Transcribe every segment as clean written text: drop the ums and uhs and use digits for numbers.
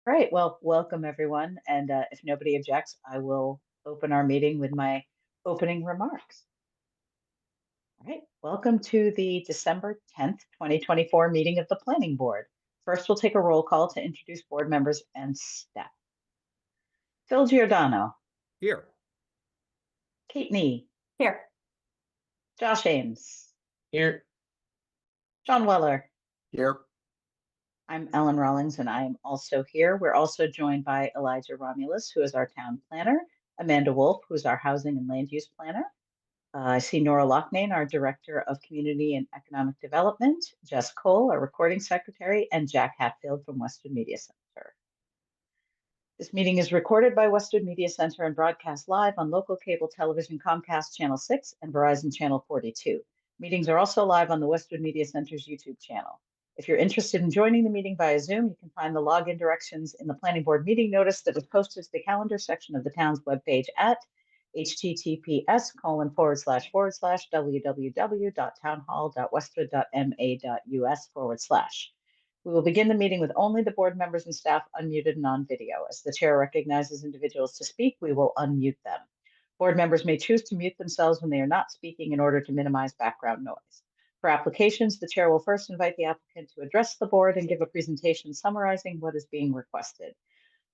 All right, well, welcome everyone. And if nobody objects, I will open our meeting with my opening remarks. All right, welcome to the December 10th, 2024 meeting of the Planning Board. First, we'll take a roll call to introduce board members and staff. Phil Giordano, Here. Kate Nee, Here. Josh Ames, Here. John Weller. Here. I'm Ellen Rawlings, and I am also here. We're also joined by Elijah Romulus, who is our town planner, Amanda Wolf, who is our housing and land use planner. I see Nora Loughnane, our Director of Community and Economic Development, Jess Cole, our Recording Secretary, and Jack Hatfield from Westwood Media Center. This meeting is recorded by Westwood Media Center and broadcast live on local cable television Comcast Channel 6 and Verizon Channel 42. Meetings are also live on the Westwood Media Center's YouTube channel. If you're interested in joining the meeting via Zoom, you can find the login directions in the Planning Board meeting notice that was posted to the calendar section of the town's webpage at https://www.townhall.westwood.ma.us/. We will begin the meeting with only the board members and staff unmuted and on video. As the chair recognizes individuals to speak, we will unmute them. Board members may choose to mute themselves when they are not speaking in order to minimize background noise. For applications, the chair will first invite the applicant to address the board and give a presentation summarizing what is being requested.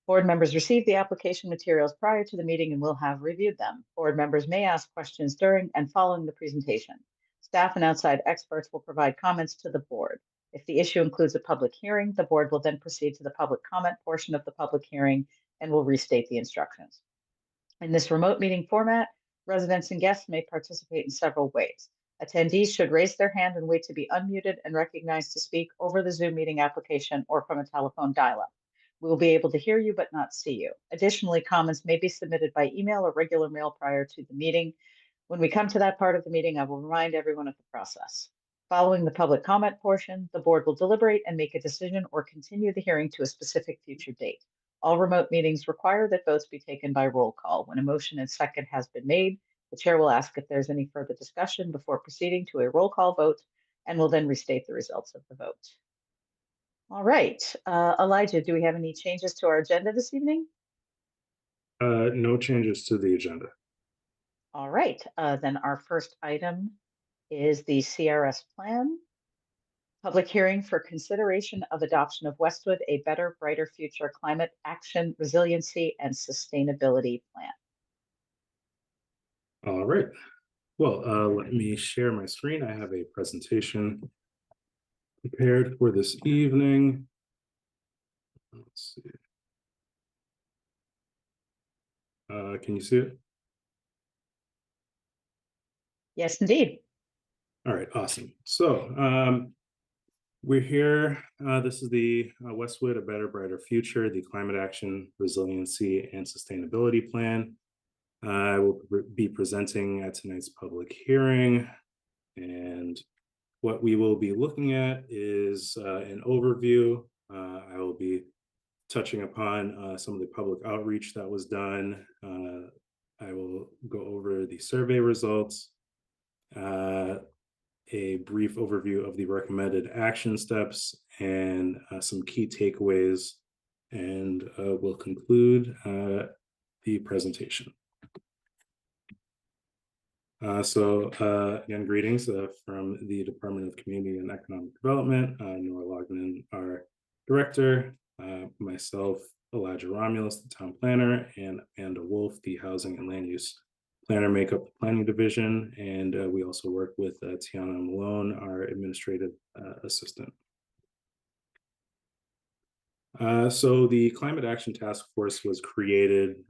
Board members receive the application materials prior to the meeting and will have reviewed them. Board members may ask questions during and following the presentation. Staff and outside experts will provide comments to the board. If the issue includes a public hearing, the board will then proceed to the public comment portion of the public hearing and will restate the instructions. In this remote meeting format, residents and guests may participate in several ways. Attendees should raise their hand and wait to be unmuted and recognized to speak over the Zoom meeting application or from a telephone dial-up. We will be able to hear you but not see you. Additionally, comments may be submitted by email or regular mail prior to the meeting. When we come to that part of the meeting, I will remind everyone of the process. Following the public comment portion, the board will deliberate and make a decision or continue the hearing to a specific future date. All remote meetings require that votes be taken by roll call. When a motion and second has been made, the chair will ask if there's any further discussion before proceeding to a roll call vote and will then restate the results of the vote. All right, Elijah, do we have any changes to our agenda this evening? No changes to the agenda. All right, then our first item is the CRS plan. Public hearing for consideration of adoption of Westwood, a better, brighter future climate action, resiliency, and sustainability plan. All right. Well, let me share my screen. I have a presentation prepared for this evening. Let's see. Can you see it? Yes, indeed. All right, awesome. So we're here. This is the Westwood, a better, brighter future, the climate action, resiliency, and sustainability plan. I will be presenting at tonight's public hearing, and what we will be looking at is an overview. I will be touching upon some of the public outreach that was done. I will go over the survey results, a brief overview of the recommended action steps, and some key takeaways, and we'll conclude the presentation. Again, greetings from the Department of Community and Economic Development. Nora Loughnane, our director, myself, Elijah Romulus, the town planner, and Amanda Wolf, the housing and land use planner, make up the planning division. And we also work with Tiana Malone, our administrative assistant. So the Climate Action Task Force was created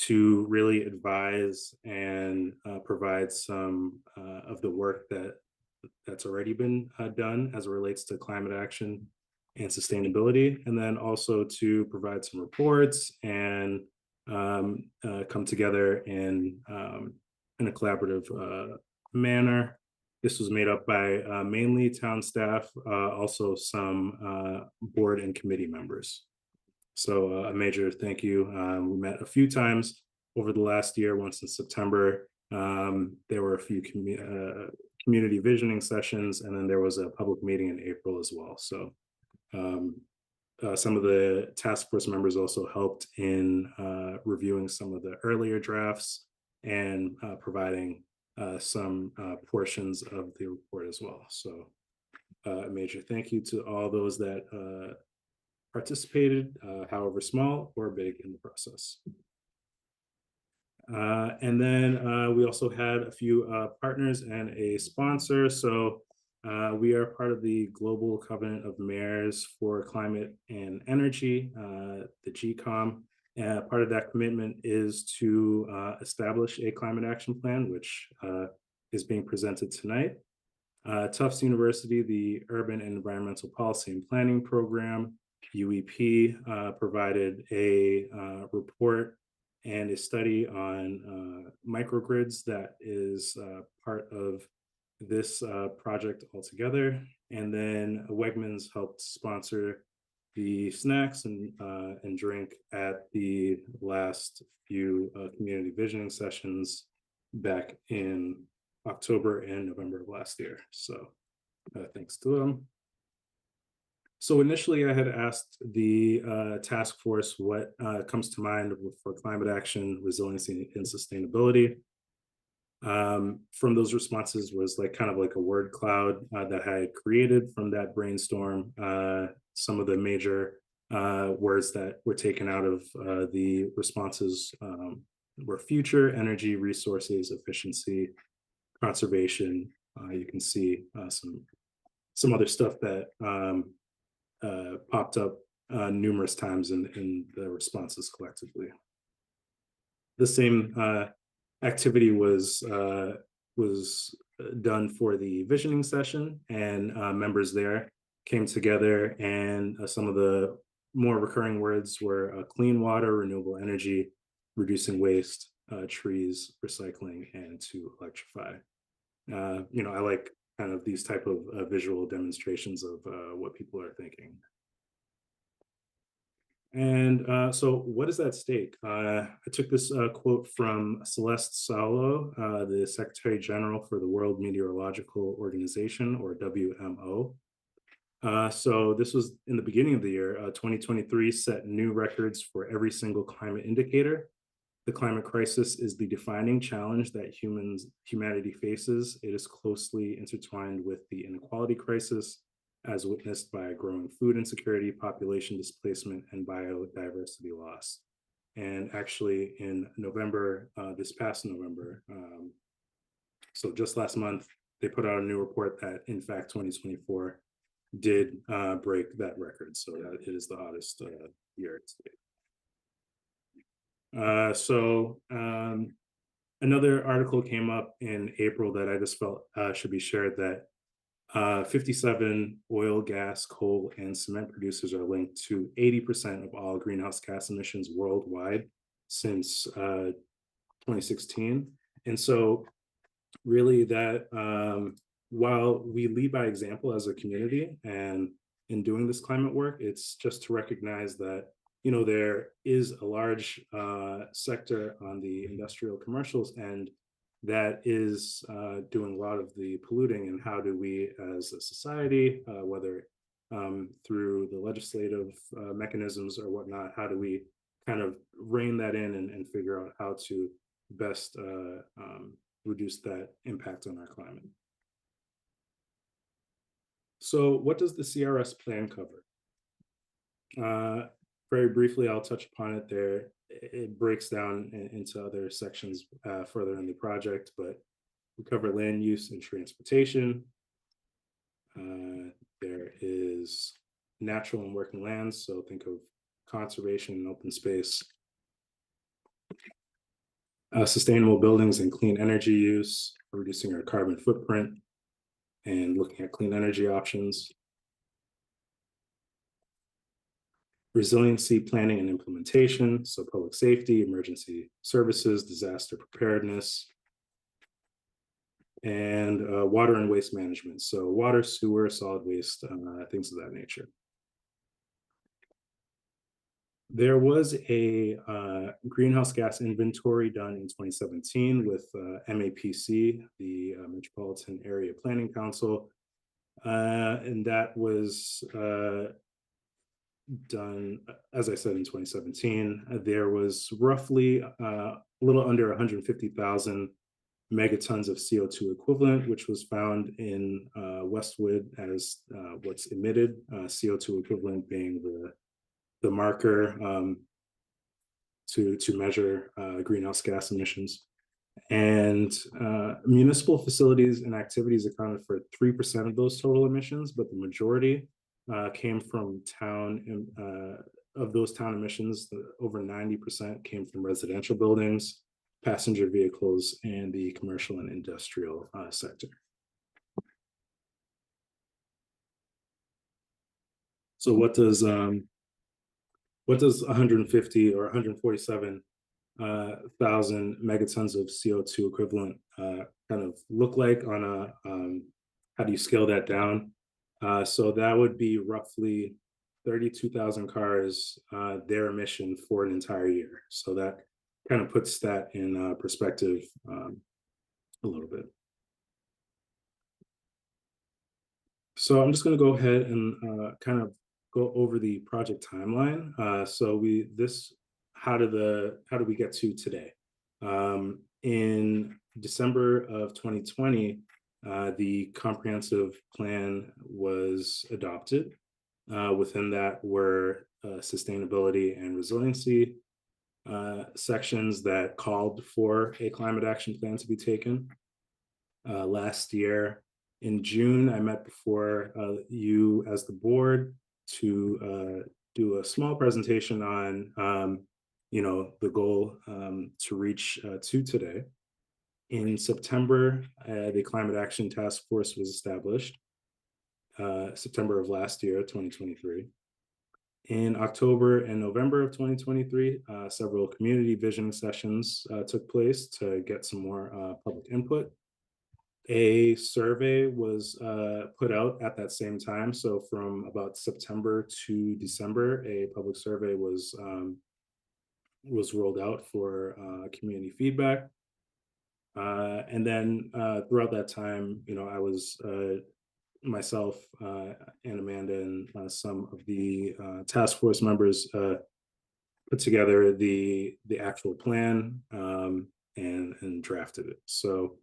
to really advise and provide some of the work that's already been done as it relates to climate action and sustainability, and then also to provide some reports and come together in a collaborative manner. This was made up by mainly town staff, also some board and committee members. So a major thank you. We met a few times over the last year. Once in September, there were a few community visioning sessions, and then there was a public meeting in April as well. So some of the task force members also helped in reviewing some of the earlier drafts and providing some portions of the report as well. So a major thank you to all those that participated, however small or big, in the process. And then we also had a few partners and a sponsor. So we are part of the Global Covenant of Mayors for Climate and Energy, the GCOM. Part of that commitment is to establish a climate action plan, which is being presented tonight. Tufts University, the Urban and Environmental Policy and Planning Program, UEP, provided a report and a study on microgrids that is part of this project altogether. And then Wegmans helped sponsor the snacks and drink at the last few community visioning sessions back in October and November of last year. So thanks to them. So initially I had asked the task force what comes to mind for climate action, resiliency, and sustainability. From those responses was like kind of like a word cloud that I had created from that brainstorm. Some of the major words that were taken out of the responses were future, energy, resources, efficiency, conservation. You can see some other stuff that popped up numerous times in the responses collectively. The same activity was done for the visioning session, and members there came together, and some of the more recurring words were clean water, renewable energy, reducing waste, trees, recycling, and to electrify. I like kind of these type of visual demonstrations of what people are thinking. And so what is at stake? I took this quote from Celeste Saulo, the Secretary General for the World Meteorological Organization, or WMO. So this was in the beginning of the year. 2023 set new records for every single climate indicator. The climate crisis is the defining challenge that humanity faces. It is closely intertwined with the inequality crisis, as witnessed by growing food insecurity, population displacement, and biodiversity loss. And actually in November, this past November, so just last month, they put out a new report that in fact 2024 did break that record. So that it is the hottest year to date. Another article came up in April that I just felt should be shared, that 57 oil, gas, coal, and cement producers are linked to 80% of all greenhouse gas emissions worldwide since 2016. And so really that while we lead by example as a community and in doing this climate work, it's just to recognize that there is a large sector on the industrial commercials end that is doing a lot of the polluting, and how do we as a society, whether through the legislative mechanisms or whatnot, how do we kind of rein that in and figure out how to best reduce that impact on our climate. So what does the CRS plan cover? Very briefly, I'll touch upon it there. It breaks down into other sections further in the project, but we cover land use and transportation. There is natural and working lands, so think of conservation and open space. Sustainable buildings and clean energy use, reducing our carbon footprint, and looking at clean energy options. Resiliency planning and implementation, so public safety, emergency services, disaster preparedness, and water and waste management, so water, sewer, solid waste, things of that nature. There was a greenhouse gas inventory done in 2017 with MAPC, the Metropolitan Area Planning Council, and that was done, as I said, in 2017. There was roughly a little under 150,000 megatons of CO2 equivalent, which was found in Westwood as what's emitted, CO2 equivalent being the marker to measure greenhouse gas emissions. And municipal facilities and activities accounted for 3% of those total emissions, but the majority came from town. Of those town emissions, over 90% came from residential buildings, passenger vehicles, and the commercial and industrial sector. So what does 150 or 147 thousand megatons of CO2 equivalent kind of look like on a how do you scale that down? So that would be roughly 32,000 cars, their emission for an entire year. So that kind of puts that in perspective a little bit. So I'm just going to go ahead and kind of go over the project timeline. So we this how do we get to today? In December of 2020, the comprehensive plan was adopted. Within that were sustainability and resiliency sections that called for a climate action plan to be taken. Last year in June, I met before you as the board to do a small presentation on, the goal to reach to today. In September, the Climate Action Task Force was established, September of last year, 2023. In October and November of 2023, several community visioning sessions took place to get some more public input. A survey was put out at that same time. So from about September to December, a public survey was rolled out for community feedback. And then throughout that time, I was myself and Amanda and some of the task force members put together the actual plan and drafted it. So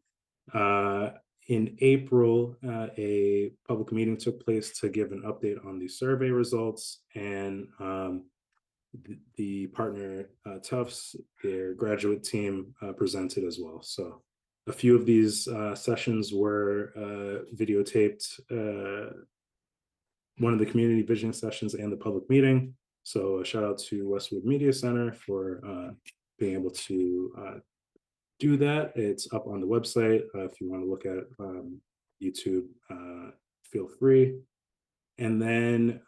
in April, a public meeting took place to give an update on the survey results, and the partner Tufts, their graduate team, presented as well. So a few of these sessions were videotaped, one of the community vision sessions and the public meeting. So a shout out to Westwood Media Center for being able to do that. It's up on the website. If you want to look at YouTube, feel free. And then,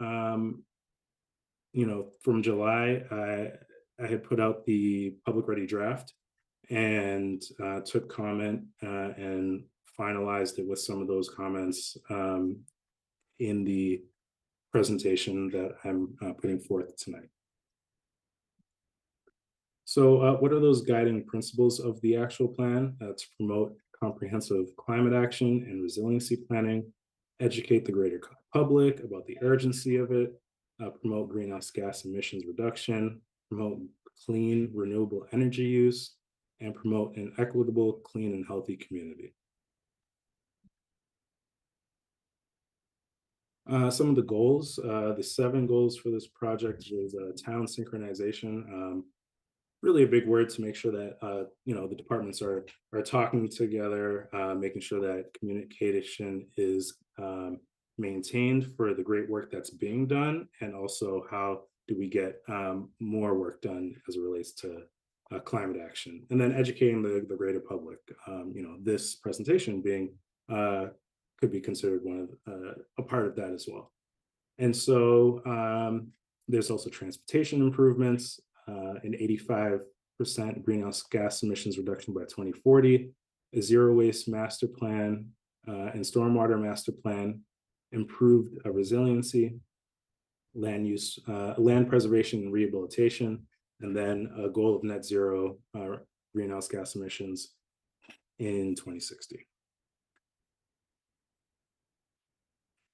from July, I had put out the public ready draft and took comment and finalized it with some of those comments in the presentation that I'm putting forth tonight. So what are those guiding principles of the actual plan? To promote comprehensive climate action and resiliency planning, educate the greater public about the urgency of it, promote greenhouse gas emissions reduction, promote clean, renewable energy use, and promote an equitable, clean, and healthy community. Some of the goals, the 7 goals for this project is town synchronization. Really a big word to make sure that the departments are talking together, making sure that communication is maintained for the great work that's being done, and also how do we get more work done as it relates to climate action, and then educating the greater public. This presentation being could be considered one of a part of that as well. And so there's also transportation improvements, an 85% greenhouse gas emissions reduction by 2040, a zero waste master plan and stormwater master plan, improved resiliency, land preservation and rehabilitation, and then a goal of net zero greenhouse gas emissions in 2060.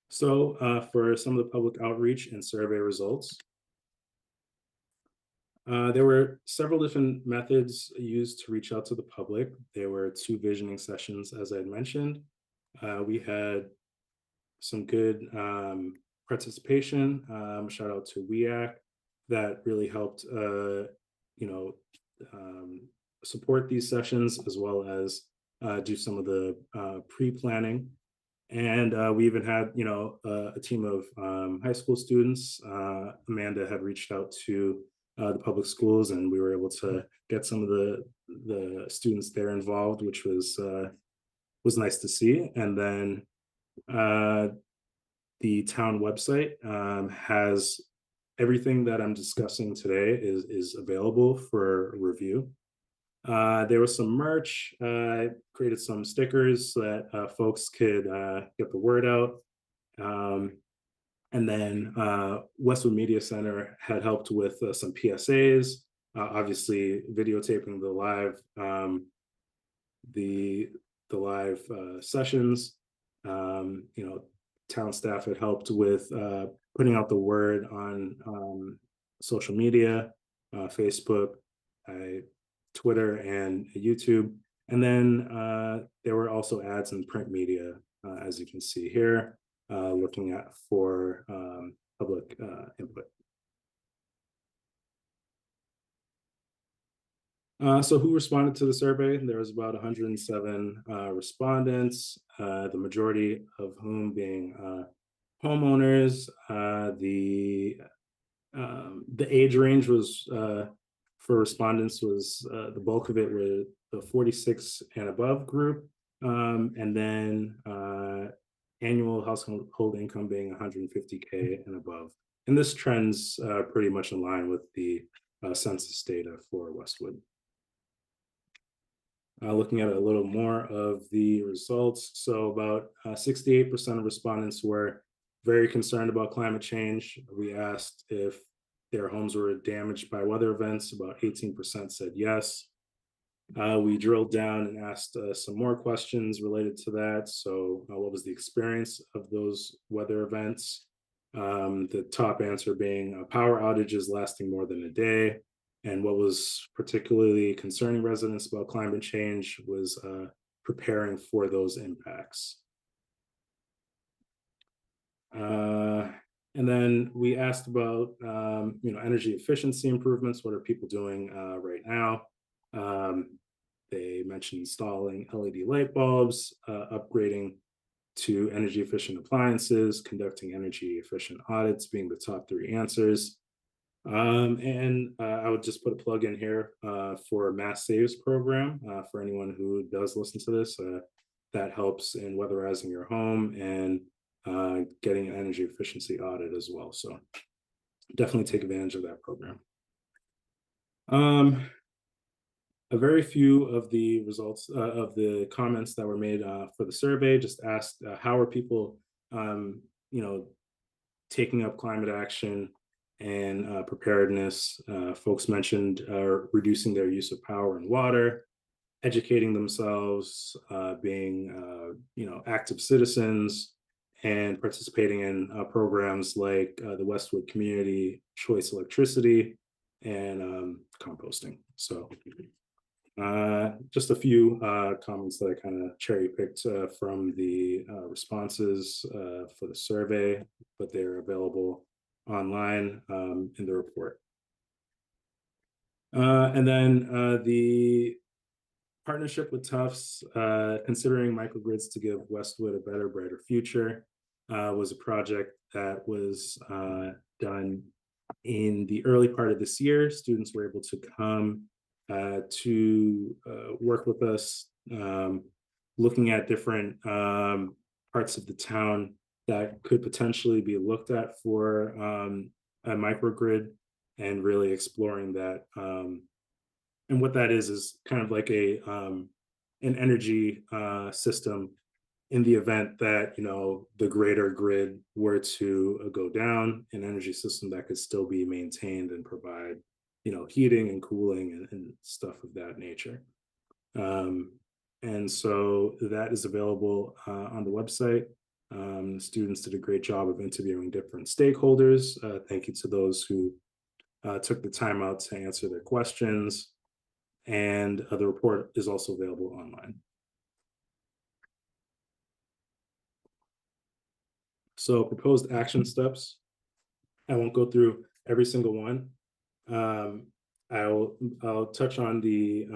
So for some of the public outreach and survey results, There were several different methods used to reach out to the public. There were two visioning sessions, as I had mentioned. We had some good participation. Shout out to WEAC that really helped, you know, um, support these sessions as well as do some of the pre-planning. And we even had, a team of high school students. Amanda had reached out to the public schools, and we were able to get some of the students there involved, which was nice to see. And then uh, the town website has everything that I'm discussing today is available for review. There was some merch. Created some stickers so that folks could get the word out. Um, and then Westwood Media Center had helped with some PSAs, obviously videotaping the the live sessions. You know, town staff had helped with putting out the word on social media, Facebook, Twitter, and YouTube. And then there were also ads in print media, as you can see here, looking at for public input. So who responded to the survey? There was about 107 respondents, the majority of whom being homeowners. The age range was for respondents was the bulk of it were the 46 and above group, and then annual household income being 150K and above. And this trends pretty much in line with the census data for Westwood. Looking at a little more of the results. So about 68% of respondents were very concerned about climate change. We asked if their homes were damaged by weather events. About 18% said yes. We drilled down and asked some more questions related to that. So what was the experience of those weather events? The top answer being power outages lasting more than a day. And what was particularly concerning residents about climate change was preparing for those impacts. And then we asked about, energy efficiency improvements. What are people doing right now? They mentioned installing LED light bulbs, upgrading to energy efficient appliances, conducting energy efficient audits being the top three answers. And I would just put a plug in here for Mass Saves program for anyone who does listen to this. That helps in weatherizing your home and getting an energy efficiency audit as well. So definitely take advantage of that program. A very few of the results of the comments that were made for the survey just asked how are people, taking up climate action and preparedness. Folks mentioned reducing their use of power and water, educating themselves, being active citizens, and participating in programs like the Westwood Community Choice Electricity and composting. So just a few comments that I kind of cherry picked from the responses for the survey, but they're available online in the report. And then the partnership with Tufts, considering microgrids to give Westwood a better, brighter future, was a project that was done in the early part of this year. Students were able to come to work with us, looking at different parts of the town that could potentially be looked at for a microgrid, and really exploring that. And what that is kind of like an energy system in the event that the greater grid were to go down, an energy system that could still be maintained and provide heating and cooling and stuff of that nature. And so that is available on the website. Students did a great job of interviewing different stakeholders. Thank you to those who took the time out to answer their questions, and the report is also available online. So proposed action steps. I won't go through every single one. I'll touch on the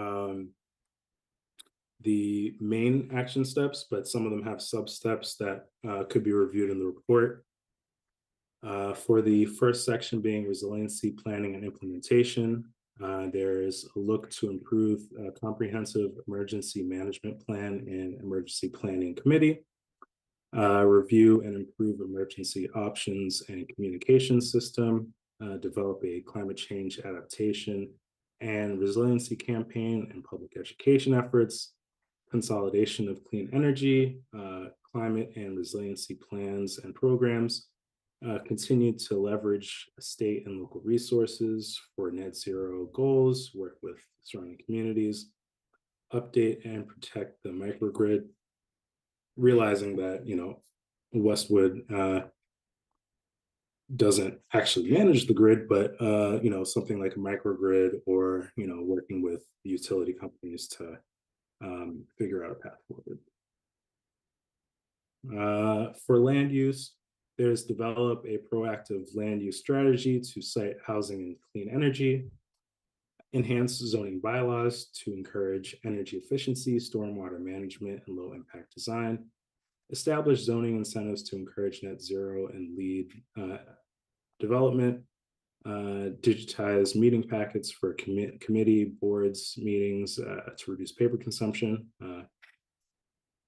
main action steps, but some of them have sub steps that could be reviewed in the report. For the first section being resiliency planning and implementation, there's a look to improve comprehensive emergency management plan and emergency planning committee, review and improve emergency options and communication system, develop a climate change adaptation and resiliency campaign and public education efforts, consolidation of clean energy, climate and resiliency plans and programs, continue to leverage state and local resources for net zero goals, work with surrounding communities, update and protect the microgrid, realizing that, Westwood doesn't actually manage the grid, but, something like a microgrid or, working with utility companies to figure out a path forward. For land use, there's develop a proactive land use strategy to site housing and clean energy, enhance zoning bylaws to encourage energy efficiency, stormwater management, and low impact design, establish zoning incentives to encourage net zero and lead development, digitize meeting packets for committee boards meetings to reduce paper consumption.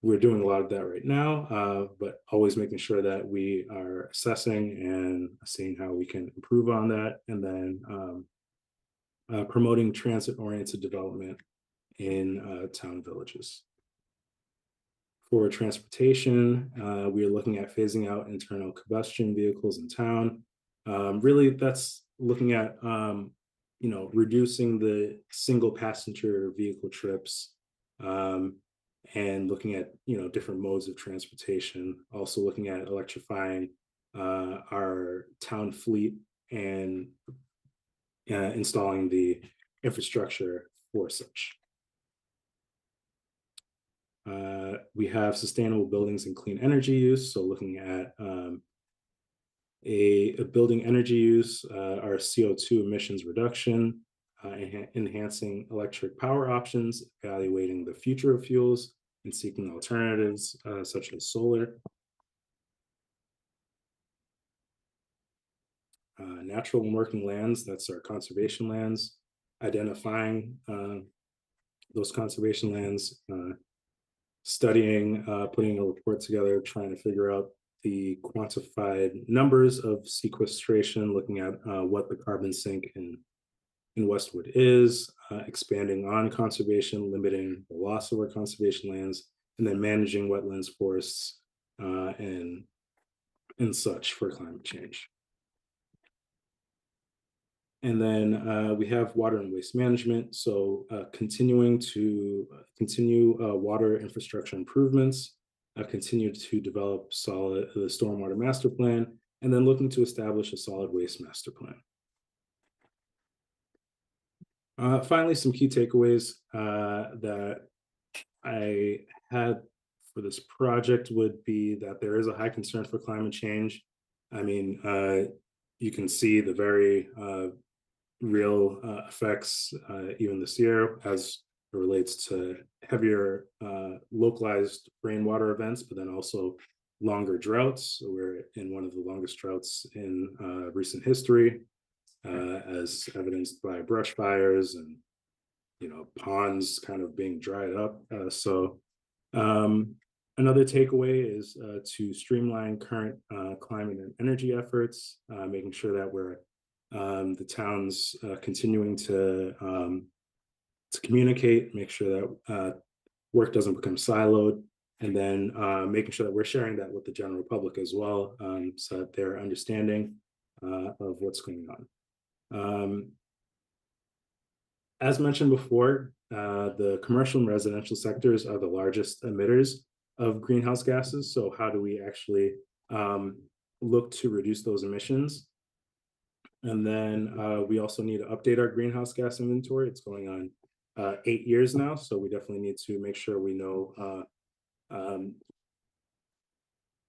We're doing a lot of that right now, but always making sure that we are assessing and seeing how we can improve on that. And then promoting transit-oriented development in town villages. For transportation, we are looking at phasing out internal combustion vehicles in town. Really, that's looking at reducing the single passenger vehicle trips, and looking at different modes of transportation. Also looking at electrifying our town fleet and installing the infrastructure for such. We have sustainable buildings and clean energy use. So looking at a building energy use, our CO2 emissions reduction, enhancing electric power options, evaluating the future of fuels, and seeking alternatives such as solar. Natural and working lands, that's our conservation lands, identifying those conservation lands, studying, putting a report together, trying to figure out the quantified numbers of sequestration, looking at what the carbon sink in Westwood is, expanding on conservation, limiting the loss of our conservation lands, and then managing wetlands, forests, and such for climate change. And then we have water and waste management. So continue water infrastructure improvements, continue to develop the stormwater master plan, and then looking to establish a solid waste master plan. Finally, some key takeaways that I had for this project would be that there is a high concern for climate change. I mean, you can see the very real effects even this year as it relates to heavier localized rainwater events, but then also longer droughts. So we're in one of the longest droughts in recent history, as evidenced by brush fires and ponds kind of being dried up. Another takeaway is to streamline current climate and energy efforts, making sure that we're the town's continuing to communicate, make sure that work doesn't become siloed, and then making sure that we're sharing that with the general public as well, so that they're understanding of what's going on. As mentioned before, the commercial and residential sectors are the largest emitters of greenhouse gases. So how do we actually look to reduce those emissions? And then we also need to update our greenhouse gas inventory. It's going on 8 years now, so we definitely need to make sure we know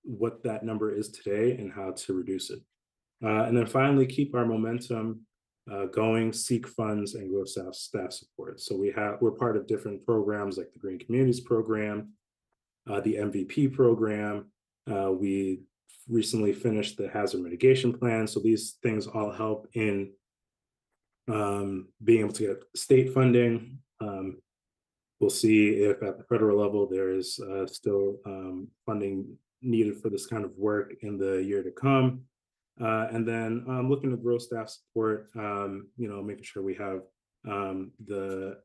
what that number is today and how to reduce it. And then finally, keep our momentum going, seek funds, and grow staff support. So we're part of different programs like the Green Communities Program, the MVP program. We recently finished the hazard mitigation plan. So these things all help in being able to get state funding. We'll see if at the federal level there is still funding needed for this kind of work in the year to come. And then looking to grow staff support, making sure we have the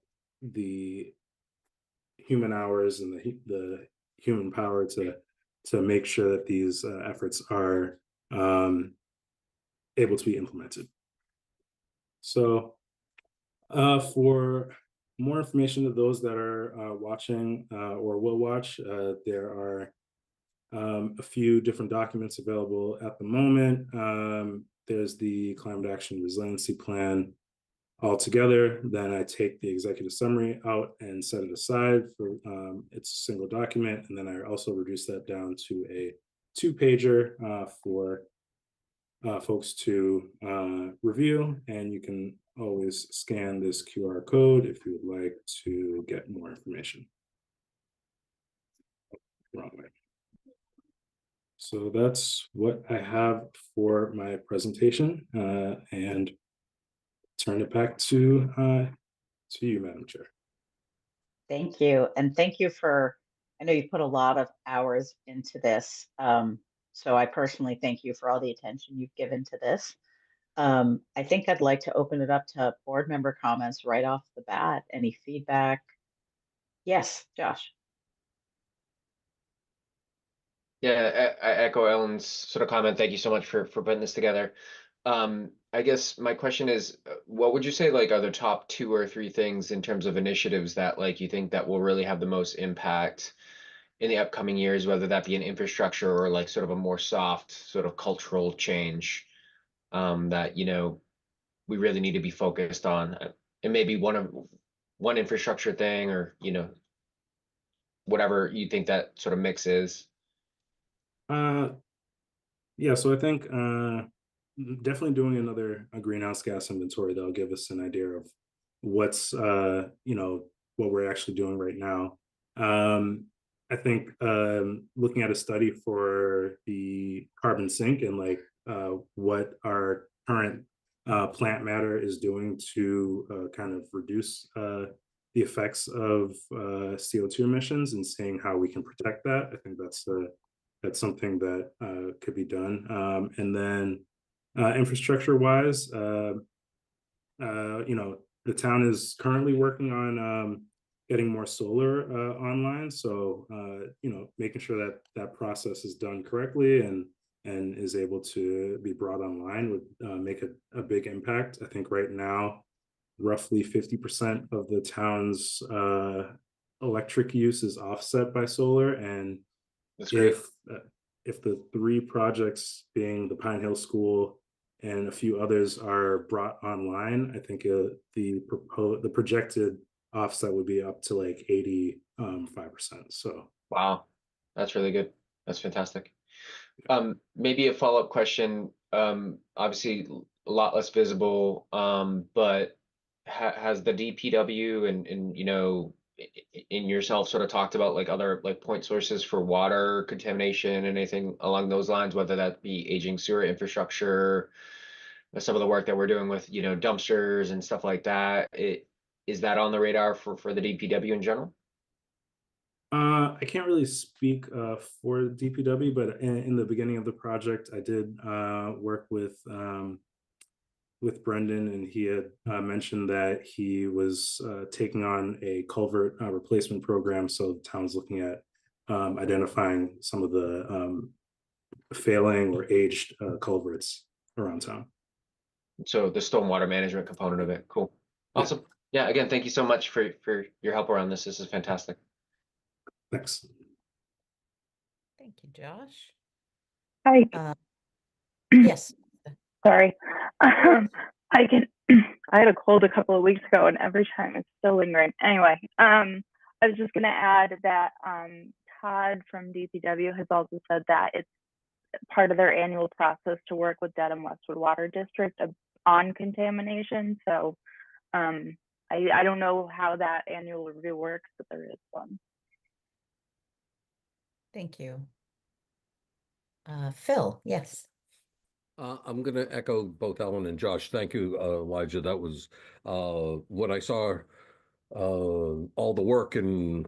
human hours and the human power to make sure that these efforts are able to be implemented. So for more information to those that are watching or will watch, there are a few different documents available at the moment. There's the Climate Action Resiliency Plan altogether. Then I take the executive summary out and set it aside for it's a single document. And then I also reduce that down to a 2-pager for folks to review. And you can always scan this QR code if you would like to get more information. Wrong way. So that's what I have for my presentation, and turn it back to you, Madam Chair. Thank you. And thank you I know you put a lot of hours into this. So I personally thank you for all the attention you've given to this. I think I'd like to open it up to board member comments right off the bat. Any feedback? Yes, Josh. Yeah, I echo Ellen's sort of comment. Thank you so much for putting this together. I guess my question is, what would you say like are the top 2 or 3 things in terms of initiatives that like you think that will really have the most impact in the upcoming years, whether that be an infrastructure or like sort of a more soft sort of cultural change that we really need to be focused on, and maybe one infrastructure thing or whatever you think that sort of mix is. Uh, yeah, so I think definitely doing another greenhouse gas inventory that'll give us an idea of what's what we're actually doing right now. I think looking at a study for the carbon sink and like what our current plant matter is doing to kind of reduce the effects of CO2 emissions and seeing how we can protect that. I think that's something that could be done. And then infrastructure wise, the town is currently working on getting more solar online. So, making sure that that process is done correctly and is able to be brought online would make a big impact. I think right now, roughly 50% of the town's electric use is offset by solar. And That's great. if the 3 projects being the Pine Hill School and a few others are brought online, I think the projected offset would be up to like 85%. So Wow, that's really good. That's fantastic. Maybe a follow-up question. Obviously a lot less visible, but has the DPW and in yourself sort of talked about like other like point sources for water contamination and anything along those lines, whether that be aging sewer infrastructure, some of the work that we're doing with dumpsters and stuff like that. Is that on the radar for the DPW in general? I can't really speak for DPW, but in the beginning of the project, I did work with Brendan, and he had mentioned that he was taking on a culvert replacement program. So the town's looking at identifying some of the failing or aged culverts around town. So the stormwater management component of it. Cool. Awesome. Yeah, again, thank you so much for your help around this. This is fantastic. Thanks. Thank you, Josh. Hi. Yes. Sorry. I can. I had a cold a couple of weeks ago, and every time it's still lingering. Anyway, I was just going to add that Todd from DPW has also said that it's part of their annual process to work with Dedham Westwood Water District on contamination. So I don't know how that annual review works, but there is one. Thank you. Phil, yes. I'm going to echo both Ellen and Josh. Thank you, Elijah. That was when I saw all the work and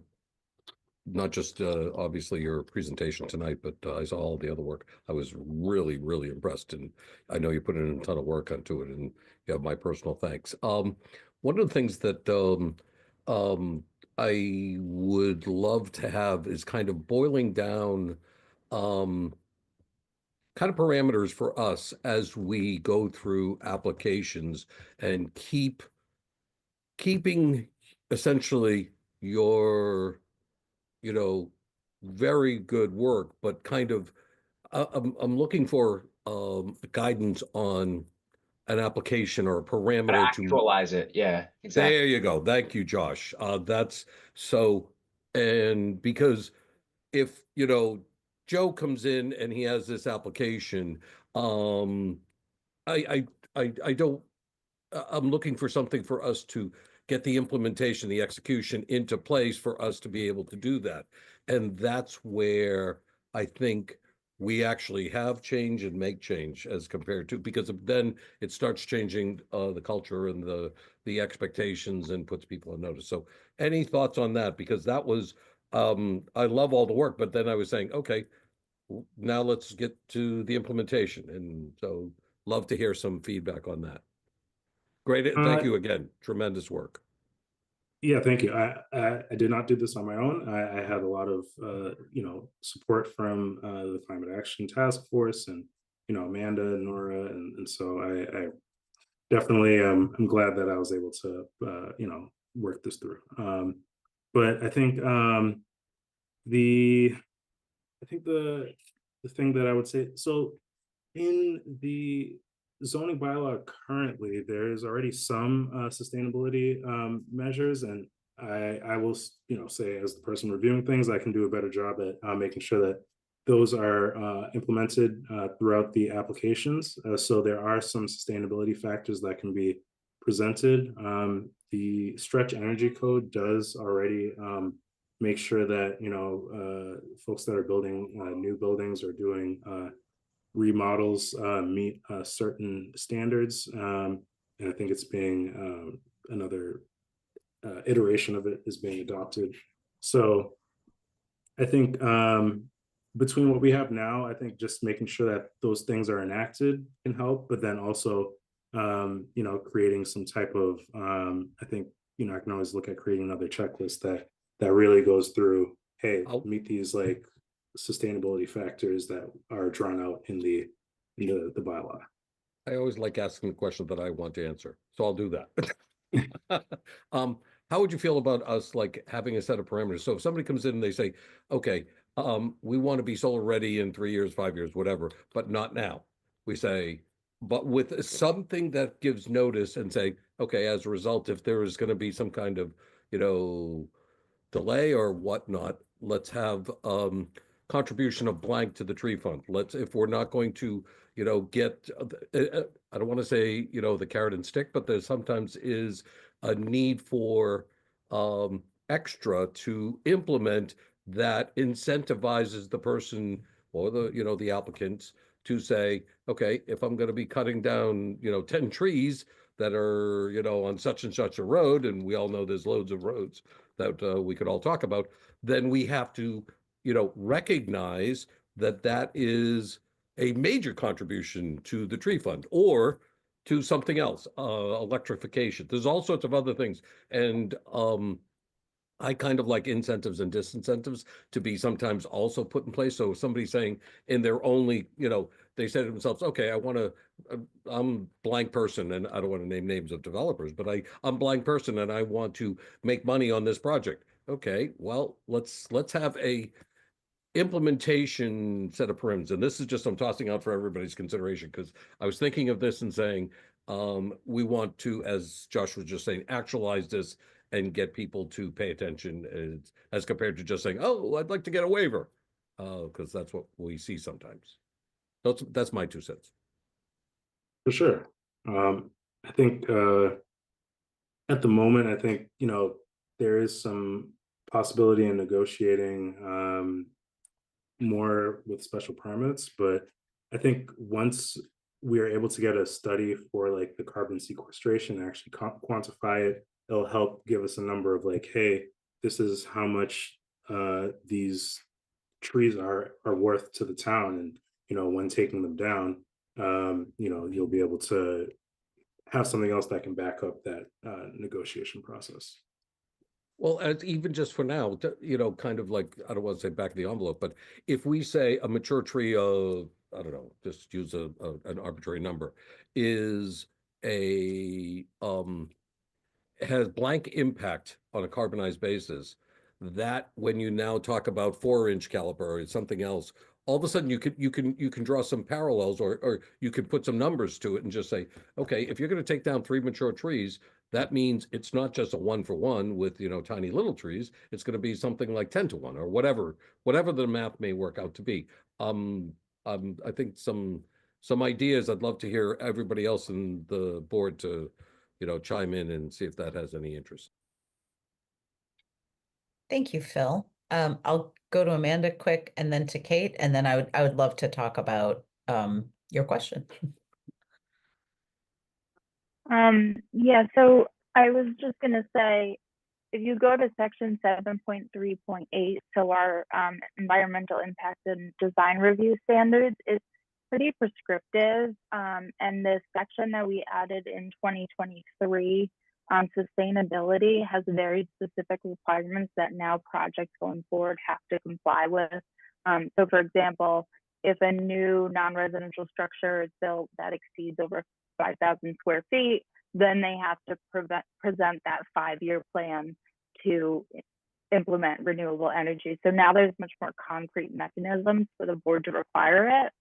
not just obviously your presentation tonight, but I saw all the other work. I was really, really impressed. And I know you put in a ton of work onto it, and you have my personal thanks. One of the things that I would love to have is kind of boiling down kind of parameters for us as we go through applications and keeping essentially your, very good work, but kind of I'm looking for guidance on an application or a How to parameter to actualize it. Yeah, exactly. there you go. Thank you, Josh. That's so, and because if, Joe comes in and he has this application, I don't, I'm looking for something for us to get the implementation, the execution into place for us to be able to do that. And that's where I think we actually have change and make change as compared to, because then it starts changing the culture and the expectations and puts people on notice. So any thoughts on that? Because that was, I love all the work, but then I was saying, okay, now let's get to the implementation. And so love to hear some feedback on that. Great. Thank you again. Tremendous work. Yeah, thank you. I did not do this on my own. I had a lot of support from the Climate Action Task Force and Amanda and Nora, and so I definitely I'm glad that I was able to work this through. But I think the the thing that I would say, so in the zoning bylaw currently, there's already some sustainability measures, and I will say, as the person reviewing things, I can do a better job at making sure that those are implemented throughout the applications. So there are some sustainability factors that can be presented. The stretch energy code does already make sure that folks that are building new buildings or doing remodels meet certain standards, and I think it's being another iteration of it is being adopted. So I think between what we have now, I think just making sure that those things are enacted can help, but then also creating some type of I think I can always look at creating another checklist that really goes through, hey, meet these like sustainability factors that are drawn out in the bylaw. I always like asking the question that I want to answer, so I'll do that. How would you feel about us like having a set of parameters? So if somebody comes in and they say, okay, we want to be solar ready in 3 years, 5 years, whatever, but not now. We say, but with something that gives notice and say, okay, as a result, if there is going to be some kind of, delay or whatnot, let's have contribution of blank to the tree fund. Let's, if we're not going to, get, I don't want to say, the carrot and stick, but there sometimes is a need for extra to implement that incentivizes the person or the applicants to say, okay, if I'm going to be cutting down, 10 trees that are, on such and such a road, and we all know there's loads of roads that we could all talk about, then we have to, recognize that that is a major contribution to the tree fund or to something else, electrification. There's all sorts of other things. And I kind of like incentives and disincentives to be sometimes also put in place. So if somebody's saying in their only, they say to themselves, okay, I'm blank person, and I don't want to name names of developers, but I'm blank person and I want to make money on this project. Okay, well, let's have a implementation set of parameters, and this is just, I'm tossing out for everybody's consideration, because I was thinking of this and saying, we want to, as Josh was just saying, actualize this and get people to pay attention as compared to just saying, oh, I'd like to get a waiver, because that's what we see sometimes. That's my 2 cents. For sure. I think at the moment, I think, there is some possibility in negotiating more with special permits, but I think once we are able to get a study for like the carbon sequestration, actually quantify it, it'll help give us a number of like, hey, this is how much these trees are worth to the town, and when taking them down, you'll be able to have something else that can back up that negotiation process. Well, even just for now, kind of like, I don't want to say back of the envelope, but if we say a mature tree of, I don't know, just use an arbitrary number, is has blank impact on a carbonized basis, that when you now talk about 4-inch caliper or something else, all of a sudden you can draw some parallels, or you can put some numbers to it and just say, okay, if you're going to take down 3 mature trees, that means it's not just a 1-for-1 with tiny little trees. It's going to be something like 10-to-1 or whatever the math may work out to be. I think some ideas. I'd love to hear everybody else in the board to chime in and see if that has any interest. Thank you, Phil. I'll go to Amanda quick and then to Kate, and then I would love to talk about your question. Yeah, so I was just going to say, if you go to section 7.3.8, so our environmental impact and design review standards, it's pretty prescriptive. And this section that we added in 2023 on sustainability has very specific requirements that now projects going forward have to comply with. So for example, if a new non-residential structure is built that exceeds over 5,000 square feet, then they have to present that 5-year plan to implement renewable energy. So now there's much more concrete mechanisms for the board to require it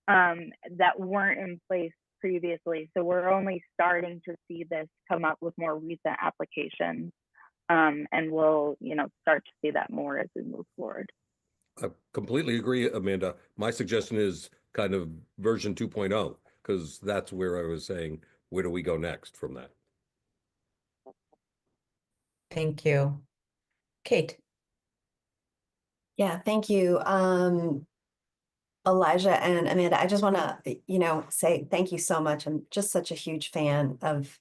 that weren't in place previously. So we're only starting to see this come up with more recent applications, and we'll start to see that more as we move forward. I completely agree, Amanda. My suggestion is kind of version 2.0, because that's where I was saying, where do we go next from that? Thank you. Kate. Yeah, thank you. Elijah and Amanda, I just want to, say thank you so much. I'm just such a huge fan of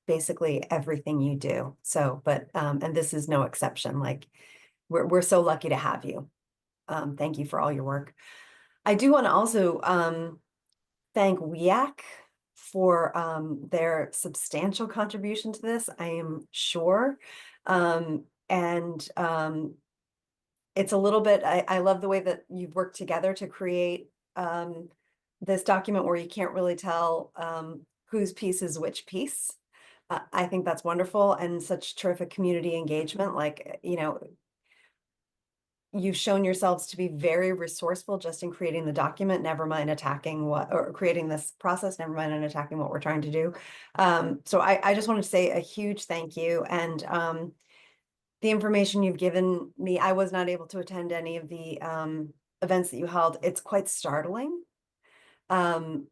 basically everything you do. So, and this is no exception. Like, we're so lucky to have you. Thank you for all your work. I do want to also thank WEAC for their substantial contribution to this, I am sure. It's a little bit, I love the way that you've worked together to create this document where you can't really tell whose piece is which piece. I think that's wonderful, and such terrific community engagement. Like, you've shown yourselves to be very resourceful just in creating the document, never mind attacking or creating this process, never mind and attacking what we're trying to do. So I just wanted to say a huge thank you. And the information you've given me, I was not able to attend any of the events that you held. It's quite startling.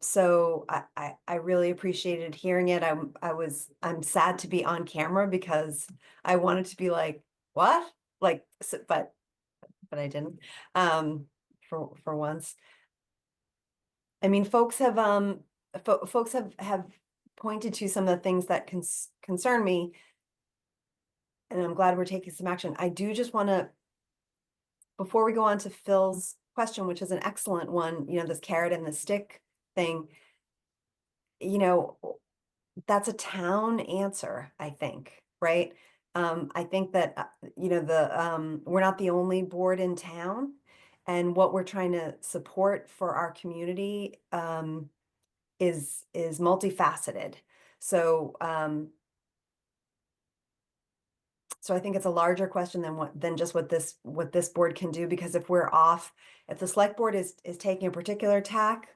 So I really appreciated hearing it. I'm sad to be on camera because I wanted to be like, what? Like, but I didn't, for once. I mean, folks have pointed to some of the things that concern me, and I'm glad we're taking some action. I do just want to, before we go on to Phil's question, which is an excellent one, this carrot and the stick thing, that's a town answer, I think, right? I think that, we're not the only board in town, and what we're trying to support for our community is multifaceted. So So I think it's a larger question than just what this board can do, because if we're off, if the select board is taking a particular tack,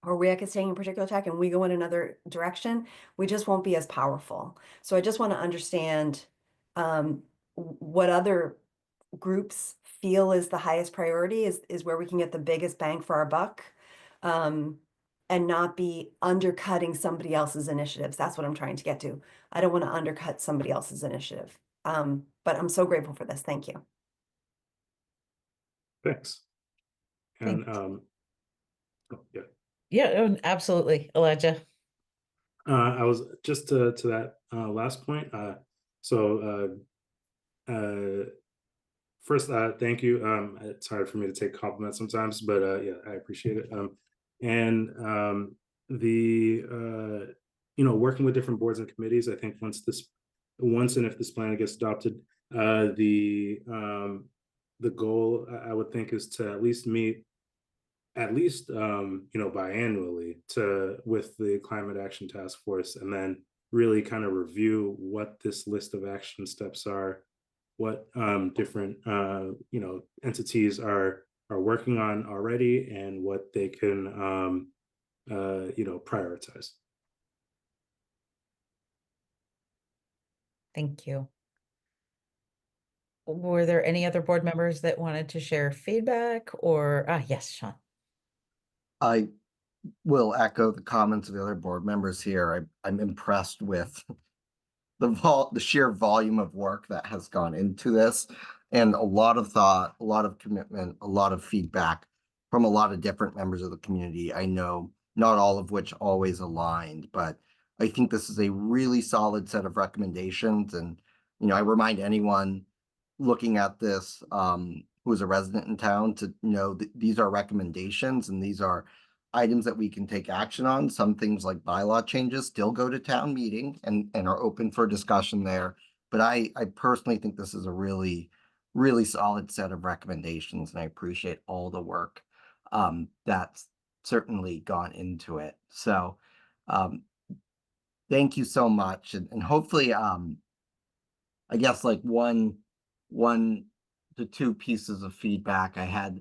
or REAC is taking a particular tack and we go in another direction, we just won't be as powerful. So I just want to understand what other groups feel is the highest priority, is where we can get the biggest bang for our buck, and not be undercutting somebody else's initiatives. That's what I'm trying to get to. I don't want to undercut somebody else's initiative. But I'm so grateful for this. Thank you. Thanks. And Thanks. oh, yeah. Yeah, absolutely, Elijah. I was just to that last point. First, thank you. It's hard for me to take compliments sometimes, but yeah, I appreciate it. Working with different boards and committees, I think once and if this plan gets adopted, the goal I would think is to at least meet biannually with the climate action task force, and then really kind of review what this list of action steps are, what different entities are working on already, and what they can prioritize. Thank you. Were there any other board members that wanted to share feedback or, yes, Sean. I will echo the comments of the other board members here. I'm impressed with the sheer volume of work that has gone into this, and a lot of thought, a lot of commitment, a lot of feedback from a lot of different members of the community. I know not all of which always aligned, but I think this is a really solid set of recommendations. And, I remind anyone looking at this who is a resident in town to know that these are recommendations and these are items that we can take action on. Some things like bylaw changes still go to town meeting and are open for discussion there. But I personally think this is a really, really solid set of recommendations, and I appreciate all the work that's certainly gone into it. So thank you so much. And hopefully, I guess like one to two pieces of feedback. I had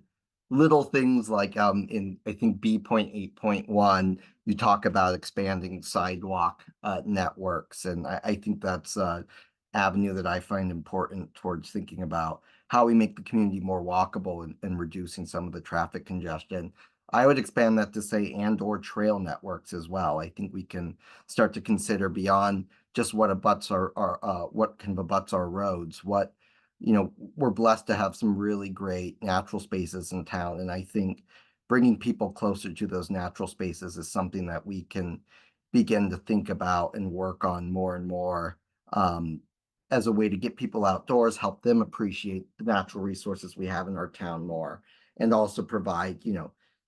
little things like in I think B.8.1, you talk about expanding sidewalk networks, and I think that's an avenue that I find important towards thinking about how we make the community more walkable and reducing some of the traffic congestion. I would expand that to say and/or trail networks as well. I think we can start to consider beyond just what abuts what can abuts our roads. We're blessed to have some really great natural spaces in town, and I think bringing people closer to those natural spaces is something that we can begin to think about and work on more and more, as a way to get people outdoors, help them appreciate the natural resources we have in our town more, and also provide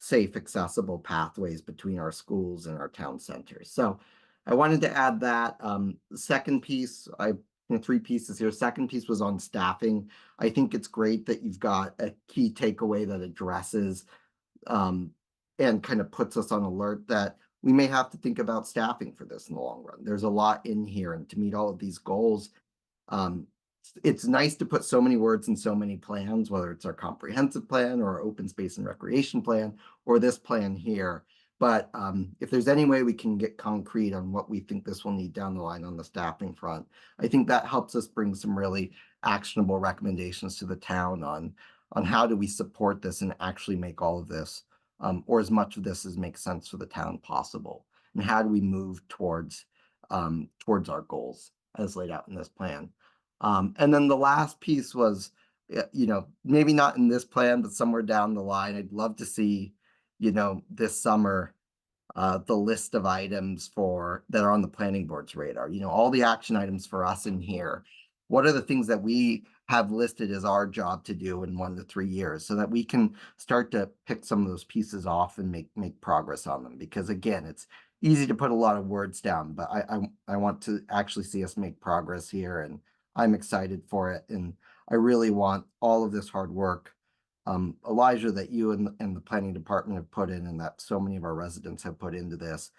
safe, accessible pathways between our schools and our town centers. So I wanted to add that. The second piece, three pieces here. Second piece was on staffing. I think it's great that you've got a key takeaway that addresses and kind of puts us on alert that we may have to think about staffing for this in the long run. There's a lot in here, and to meet all of these goals, it's nice to put so many words in so many plans, whether it's our comprehensive plan or our open space and recreation plan or this plan here. But if there's any way we can get concrete on what we think this will need down the line on the staffing front, I think that helps us bring some really actionable recommendations to the town on how do we support this and actually make all of this, or as much of this as makes sense for the town possible, and how do we move towards our goals as laid out in this plan. And then the last piece was, maybe not in this plan, but somewhere down the line, I'd love to see, this summer, the list of items that are on the planning board's radar, all the action items for us in here. What are the things that we have listed as our job to do in 1 to 3 years, so that we can start to pick some of those pieces off and make progress on them? Because again, it's easy to put a lot of words down, but I want to actually see us make progress here, and I'm excited for it. And I really want all of this hard work, Elijah, that you and the planning department have put in, and that so many of our residents have put into this.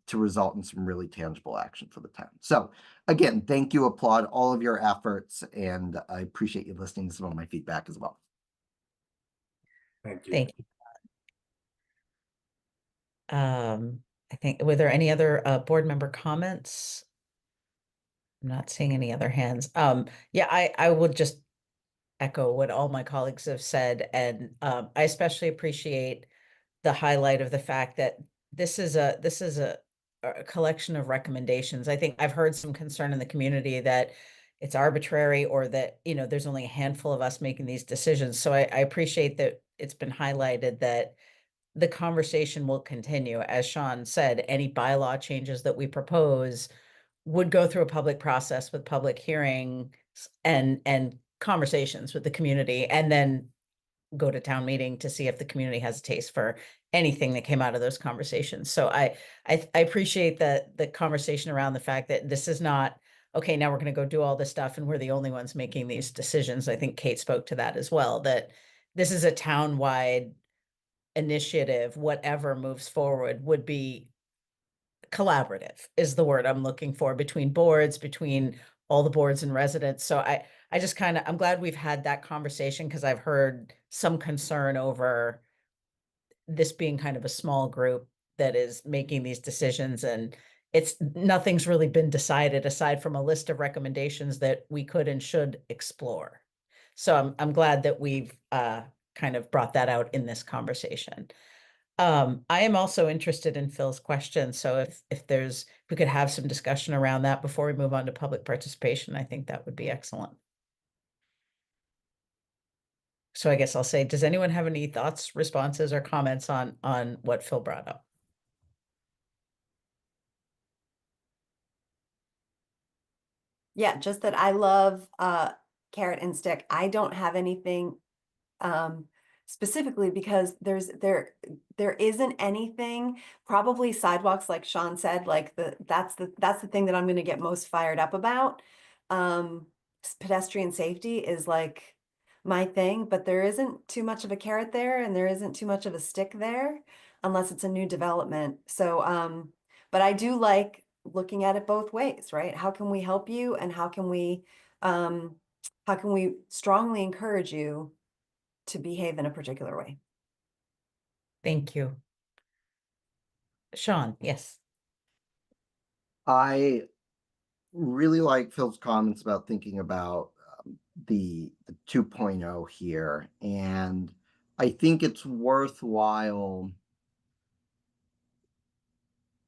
to result in some really tangible action for the town. So again, thank you, applaud all of your efforts, and I appreciate you listening to some of my feedback as well. Thank you. Thank you. I think, were there any other board member comments? I'm not seeing any other hands. Yeah, I would just echo what all my colleagues have said, and I especially appreciate the highlight of the fact that this is a collection of recommendations. I think I've heard some concern in the community that it's arbitrary, or that, you know, there's only a handful of us making these decisions. So I appreciate that it's been highlighted that the conversation will continue. As Sean said, any bylaw changes that we propose would go through a public process with public hearings and conversations with the community, and then go to town meeting to see if the community has a taste for anything that came out of those conversations. So I appreciate the conversation around the fact that this is not, okay, now we're going to go do all this stuff and we're the only ones making these decisions. I think Kate spoke to that as well, that this is a town-wide initiative. Whatever moves forward would be collaborative, is the word I'm looking for, between boards, between all the boards and residents. So I just kind of, I'm glad we've had that conversation, because I've heard some concern over this being kind of a small group that is making these decisions, and nothing's really been decided aside from a list of recommendations that we could and should explore. So I'm glad that we've kind of brought that out in this conversation. I am also interested in Phil's question. So if we could have some discussion around that before we move on to public participation, I think that would be excellent. So I guess I'll say, does anyone have any thoughts, responses, or comments on what Phil brought up? Yeah, just that I love carrot and stick. I don't have anything specifically, because there isn't anything, probably sidewalks, like Sean said, like that's the thing that I'm going to get most fired up about. Pedestrian safety is like my thing, but there isn't too much of a carrot there, and there isn't too much of a stick there, unless it's a new development. So but I do like looking at it both ways, right? How can we help you, and how can we strongly encourage you to behave in a particular way? Thank you. Sean, yes. I really like Phil's comments about thinking about the 2.0 here, and I think it's worthwhile,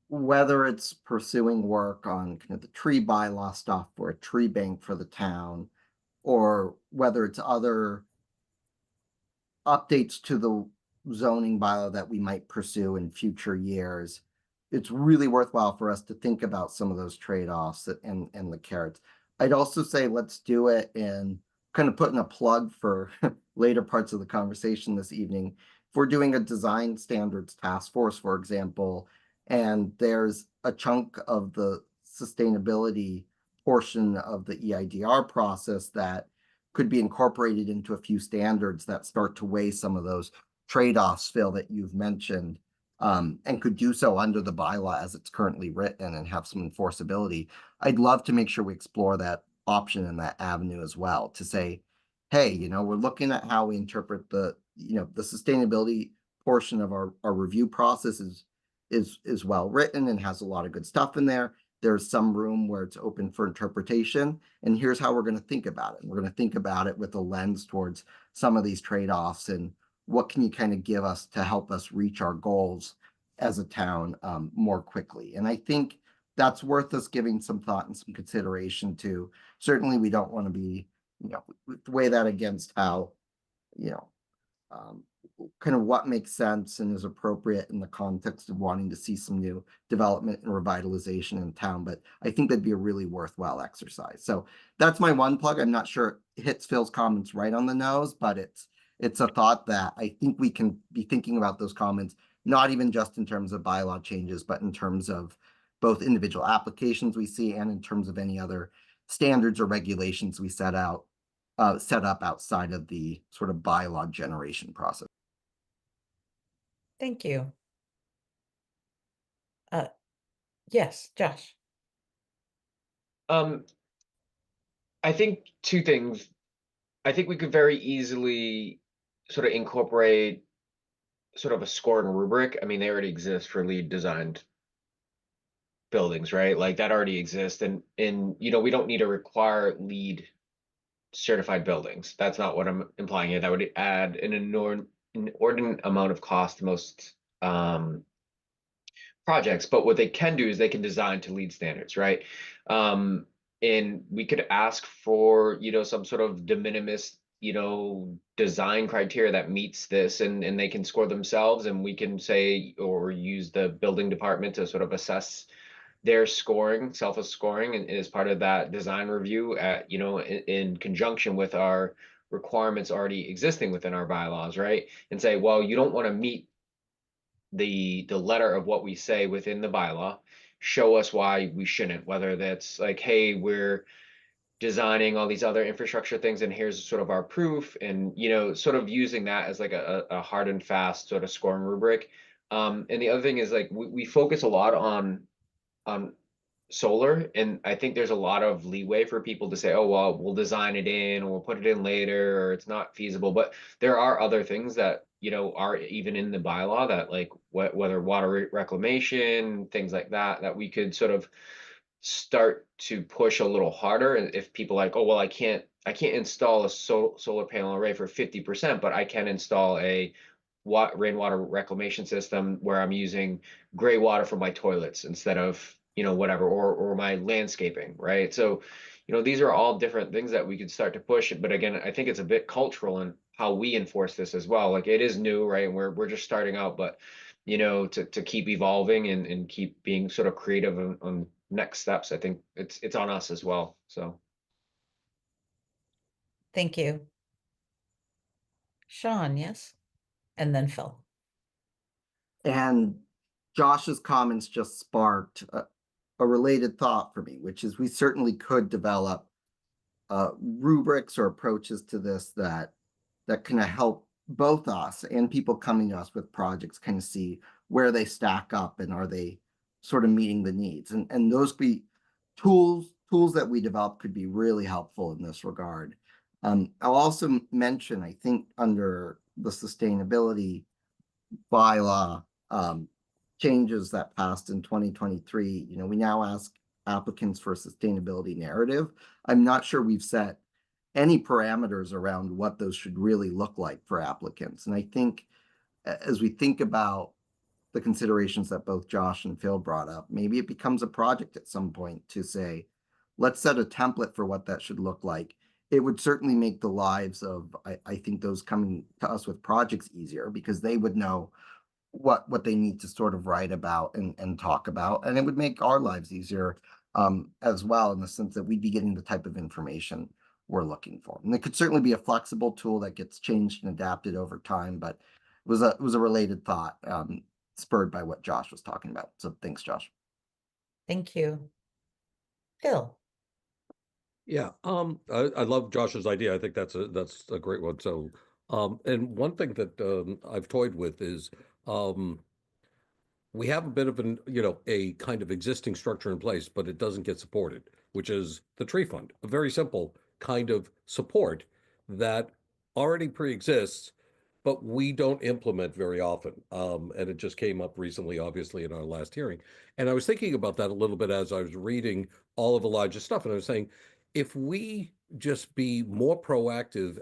whether it's pursuing work on kind of the tree bylaw stuff or a tree bank for the town, or whether it's other updates to the zoning bylaw that we might pursue in future years. It's really worthwhile for us to think about some of those trade-offs and the carrots. I'd also say let's do it, and kind of putting a plug for later parts of the conversation this evening. If we're doing a design standards task force, for example, and there's a chunk of the sustainability portion of the EIDR process that could be incorporated into a few standards that start to weigh some of those trade-offs, Phil, that you've mentioned, and could do so under the bylaw as it's currently written and have some enforceability. I'd love to make sure we explore that option and that avenue as well, to say, hey, you know, we're looking at how we interpret the sustainability portion of our review process is well written and has a lot of good stuff in there. There's some room where it's open for interpretation, and here's how we're going to think about it. We're going to think about it with a lens towards some of these trade-offs, and what can you kind of give us to help us reach our goals as a town more quickly. And I think that's worth us giving some thought and some consideration to. Certainly, we don't want to be, weigh that against how, kind of what makes sense and is appropriate in the context of wanting to see some new development and revitalization in town. But I think that'd be a really worthwhile exercise. So that's my one plug. I'm not sure it hits Phil's comments right on the nose, but it's a thought that I think we can be thinking about those comments, not even just in terms of bylaw changes, but in terms of both individual applications we see and in terms of any other standards or regulations we set up outside of the sort of bylaw generation process. Thank you. Yes, Josh. I think two things. I think we could very easily sort of incorporate sort of a scoring rubric. I mean, they already exist for lead designed buildings, right? Like that already exists, and we don't need to require lead certified buildings. That's not what I'm implying here. That would add an inordinate amount of cost to most projects. But what they can do is they can design to LEED standards, right? And we could ask for, some sort of de minimis, design criteria that meets this, and they can score themselves, and we can say or use the building department to sort of assess their scoring, scoring, and as part of that design review at, in conjunction with our requirements already existing within our bylaws, right? And say, well, you don't want to meet the letter of what we say within the bylaw, show us why we shouldn't, whether that's like, hey, we're designing all these other infrastructure things and here's sort of our proof, and sort of using that as like a hard and fast sort of scoring rubric. And the other thing is like we focus a lot on solar, and I think there's a lot of leeway for people to say, oh well, we'll design it in or we'll put it in later, or it's not feasible. But there are other things that are even in the bylaw that, like, whether water reclamation, things like that we could sort of start to push a little harder. And if people like, oh well, I can't install a solar panel array for 50%, but I can install a rainwater reclamation system where I'm using gray water for my toilets instead of whatever, or my landscaping, right? So these are all different things that we could start to push. But again, I think it's a bit cultural in how we enforce this as well. Like, it is new, right? And we're just starting out, but to keep evolving and keep being sort of creative on next steps, I think it's on us as well. So Thank you. Sean, yes? And then Phil. And Josh's comments just sparked a related thought for me, which is we certainly could develop rubrics or approaches to this that kind of help both us and people coming to us with projects kind of see where they stack up and are they sort of meeting the needs. And those be tools that we develop could be really helpful in this regard. I'll also mention, I think under the sustainability bylaw changes that passed in 2023, we now ask applicants for a sustainability narrative. I'm not sure we've set any parameters around what those should really look like for applicants. And I think as we think about the considerations that both Josh and Phil brought up, maybe it becomes a project at some point to say, let's set a template for what that should look like. It would certainly make the lives of, I think, those coming to us with projects easier, because they would know what they need to sort of write about and talk about. And it would make our lives easier as well, in the sense that we'd be getting the type of information we're looking for. And it could certainly be a flexible tool that gets changed and adapted over time, but it was a related thought spurred by what Josh was talking about. So thanks, Josh. Thank you. Phil. Yeah, I love Josh's idea. I think that's a great one. So, and one thing that I've toyed with is we have a bit of a kind of existing structure in place, but it doesn't get supported, which is the tree fund, a very simple kind of support that already pre-exists, but we don't implement very often. And it just came up recently, obviously, in our last hearing. And I was thinking about that a little bit as I was reading all of Elijah's stuff. And I was saying, if we just be more proactive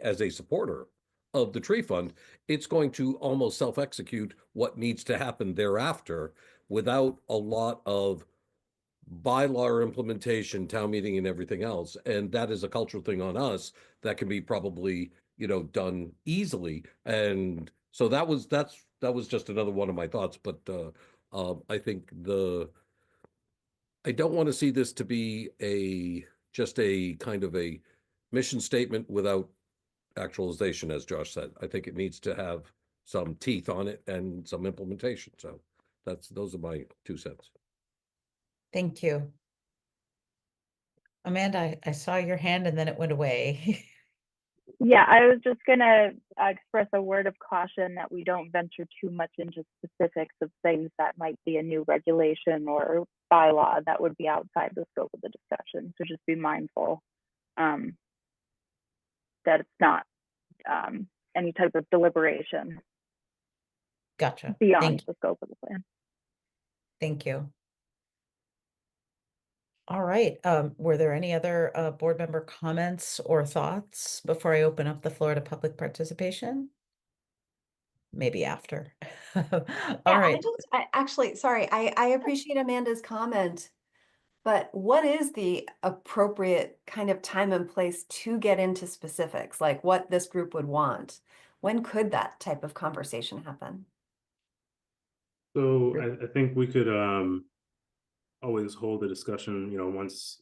as a supporter of the tree fund, it's going to almost self-execute what needs to happen thereafter without a lot of bylaw implementation, town meeting, and everything else. And that is a cultural thing on us that can be probably done easily. And so that was just another one of my thoughts. But I think I don't want to see this to be just a kind of a mission statement without actualization, as Josh said. I think it needs to have some teeth on it and some implementation. So those are my 2 cents. Thank you. Amanda, I saw your hand and then it went away. Yeah, I was just gonna express a word of caution that we don't venture too much into specifics of things that might be a new regulation or bylaw that would be outside the scope of the discussion. So just be mindful that it's not any type of deliberation Gotcha. beyond the scope of the plan. Thank you. All right. Were there any other board member comments or thoughts before I open up the floor to public participation? Maybe after. All Yeah, right. I actually, sorry, I appreciate Amanda's comment, but what is the appropriate kind of time and place to get into specifics, like what this group would want? When could that type of conversation happen? So I think we could always hold a discussion, once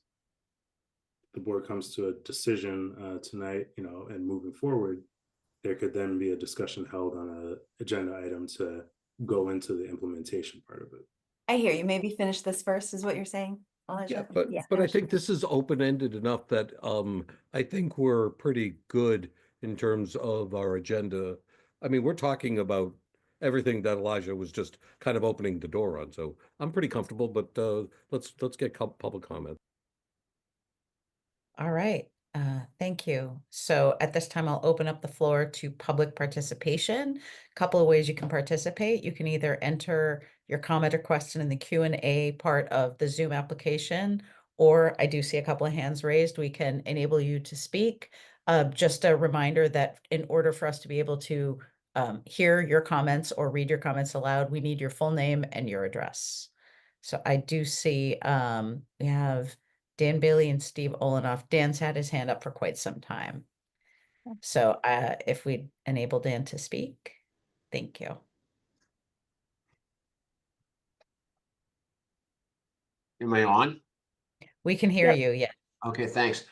the board comes to a decision tonight, and moving forward, there could then be a discussion held on a agenda item to go into the implementation part of it. I hear you. Maybe finish this first, is what you're saying? Yeah, Elijah? but I think this is open-ended enough that I think we're pretty good in terms of our agenda. I mean, we're talking about everything that Elijah was just kind of opening the door on, so I'm pretty comfortable, but let's get public comment. All right. Thank you. So at this time, I'll open up the floor to public participation. A couple of ways you can participate. You can either enter your comment or question in the Q&A part of the Zoom application, or I do see a couple of hands raised. We can enable you to speak. Just a reminder that in order for us to be able to hear your comments or read your comments aloud, we need your full name and your address. So I do see we have Dan Bailey and Steve Olenoff. Dan's had his hand up for quite some time. So if we enable Dan to speak, thank you. Am I on? We can hear Yep. you, yeah. Okay, thanks.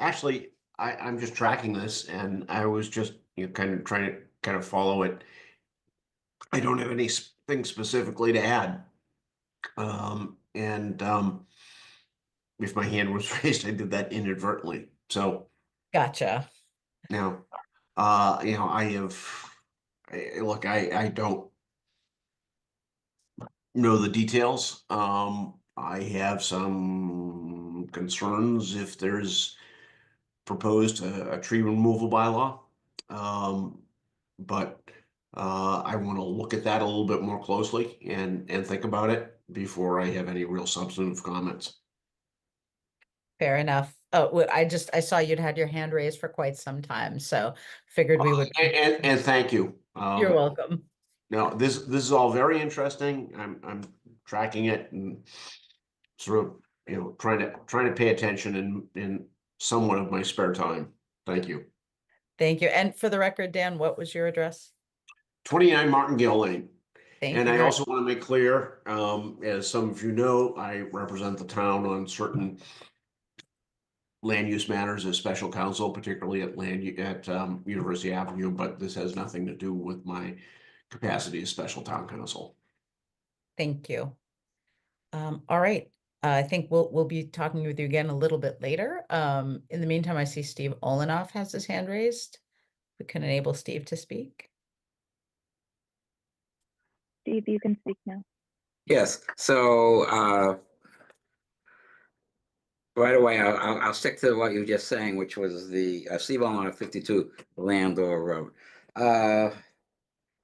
Actually, I'm just tracking this and I was just, kind of trying to follow it. I don't have anything specifically to add. If my hand was raised, I did that inadvertently. So Gotcha. now, look, I don't know the details. I have some concerns if there's proposed a tree removal bylaw. But I want to look at that a little bit more closely and think about it before I have any real substantive comments. Fair enough. Oh, I saw you'd had your hand raised for quite some time, so figured we would. And thank you. You're welcome. Now, this is all very interesting. I'm tracking it and sort of, trying to pay attention in somewhat of my spare time. Thank you. Thank you. And for the record, Dan, what was your address? 29 Martingale Lane. Thank And you I very also want to make clear, as some of you know, I represent the town on certain land use matters as special counsel, particularly at University Avenue, but this has nothing to do with my capacity as special town counsel. Thank you. All right. I think we'll be talking with you again a little bit later. In the meantime, I see Steve Olenoff has his hand raised. We can enable Steve to speak. Steve, you can speak now. Yes, so right away, I'll stick to what you were just saying, which was the Steve on 52 Landor Road.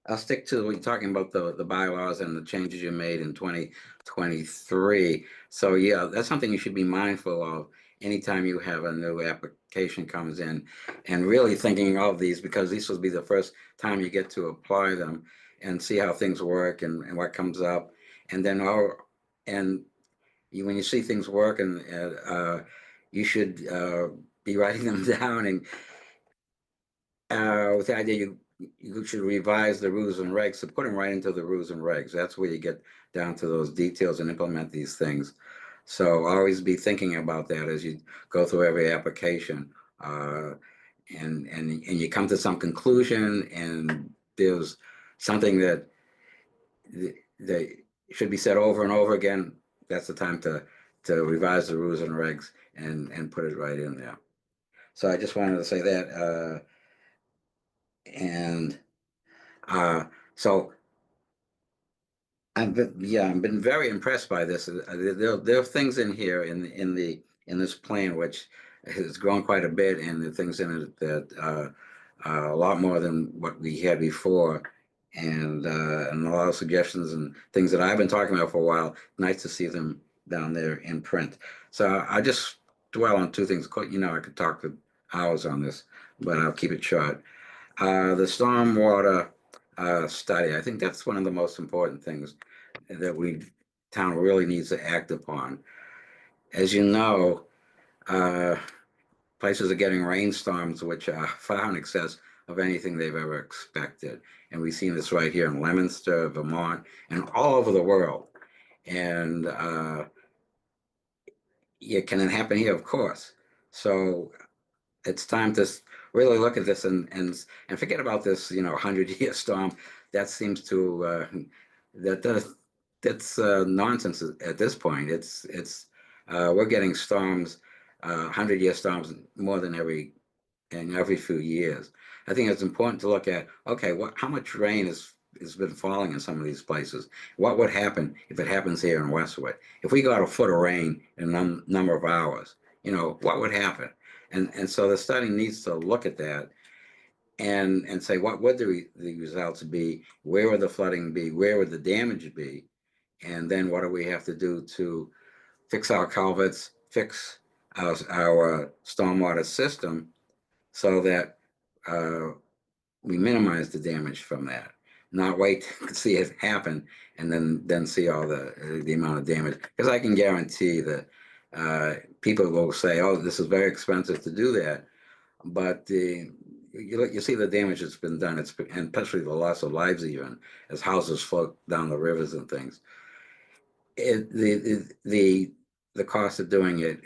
I'll stick to what you're talking about, the bylaws and the changes you made in 2023. So yeah, that's something you should be mindful of anytime you have a new application comes in, and really thinking of these, because this will be the first time you get to apply them and see how things work and what comes up. And then when you see things work, and you should be writing them down, and with the idea you should revise the rules and regs, so put them right into the rules and regs. That's where you get down to those details and implement these things. So always be thinking about that as you go through every application, and you come to some conclusion, and there's something that should be said over and over again. That's the time to revise the rules and regs and put it right in there. So I just wanted to say that. And so I've been very impressed by this. There are things in here in this plan which has grown quite a bit, and the things in it that are a lot more than what we had before, and a lot of suggestions and things that I've been talking about for a while. Nice to see them down there in print. So I just dwell on two things. You know, I could talk for hours on this, but I'll keep it short. The stormwater study, I think that's one of the most important things that town really needs to act upon. As you know, places are getting rainstorms which are far in excess of anything they've ever expected. And we've seen this right here in Leominster, Vermont, and all over the world. And can it happen here? Of course. So it's time to really look at this and forget about this, 100-year storm. That seems to that's nonsense at this point. It's we're getting storms, 100-year storms more than every few years. I think it's important to look at, okay, how much rain has been falling in some of these places? What would happen if it happens here in Westwood? If we got a foot of rain in a number of hours, what would happen? And so the study needs to look at that and say, what would the results be? Where would the flooding be? Where would the damage be? And then what do we have to do to fix our culverts, fix our stormwater system so that we minimize the damage from that, not wait to see it happen and then see all the amount of damage. Because I can guarantee that people will say, "Oh, this is very expensive to do that," but you see the damage that's been done. And especially the loss of lives, even as houses float down the rivers and things. The cost of doing it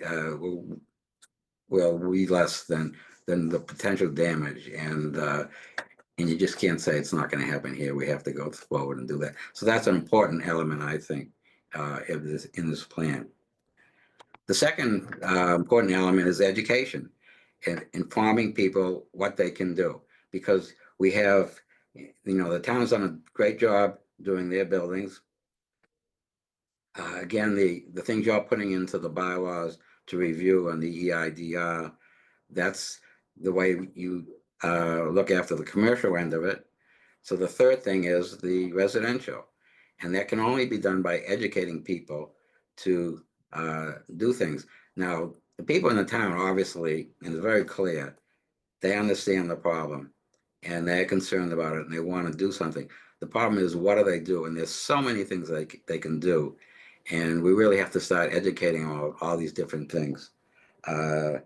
will be less than the potential damage, and you just can't say it's not going to happen here. We have to go forward and do that. So that's an important element, I think, in this plan. The second important element is education and informing people what they can do, because we have, the town's done a great job doing their buildings. Again, the things you're putting into the bylaws to review on the EIDR, that's the way you look after the commercial end of it. So the third thing is the residential, and that can only be done by educating people to do things. Now, the people in the town, obviously, and it's very clear, they understand the problem and they're concerned about it and they want to do something. The problem is, what do they do? And there's so many things they can do. And we really have to start educating all these different things. And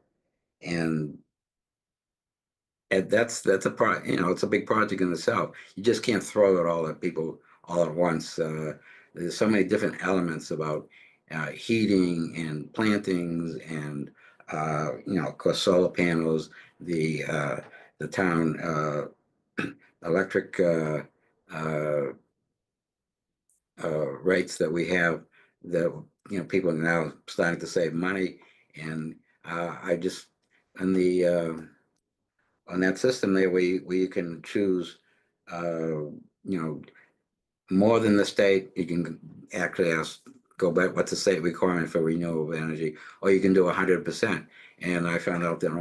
that's it's a big project in itself. You just can't throw it all at people all at once. There's so many different elements about heating and plantings and of course solar panels, the town electric rates that we have, that people are now starting to save money. And I just on that system there, where you can choose more than the state. You can actually go back, what's the state requirement for renewable energy, or you can do 100%. And I found out that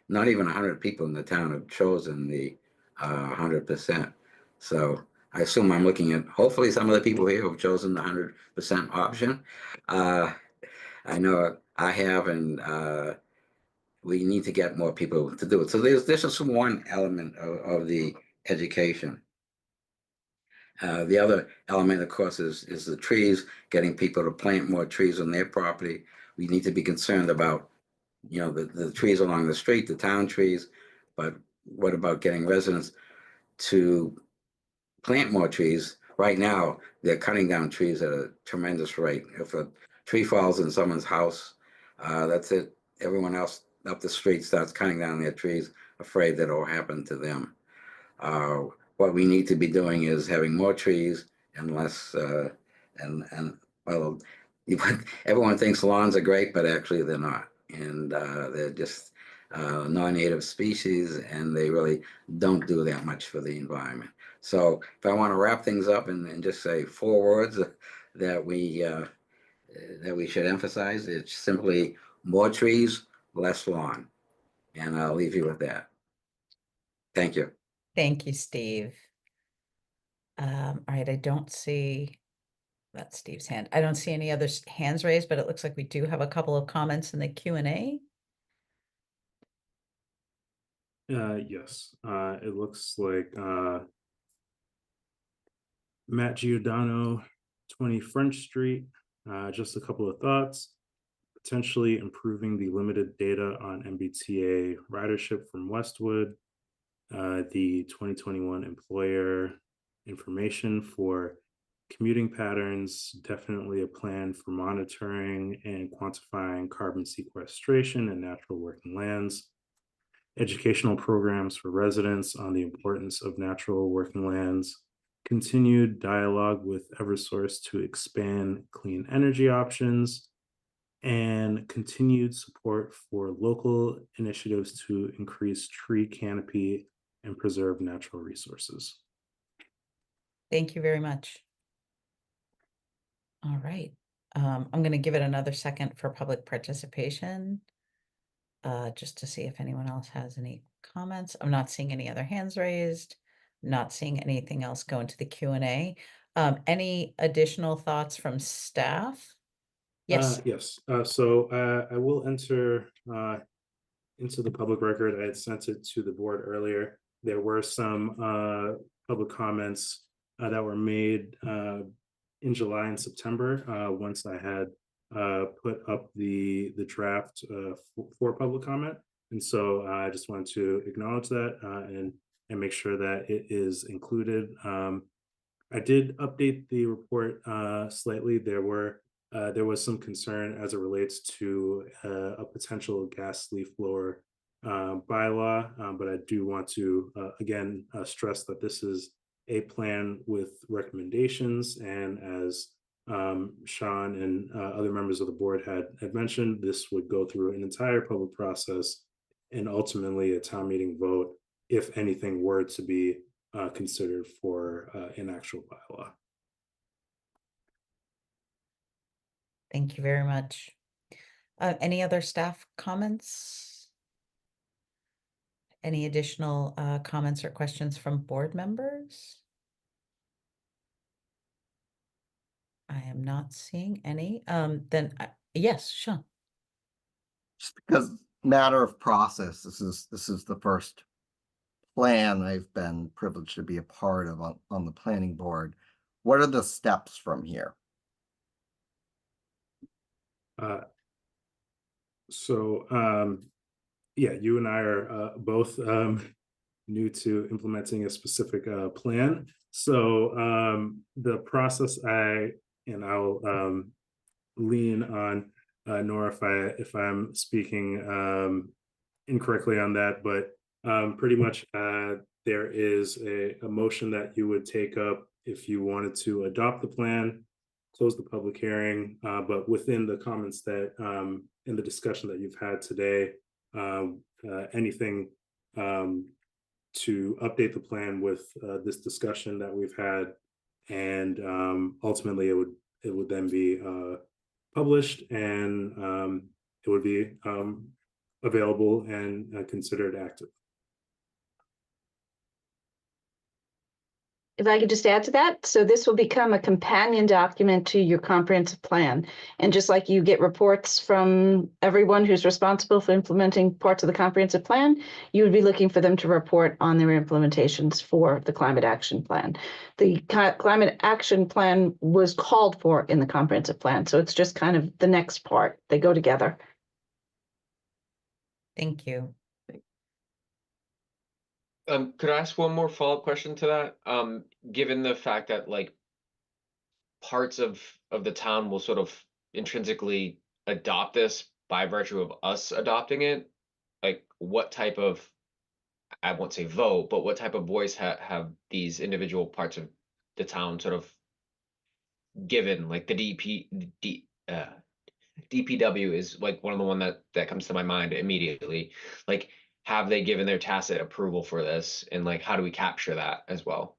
not even 100 people in the town have chosen the 100%. So I assume I'm looking at, hopefully some of the people here have chosen the 100% option. I know I have, and we need to get more people to do it. So this is one element of the education. The other element, of course, is the trees, getting people to plant more trees on their property. We need to be concerned about, the trees along the street, the town trees, but what about getting residents to plant more trees? Right now, they're cutting down trees at a tremendous rate. If a tree falls in someone's house, that's it. Everyone else up the street starts cutting down their trees, afraid that it'll happen to them. What we need to be doing is having more trees and less, everyone thinks lawns are great, but actually they're not. And they're just non-native species, and they really don't do that much for the environment. So if I want to wrap things up and just say 4 words that we should emphasize, it's simply more trees, less lawn. And I'll leave you with that. Thank you. Thank you, Steve. All right, I don't see, that's Steve's hand. I don't see any other hands raised, but it looks like we do have a couple of comments in the Q&A. Yes, it looks like Matt Giordano, 20 French Street. Just a couple of thoughts. Potentially improving the limited data on MBTA ridership from Westwood, the 2021 employer information for commuting patterns, definitely a plan for monitoring and quantifying carbon sequestration in natural working lands, educational programs for residents on the importance of natural working lands, continued dialogue with Eversource to expand clean energy options, and continued support for local initiatives to increase tree canopy and preserve natural resources. Thank you very much. All right, I'm going to give it another second for public participation, just to see if anyone else has any comments. I'm not seeing any other hands raised, not seeing anything else go into the Q&A. Any additional thoughts from staff? Yes. Yes. So I will enter into the public record. I had sent it to the board earlier. There were some public comments that were made in July and September once I had put up the draft for public comment. And so I just wanted to acknowledge that and make sure that it is included. I did update the report slightly. There was some concern as it relates to a potential gas leaf blower bylaw, but I do want to again stress that this is a plan with recommendations, and as Sean and other members of the board had mentioned, this would go through an entire public process and ultimately a town meeting vote if anything were to be considered for an actual bylaw. Thank you very much. Any other staff comments? Any additional comments or questions from board members? I am not seeing any. Yes, Sean. Just because matter of process, this is the first plan I've been privileged to be a part of on the planning board. What are the steps from here? Yeah, you and I are both new to implementing a specific plan. So the process I'll lean on Nora if I'm speaking incorrectly on that, but pretty much there is a motion that you would take up if you wanted to adopt the plan, close the public hearing, but within the comments that in the discussion that you've had today, anything to update the plan with this discussion that we've had, and ultimately it would then be published, and it would be available and considered active. If I could just add to that, so this will become a companion document to your comprehensive plan. And just like you get reports from everyone who's responsible for implementing parts of the comprehensive plan, you would be looking for them to report on their implementations for the climate action plan. The climate action plan was called for in the comprehensive plan, so it's just kind of the next part. They go together. Thank you. Could I ask one more follow-up question to that? Given the fact that like parts of the town will sort of intrinsically adopt this by virtue of us adopting it, like what type of, I won't say vote, but what type of voice have these individual parts of the town sort of given, like the like DPW is like one of the one that comes to my mind immediately. Like, have they given their tacit approval for this, and like how do we capture that as well?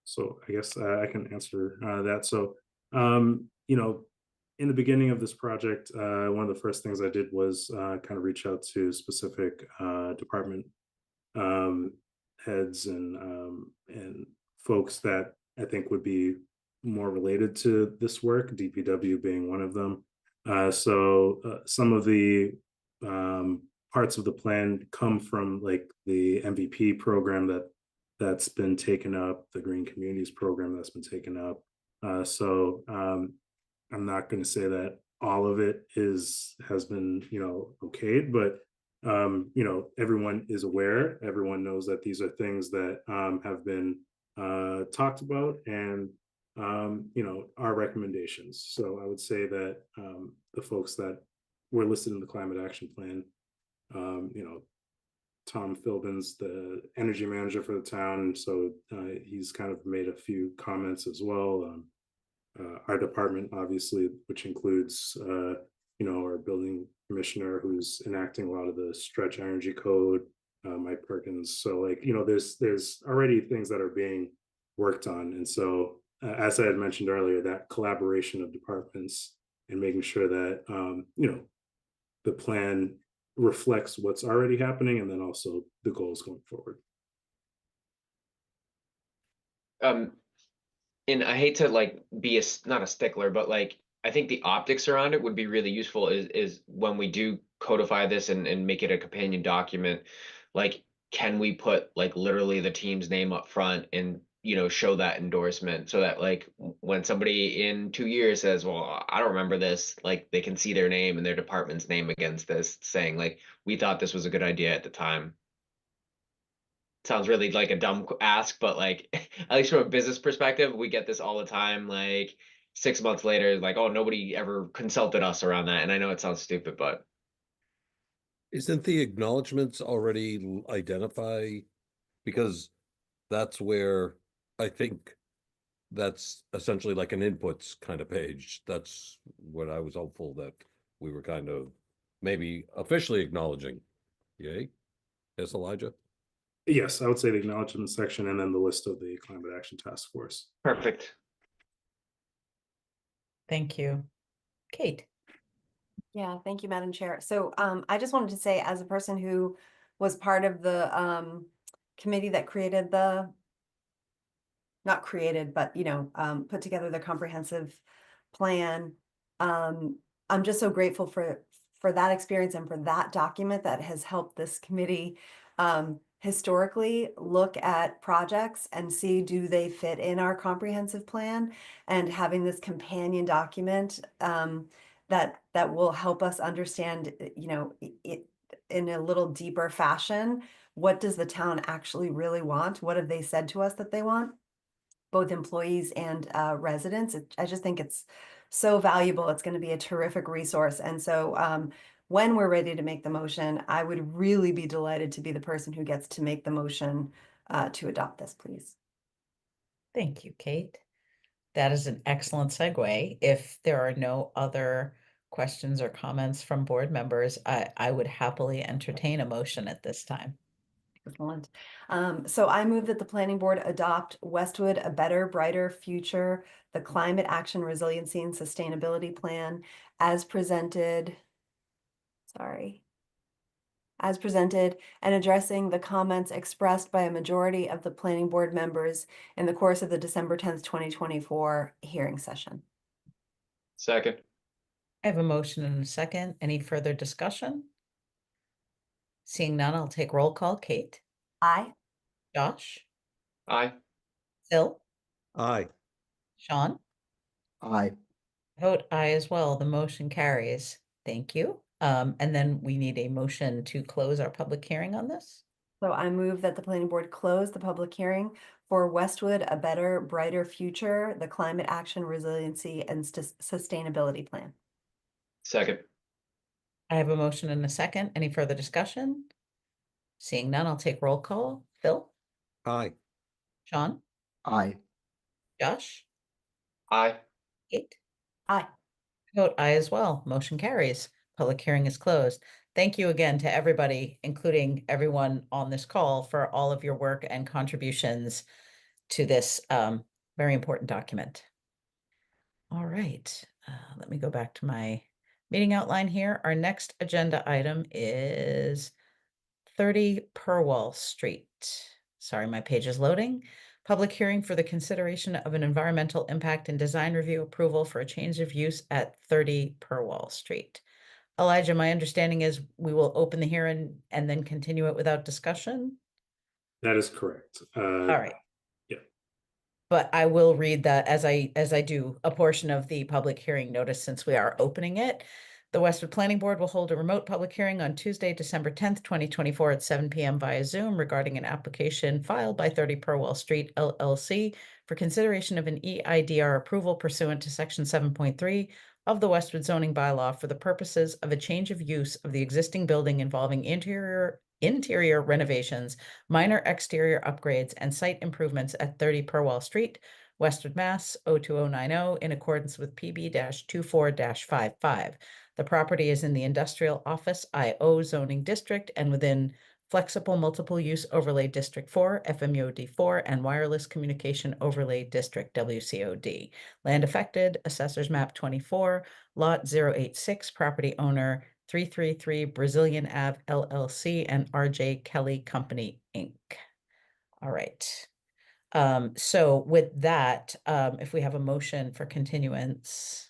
So I guess I can answer that. So, you know, in the beginning of this project, one of the first things I did was kind of reach out to specific department um, heads and folks that I think would be more related to this work, DPW being one of them. Some of the parts of the plan come from like the MVP program that's been taken up, the Green Communities program that's been taken up. I'm not going to say that all of it has been okayed, but everyone is aware. Everyone knows that these are things that have been talked about and are recommendations. So I would say that the folks that were listed in the climate action plan, Tom Philbin's the energy manager for the town, so he's kind of made a few comments as well. Our department, obviously, which includes our building commissioner, who's enacting a lot of the stretch energy code, Mike Perkins. So there's already things that are being worked on, and so as I had mentioned earlier, that collaboration of departments and making sure that the plan reflects what's already happening and then also the goals going forward. And I hate to like be not a stickler, but like I think the optics around it would be really useful is when we do codify this and make it a companion document, like can we put like literally the team's name up front and show that endorsement so that like when somebody in 2 years says, well, I don't remember this, like they can see their name and their department's name against this saying like we thought this was a good idea at the time. Sounds really like a dumb ask, but like at least from a business perspective, we get this all the time. Like 6 months later, like, oh, nobody ever consulted us around that. And I know it sounds stupid, but Isn't the acknowledgements already identify? Because that's where I think that's essentially like an inputs kind of page. That's what I was hopeful that we were kind of maybe officially acknowledging. Yay? Yes, Elijah? Yes, I would say the acknowledgement section and then the list of the climate action task force. perfect. Thank you. Kate. Yeah, thank you, Madam Chair. So I just wanted to say, as a person who was part of the committee that created not created, but put together the comprehensive plan. I'm just so grateful for that experience and for that document that has helped this committee historically look at projects and see, do they fit in our comprehensive plan, and having this companion document that will help us understand, it in a little deeper fashion. What does the town actually really want? What have they said to us that they want? Both employees and residents. I just think it's so valuable. It's going to be a terrific resource. And so when we're ready to make the motion, I would really be delighted to be the person who gets to make the motion to adopt this, please. Thank you, Kate. That is an excellent segue. If there are no other questions or comments from board members, I would happily entertain a motion at this time. Excellent. So I move that the planning board adopt Westwood, a better, brighter future, the climate action, resiliency, and sustainability plan as presented. As presented, and addressing the comments expressed by a majority of the planning board members in the course of the December 10th, 2024 hearing session. Second. I have a motion and a second. Any further discussion? Seeing none, I'll take roll call. Kate? Aye. Josh? Aye. Phil? Aye. Sean? Aye. Vote aye as well. The motion carries. Thank you. And then we need a motion to close our public hearing on this. So I move that the planning board close the public hearing for Westwood, a better, brighter future, the climate action, resiliency, and sustainability plan. Second. I have a motion and a second. Any further discussion? Seeing none, I'll take roll call. Phil? Aye. Sean? Aye. Josh? Aye. Kate? Aye. Vote aye as well. Motion carries. Public hearing is closed. Thank you again to everybody, including everyone on this call, for all of your work and contributions to this very important document. All right, let me go back to my meeting outline here. Our next agenda item is 30 Perwal Street. Sorry, my page is loading. Public hearing for the consideration of an environmental impact and design review approval for a change of use at 30 Perwal Street. Elijah, my understanding is we will open the hearing and then continue it without discussion. That is correct. All right. Yeah. But I will read that as I do a portion of the public hearing notice, since we are opening it. The Westwood Planning Board will hold a remote public hearing on Tuesday, December 10th, 2024 at 7 p.m. via Zoom regarding an application filed by 30 Perwal Street LLC for consideration of an EIDR approval pursuant to Section 7.3 of the Westwood zoning bylaw for the purposes of a change of use of the existing building involving interior renovations, minor exterior upgrades, and site improvements at 30 Perwal Street, Westwood, Mass. 02090, in accordance with PB-24-55. The property is in the Industrial Office IO zoning district and within Flexible Multiple Use Overlay District 4, FMUOD 4, and Wireless Communication Overlay District WCOD. Land affected, Assessors Map 24, Lot 086, property owner 333 Brazilian Ave LLC and RJ Kelly Company, Inc. All right. So with that, if we have a motion for continuance.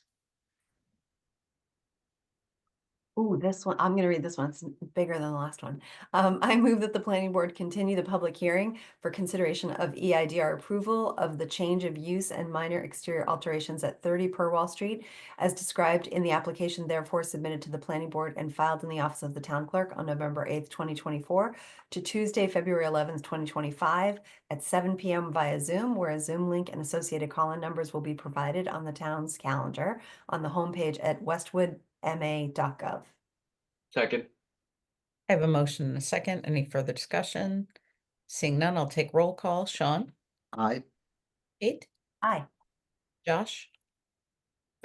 Ooh, this one, I'm gonna read this one. It's bigger than the last one. I move that the planning board continue the public hearing for consideration of EIDR approval of the change of use and minor exterior alterations at 30 Perwal Street as described in the application therefore submitted to the planning board and filed in the office of the town clerk on November 8th, 2024 to Tuesday, February 11th, 2025 at 7 p.m. via Zoom, where a Zoom link and associated call-in numbers will be provided on the town's calendar on the homepage at westwoodma.gov. Second. I have a motion and a second. Any further discussion? Seeing none, I'll take roll call. Sean? Aye. Kate? Aye. Josh?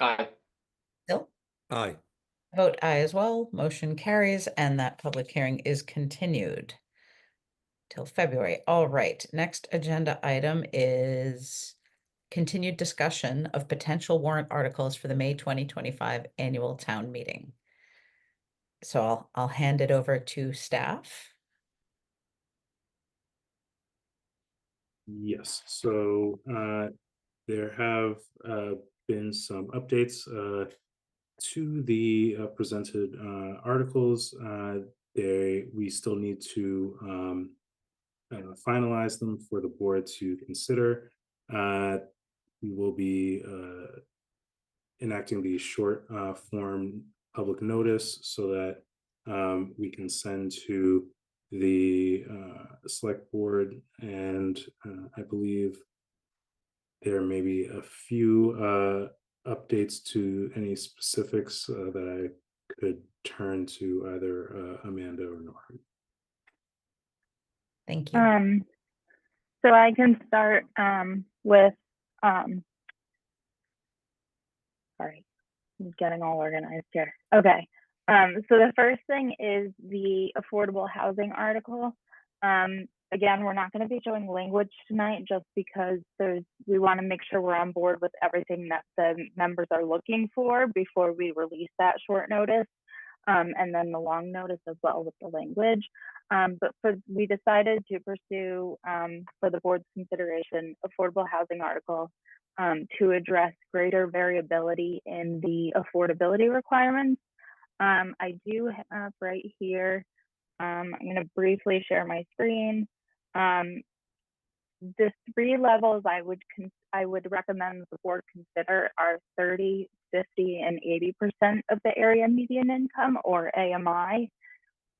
Aye. Bill? Aye. Vote aye as well. Motion carries, and that public hearing is continued till February. All right, next agenda item is continued discussion of potential warrant articles for the May 2025 annual town meeting. So I'll hand it over to staff. Yes, so there have been some updates to the presented articles. We still need to finalize them for the board to consider. We will be enacting the short form public notice so that we can send to the select board, and I believe there may be a few updates to any specifics that I could turn to either Amanda or Norm. Thank you. So I can start with sorry, I'm getting all organized here. Okay. So the first thing is the affordable housing article. Again, we're not going to be showing language tonight just because we want to make sure we're on board with everything that the members are looking for before we release that short notice, and then the long notice as well with the language. But we decided to pursue for the board's consideration affordable housing article to address greater variability in the affordability requirements. I do have right here, I'm going to briefly share my screen. The three levels I would recommend the board consider are 30, 50, and 80% of the area median income, or AMI.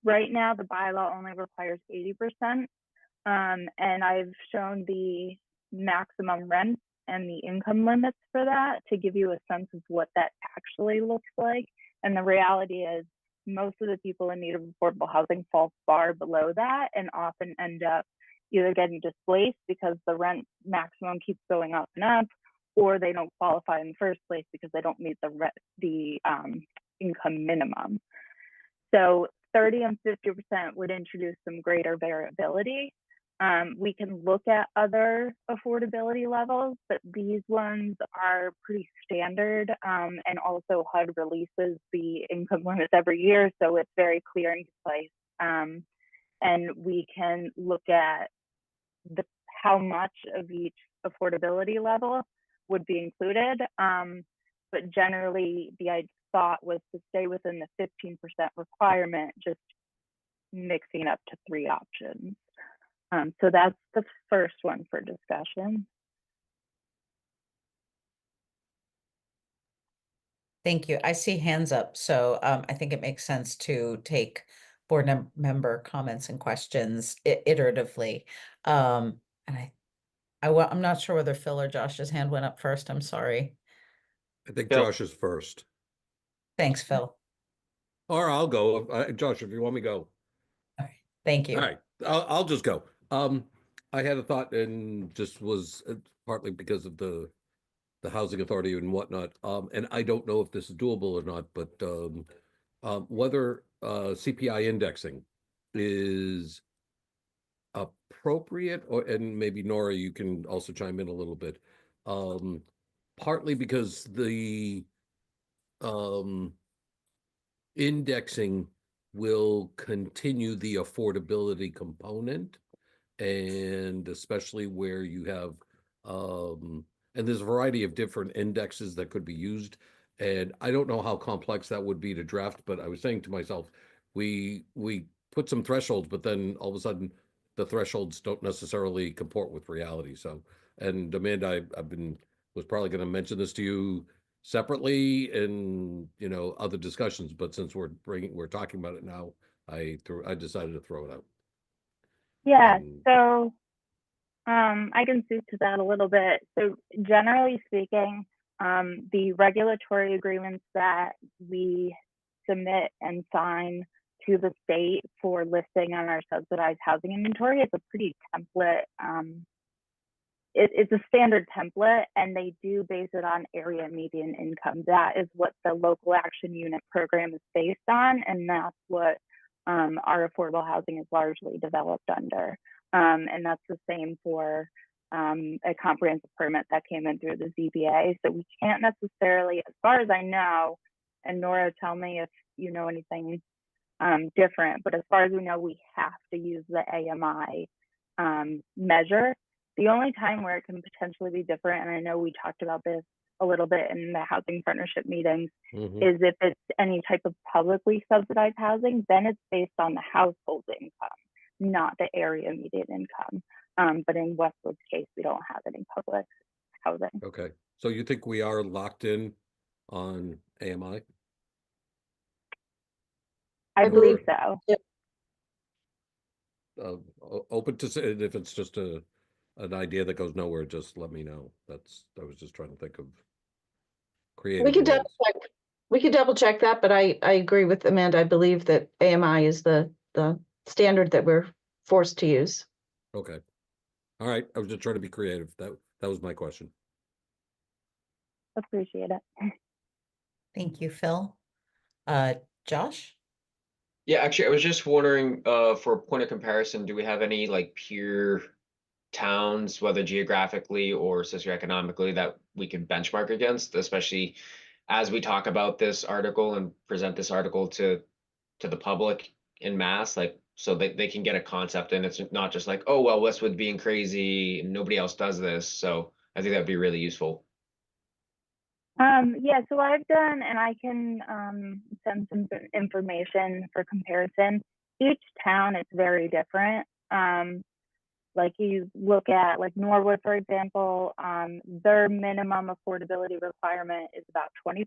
Right now, the bylaw only requires 80%, and I've shown the maximum rent and the income limits for that to give you a sense of what that actually looks like. And the reality is most of the people in need of affordable housing fall far below that and often end up either getting displaced because the rent maximum keeps going up and up, or they don't qualify in the first place because they don't meet the income minimum. So 30 and 50% would introduce some greater variability. We can look at other affordability levels, but these ones are pretty standard. And also HUD releases the income limits every year, so it's very clear and concise. And we can look at how much of each affordability level would be included. But generally, the thought was to stay within the 15% requirement, just mixing up to 3 options. So that's the first one for discussion. Thank you. I see hands up, so I think it makes sense to take board member comments and questions iteratively. And I'm not sure whether Phil or Josh's hand went up first. I'm sorry. I think Phil. Josh is first. Thanks, Phil. Or I'll go. Josh, if you want me to go. All right. Thank you. All right, I'll just go. I had a thought, and just was partly because of the housing authority and whatnot. And I don't know if this is doable or not, but whether CPI indexing is appropriate, and maybe Nora, you can also chime in a little bit. Partly because the indexing will continue the affordability component, and especially where you have and there's a variety of different indexes that could be used, and I don't know how complex that would be to draft, but I was saying to myself, we put some thresholds, but then all of a sudden the thresholds don't necessarily comport with reality. So, and Amanda, was probably going to mention this to you separately in other discussions, but since we're talking about it now, I decided to throw it out. Yeah, so I can speak to that a little bit. So generally speaking, the regulatory agreements that we submit and sign to the state for listing on our subsidized housing inventory, it's a pretty template. It's a standard template, and they do base it on area median income. That is what the local action unit program is based on, and that's what our affordable housing is largely developed under. And that's the same for a comprehensive permit that came in through the ZBA. So we can't necessarily, as far as I know, and Nora, tell me if you know anything different, but as far as we know, we have to use the AMI measure. The only time where it can potentially be different, and I know we talked about this a little bit in the housing partnership meetings, is if it's any type of publicly subsidized housing, then it's based on the household income, not the area median income. But in Westwood's case, we don't have any public housing. Okay, so you think we are locked in on AMI? I believe so. Yep. Open to say, if it's just an idea that goes nowhere, just let me know. I was just trying to think of creative We could ways. double check. We could double check that, but I agree with Amanda. I believe that AMI is the standard that we're forced to use. Okay. All right. I was just trying to be creative. That was my question. Appreciate it. Thank you, Phil. Josh? Yeah, actually, I was just wondering, for a point of comparison, do we have any like peer towns, whether geographically or socioeconomically, that we can benchmark against, especially as we talk about this article and present this article to the public in mass, like so they can get a concept, and it's not just like, oh well, Westwood being crazy and nobody else does this. So I think that'd be really useful. Yeah, so I've done, and I can send some information for comparison. Each town is very different. Like you look at like Norwood, for example, their minimum affordability requirement is about 20%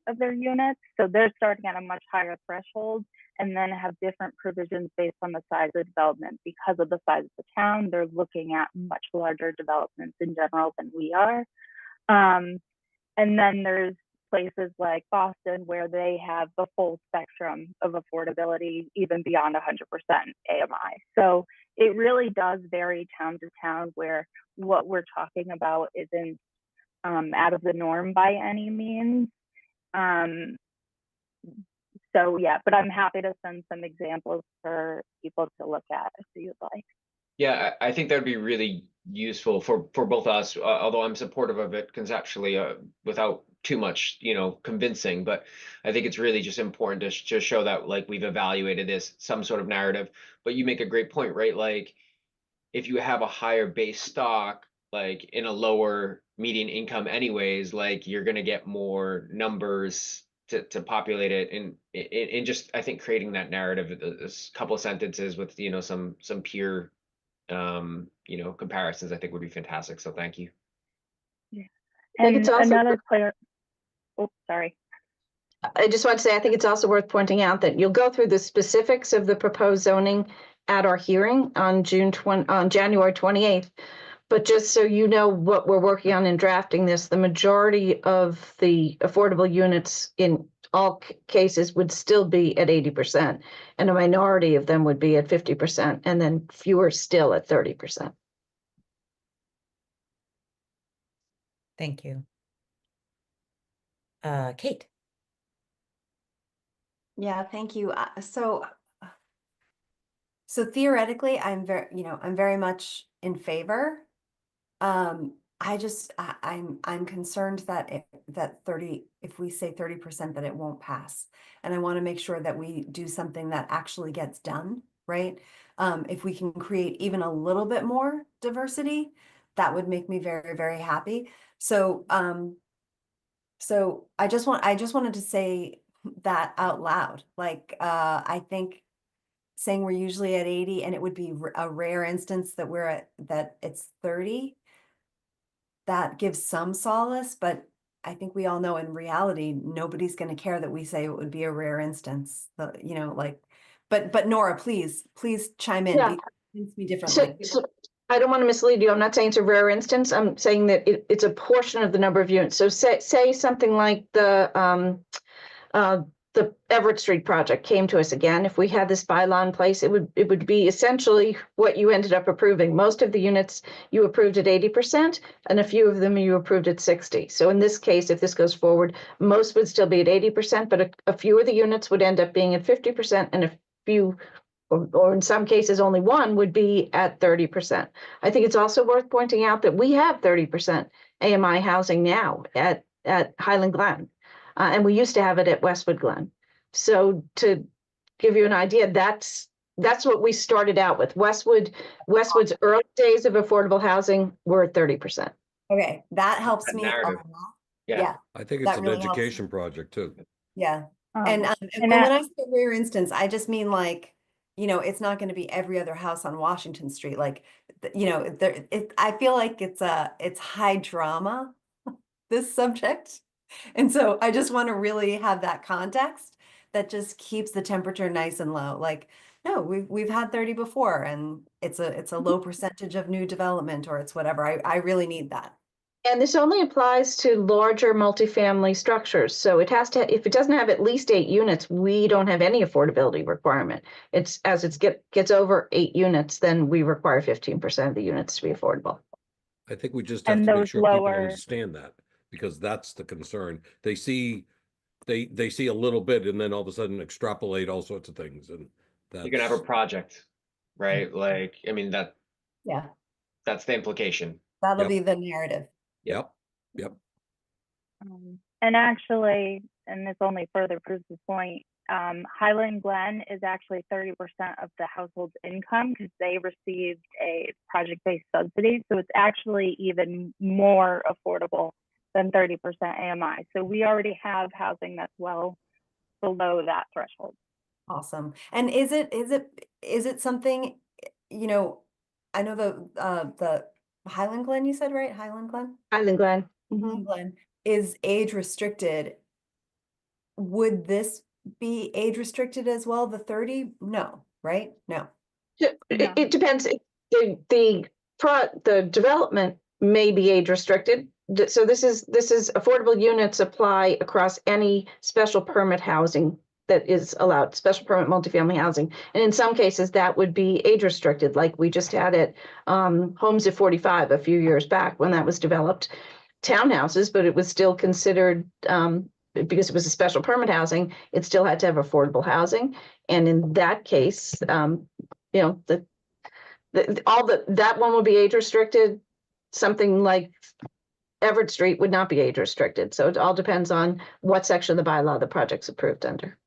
of their units. So they're starting at a much higher threshold, and then have different provisions based on the size of development. Because of the size of the town, they're looking at much larger developments in general than we are. And then there's places like Boston where they have the full spectrum of affordability, even beyond 100% AMI. So it really does vary town to town, where what we're talking about isn't out of the norm by any means. So yeah, but I'm happy to send some examples for people to look at if you'd like. Yeah, I think that'd be really useful for both us, although I'm supportive of it conceptually, without too much, convincing. But I think it's really just important to just show that like we've evaluated this, some sort of narrative. But you make a great point, right? Like if you have a higher base stock, like in a lower median income anyways, like you're gonna get more numbers to populate it, and just I think creating that narrative, a couple of sentences with some peer comparisons, I think would be fantastic. So thank you. Yeah. I think And it's also another clear, oh, sorry. I just want to say, I think it's also worth pointing out that you'll go through the specifics of the proposed zoning at our hearing on January 28th. But just so you know what we're working on in drafting this, the majority of the affordable units in all cases would still be at 80%, and a minority of them would be at 50%, and then fewer still at 30%. Thank you. Kate. Yeah, thank you. So theoretically, I'm very much in favor. I'm concerned that if we say 30%, that it won't pass. And I want to make sure that we do something that actually gets done, right? If we can create even a little bit more diversity, that would make me very, very happy. So I just wanted to say that out loud. Like, I think saying we're usually at 80 and it would be a rare instance that that it's 30, that gives some solace, but I think we all know in reality, nobody's going to care that we say it would be a rare instance. But Nora, please chime in. Yeah. Convince me differently. So I don't want to mislead you. I'm not saying it's a rare instance. I'm saying that it's a portion of the number of units. So say something like the Everett Street project came to us again. If we had this bylaw in place, it would be essentially what you ended up approving. Most of the units you approved at 80%, and a few of them you approved at 60%. So in this case, if this goes forward, most would still be at 80%, but a few of the units would end up being at 50%, and a few, or in some cases only one, would be at 30%. I think it's also worth pointing out that we have 30% AMI housing now at Highland Glen. And we used to have it at Westwood Glen. So to give you an idea, that's what we started out with. Westwood's early days of affordable housing were at 30%. Okay, that helps That me. narrative. Yeah. I think it's that an really helps. education project too. Yeah. And when I say rare instance, I just mean like, it's not going to be every other house on Washington Street. Like, I feel like it's high drama, this subject. And so I just want to really have that context that just keeps the temperature nice and low. Like, no, we've had 30 before, and it's a low percentage of new development, or it's whatever. I really need that. And this only applies to larger multifamily structures. So it has to, if it doesn't have at least 8 units, we don't have any affordability requirement. It's as it gets over 8 units, then we require 15% of the units to be affordable. I think we just have to make sure people understand that, because that's the concern. They see a little bit and then all of a sudden extrapolate all sorts of things, and You can have a project, right? Like, I mean, that's the implication. That'll Yep. be the narrative. Yep. And actually, and this only further proves the point, Highland Glen is actually 30% of the household's income because they received a project-based subsidy. So it's actually even more affordable than 30% AMI. So we already have housing that's well below that threshold. Awesome. And is it something, I know the Highland Glen, you said, right? Highland Glen? Highland Glen. Highland Glen is age restricted. Would this be age restricted as well? The 30? No, right? No. It depends. The development may be age restricted. So this is affordable units apply across any special permit housing that is allowed, special permit multifamily housing. And in some cases that would be age restricted, like we just had at Homes at 45 a few years back when that was developed. townhouses, but it was still considered, because it was a special permit housing, it still had to have affordable housing. And in that case, you know, that one would be age restricted. Something like Everett Street would not be age restricted. So it all depends on what section of the bylaw the project's approved under.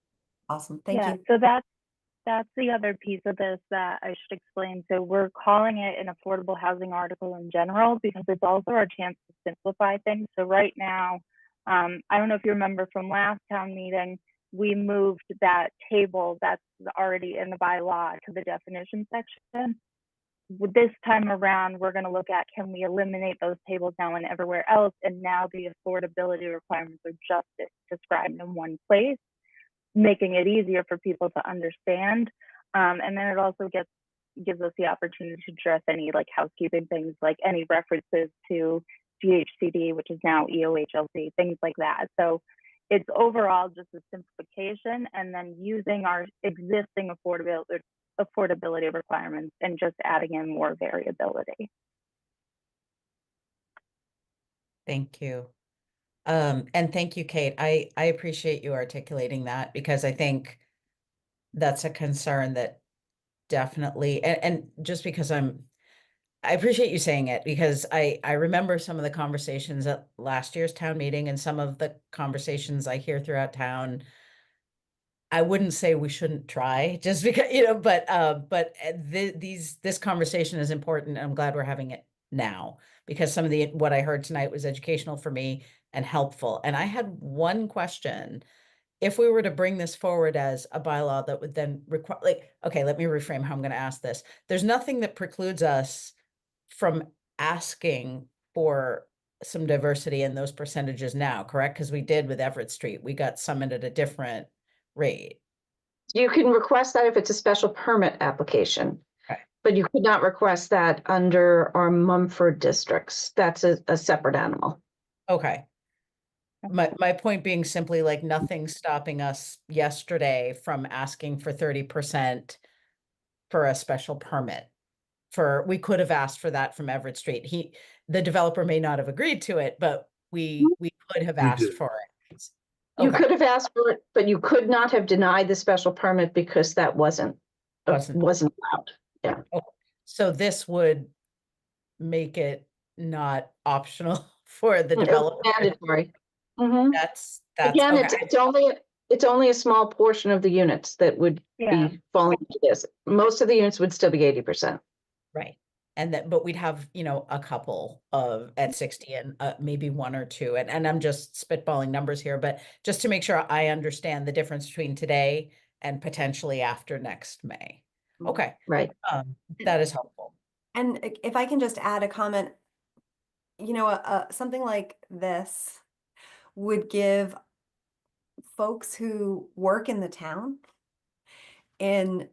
Awesome. Thank you. So that's the other piece of this that I should explain. So we're calling it an affordable housing article in general because it's also our chance to simplify things. So right now, I don't know if you remember from last town meeting, we moved that table that's already in the bylaw to the definition section. With this time around, we're going to look at, can we eliminate those tables now and everywhere else? And now the affordability requirements are just described in one place, making it easier for people to understand. And then it also gives us the opportunity to address any like housekeeping things, like any references to GHCD, which is now EOHLC, things like that. So it's overall just a simplification, and then using our existing affordability requirements and just adding in more variability. Thank you. And thank you, Kate. I appreciate you articulating that, because I think that's a concern that definitely, and just because I appreciate you saying it, because I remember some of the conversations at last year's town meeting and some of the conversations I hear throughout town. I wouldn't say we shouldn't try, just because, you know, but this conversation is important. And I'm glad we're having it now, because some of what I heard tonight was educational for me and helpful. And I had one question. If we were to bring this forward as a bylaw that would then require, like, okay, let me reframe how I'm going to ask this. There's nothing that precludes us from asking for some diversity in those percentages now, correct? Because we did with Everett Street, we got some at a different rate. You can request that if it's a special permit application, Okay. but you could not request that under our Mumford districts. That's a separate animal. Okay. My point being simply, like, nothing stopping us yesterday from asking for 30% for a special permit. We could have asked for that from Everett Street. The developer may not have agreed to it, but we could have asked for it. You Okay. could have asked for it, but you could not have denied the special permit because that wasn't allowed. Yeah. Oh, so this would make it not optional for the developer. Mandatory. Mm-hmm. That's Again, okay. it's only a small portion of the units that would be falling into this. Most of the units would still be 80%. Right. And but we'd have, you know, a couple at 60 and maybe one or two. And I'm just spitballing numbers here, but just to make sure I understand the difference between today and potentially after next May. Okay. Right. That is helpful. And if I can just add a comment, you know, something like this would give folks who work in the town in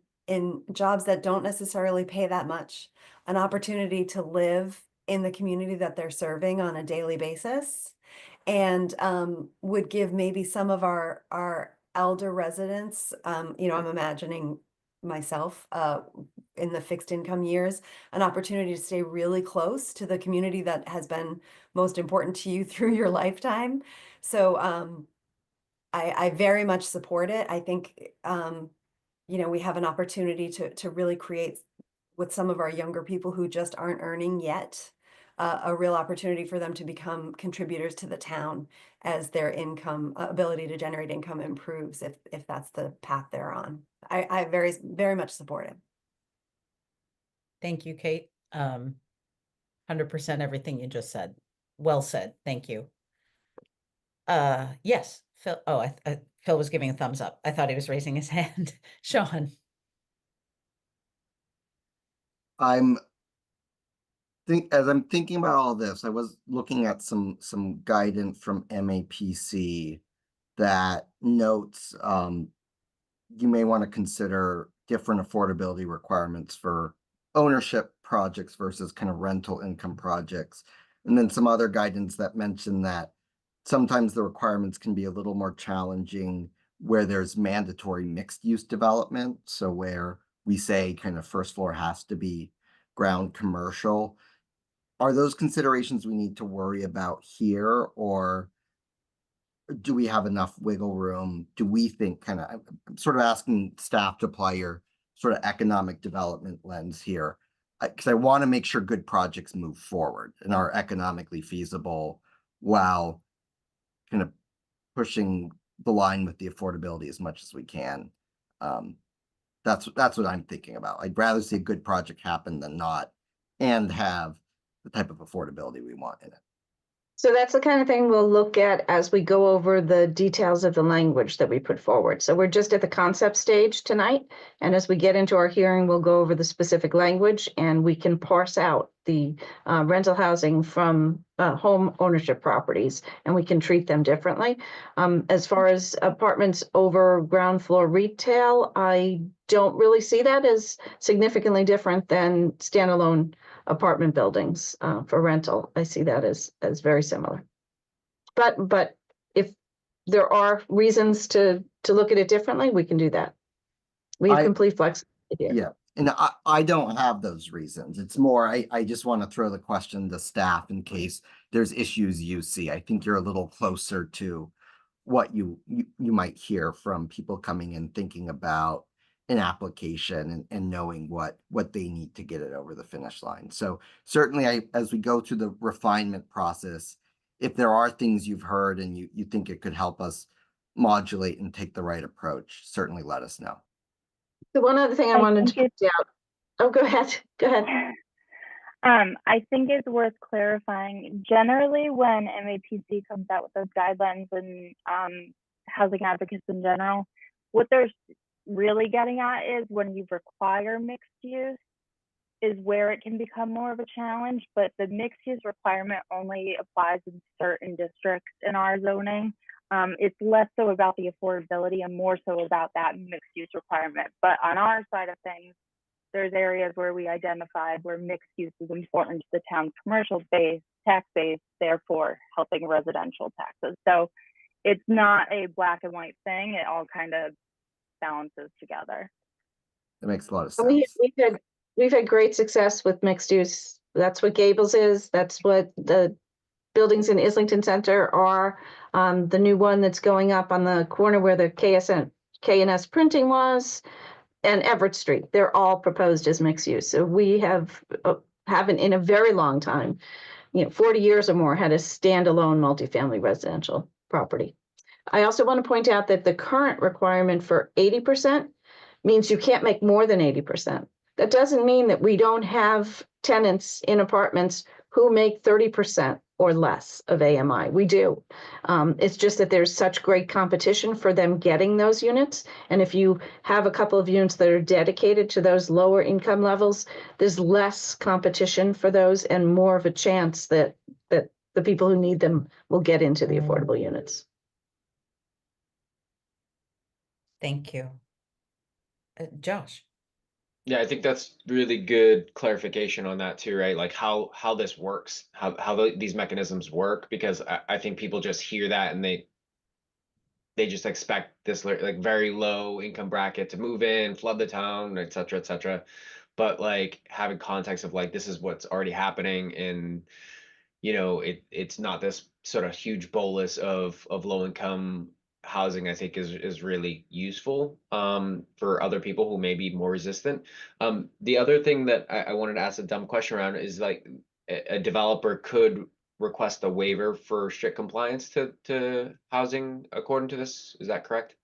jobs that don't necessarily pay that much an opportunity to live in the community that they're serving on a daily basis, and would give maybe some of our elder residents, you know, I'm imagining myself in the fixed income years, an opportunity to stay really close to the community that has been most important to you through your lifetime. So I very much support it. I think you know, we have an opportunity to really create with some of our younger people who just aren't earning yet, a real opportunity for them to become contributors to the town as their income ability to generate income improves, if that's the path they're on. I very much support it. Thank you, Kate. 100% everything you just said. Well said. Thank you. Yes, Phil. Oh, Phil was giving a thumbs up. I thought he was raising his hand. Sean. As I'm thinking about all this, I was looking at some guidance from MAPC that notes you may want to consider different affordability requirements for ownership projects versus kind of rental income projects. And then some other guidance that mention that sometimes the requirements can be a little more challenging where there's mandatory mixed use development. So where we say kind of first floor has to be ground commercial. are those considerations we need to worry about here, or do we have enough wiggle room? Do we think I'm sort of asking staff to apply your sort of economic development lens here, because I want to make sure good projects move forward and are economically feasible while kind of pushing the line with the affordability as much as we can. That's what I'm thinking about. I'd rather see a good project happen than not, and have the type of affordability we want in it. So that's the kind of thing we'll look at as we go over the details of the language that we put forward. So we're just at the concept stage tonight. And as we get into our hearing, we'll go over the specific language, and we can parse out the rental housing from home ownership properties, and we can treat them differently. As far as apartments over ground floor retail, I don't really see that as significantly different than standalone apartment buildings for rental. I see that as very similar. But if there are reasons to look at it differently, we can do that. We have complete flexibility here. Yeah, and I don't have those reasons. It's more, I just want to throw the question to staff in case there's issues you see. I think you're a little closer to what you might hear from people coming in thinking about an application and knowing what they need to get it over the finish line. So certainly, as we go through the refinement process, if there are things you've heard and you think it could help us modulate and take the right approach, certainly let us know. The one other thing I wanted to point out. Oh, go ahead. Go ahead. I think it's worth clarifying. Generally, when MAPC comes out with those guidelines and housing advocates in general, what they're really getting at is when you require mixed use is where it can become more of a challenge, but the mixed use requirement only applies in certain districts in our zoning. It's less so about the affordability and more so about that mixed use requirement. But on our side of things, there's areas where we identified where mixed use is important to the town's commercial base, tax base, therefore helping residential taxes. So it's not a black and white thing. It all kind of balances together. That makes a lot of sense. We've had great success with mixed use. That's what Gables is. That's what the buildings in Islington Center are. The new one that's going up on the corner where the K&S printing was, and Everett Street. They're all proposed as mixed use. So we haven't in a very long time, 40 years or more, had a standalone multifamily residential property. I also want to point out that the current requirement for 80% means you can't make more than 80%. That doesn't mean that we don't have tenants in apartments who make 30% or less of AMI. We do. It's just that there's such great competition for them getting those units. And if you have a couple of units that are dedicated to those lower income levels, there's less competition for those and more of a chance that the people who need them will get into the affordable units. Thank you. Josh. Yeah, I think that's really good clarification on that too, right? Like how this works, how these mechanisms work, because I think people just hear that and they just expect this like very low income bracket to move in, flood the town, et cetera, but like having context of like this is what's already happening, and it's not this sort of huge bolus of low income housing, I think is really useful for other people who may be more resistant. The other thing that I wanted to ask a dumb question around is like a developer could request a waiver for strict compliance to housing according to this. Is that correct?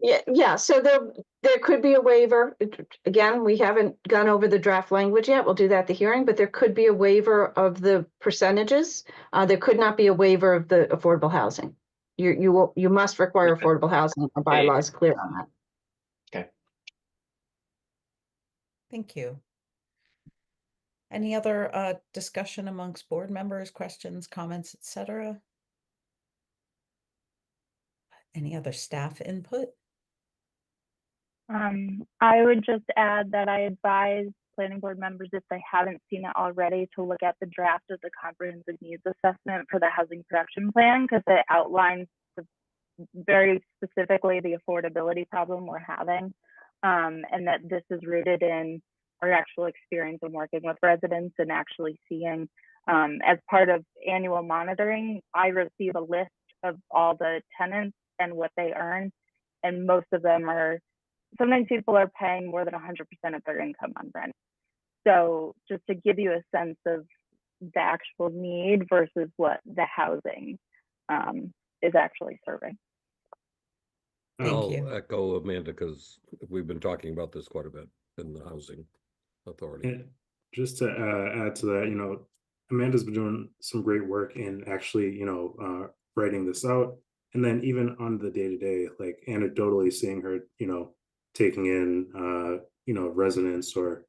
Yeah. So there could be a waiver. Again, we haven't gone over the draft language yet. We'll do that at the hearing, but there could be a waiver of the percentages. There could not be a waiver of the affordable housing. You must require affordable housing. Our bylaw is clear on that. Okay. Thank you. Any other discussion amongst board members, questions, comments, etc.? Any other staff input? I would just add that I advise planning board members, if they haven't seen it already, to look at the draft of the comprehensive needs assessment for the housing production plan, because it outlines very specifically the affordability problem we're having, and that this is rooted in our actual experience in working with residents and actually seeing, as part of annual monitoring, I receive a list of all the tenants and what they earn. And most of them are, sometimes people are paying more than 100% of their income on rent. So just to give you a sense of the actual need versus what the housing is actually serving. Thank I'll you. echo Amanda, because we've been talking about this quite a bit in the housing authority. And just to add to that, Amanda's been doing some great work in actually, writing this out. And then even on the day to day, like anecdotally seeing her, taking in, residents or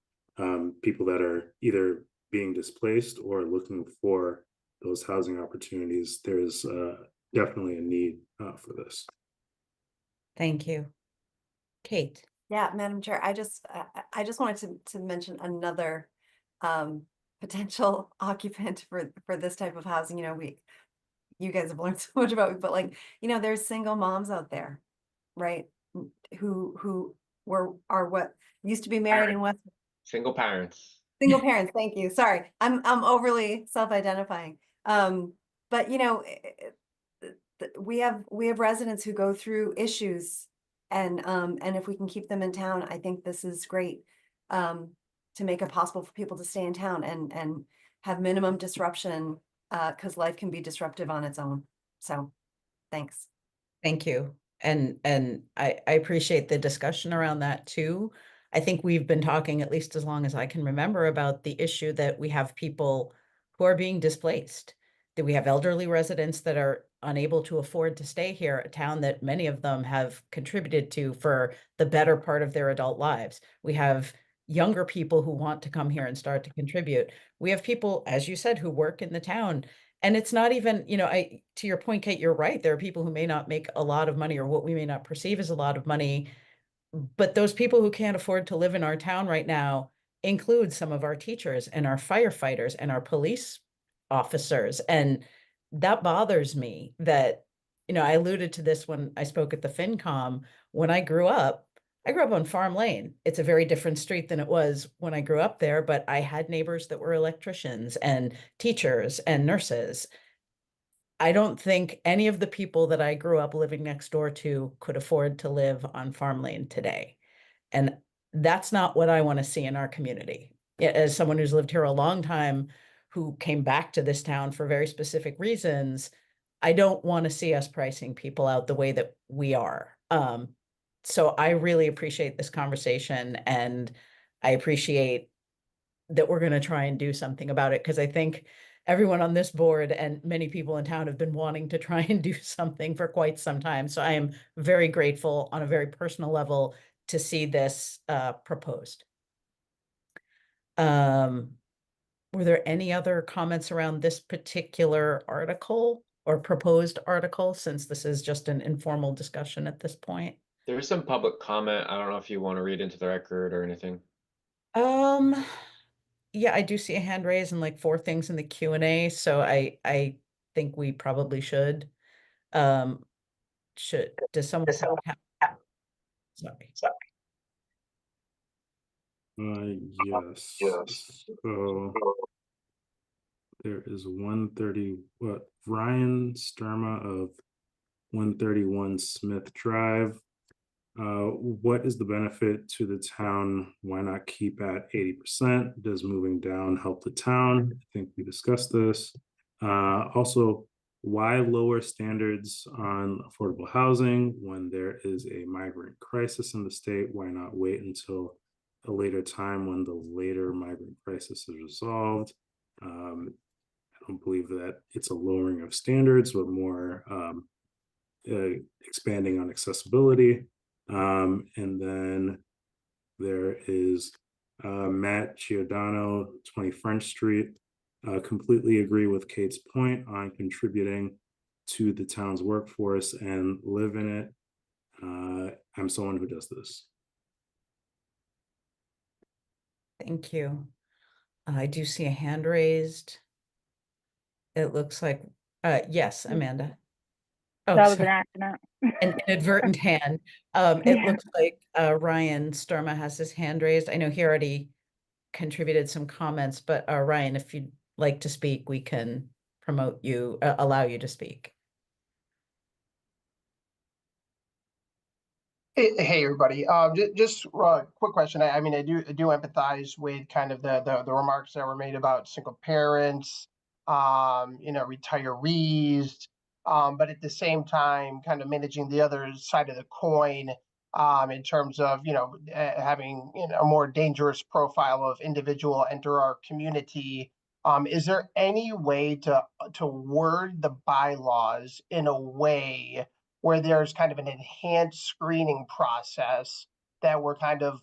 people that are either being displaced or looking for those housing opportunities, there's definitely a need for this. Thank you. Kate. Yeah, Madam Chair, I just wanted to mention another potential occupant for this type of housing. You guys have learned so much about it, but like, there's single moms out there, right? Who are what used to be married in Westwood. Single parents. Single parents, thank you. Sorry, I'm overly self-identifying. But we have residents who go through issues, and if we can keep them in town, I think this is great, to make it possible for people to stay in town and have minimum disruption, because life can be disruptive on its own. So, thanks. Thank you. And I appreciate the discussion around that too. I think we've been talking, at least as long as I can remember, about the issue that we have people who are being displaced, that we have elderly residents that are unable to afford to stay here, a town that many of them have contributed to for the better part of their adult lives. We have younger people who want to come here and start to contribute. We have people, as you said, who work in the town. And it's not even, to your point, Kate, you're right. There are people who may not make a lot of money, or what we may not perceive as a lot of money. But those people who can't afford to live in our town right now include some of our teachers and our firefighters and our police officers. And that bothers me that, I alluded to this when I spoke at the FinCom. When I grew up on Farm Lane. It's a very different street than it was when I grew up there, but I had neighbors that were electricians and teachers and nurses. I don't think any of the people that I grew up living next door to could afford to live on Farm Lane today. And that's not what I want to see in our community. As someone who's lived here a long time, who came back to this town for very specific reasons, I don't want to see us pricing people out the way that we are. So I really appreciate this conversation, and I appreciate that we're going to try and do something about it, because I think everyone on this board and many people in town have been wanting to try and do something for quite some time. So I am very grateful on a very personal level to see this proposed. Were there any other comments around this particular article or proposed article, since this is just an informal discussion at this point? There is some public comment. I don't know if you want to read into the record or anything. Yeah, I do see a hand raised and like 4 things in the Q&A, so I think we probably should. Does someone have, sorry. Yes. So there is 130, Ryan Sturma of 131 Smith Drive. What is the benefit to the town? Why not keep at 80%? Does moving down help the town? I think we discussed this. Also, why lower standards on affordable housing when there is a migrant crisis in the state? Why not wait until a later time when the later migrant crisis is resolved? I don't believe that it's a lowering of standards, but more expanding on accessibility. And then there is Matt Giordano, 20 French Street. Completely agree with Kate's point on contributing to the town's workforce and live in it. I'm someone who does this. Thank you. I do see a hand raised. It looks like, yes, Amanda. Oh, That was sorry. an accident. An inadvertent hand. It looks like Ryan Sturma has his hand raised. I know he already contributed some comments, but Ryan, if you'd like to speak, we can promote you, allow you to speak. Hey everybody. Just quick question. I mean, I do empathize with kind of the remarks that were made about single parents, retirees, but at the same time, kind of managing the other side of the coin, in terms of having a more dangerous profile of individual enter our community. Is there any way to word the bylaws in a way where there's kind of an enhanced screening process that we're kind of,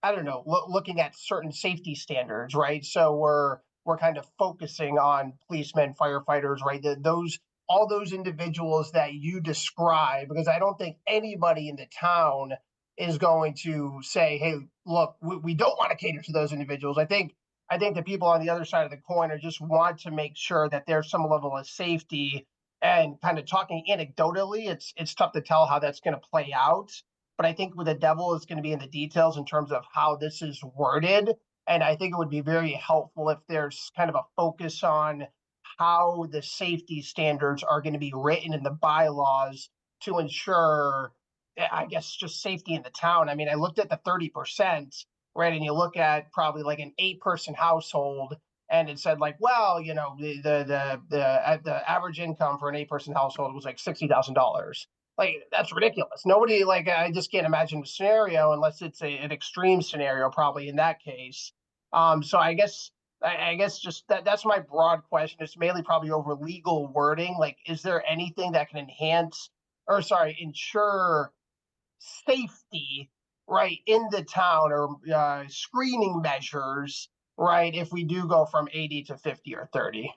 I don't know, looking at certain safety standards, right? So we're kind of focusing on policemen, firefighters, right? All those individuals that you describe, because I don't think anybody in the town is going to say, hey, look, we don't want to cater to those individuals. I think the people on the other side of the coin are just want to make sure that there's some level of safety. And kind of talking anecdotally, it's tough to tell how that's going to play out. But I think with the devil is going to be in the details in terms of how this is worded. And I think it would be very helpful if there's kind of a focus on how the safety standards are going to be written in the bylaws to ensure, I guess, just safety in the town. I mean, I looked at the 30%, right? And you look at probably like an 8-person household, and it said like, well, the average income for an 8-person household was like $60,000. Like, that's ridiculous. Nobody, like, I just can't imagine a scenario unless it's an extreme scenario, probably in that case. So I guess just that's my broad question. It's mainly probably over legal wording. Like, is there anything that can ensure safety, right, in the town, or screening measures, right, if we do go from 80 to 50 or 30?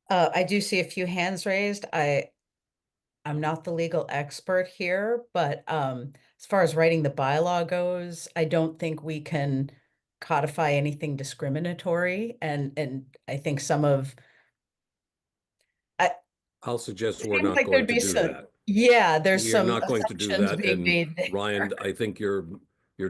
I do see a few hands raised. I'm not the legal expert here, but as far as writing the bylaw goes, I don't think we can codify anything discriminatory. And I think I'll suggest we're seems not like going there'd to be do some, that. yeah, there's We are some not going to do assumptions that. being And made there. Ryan, I think you're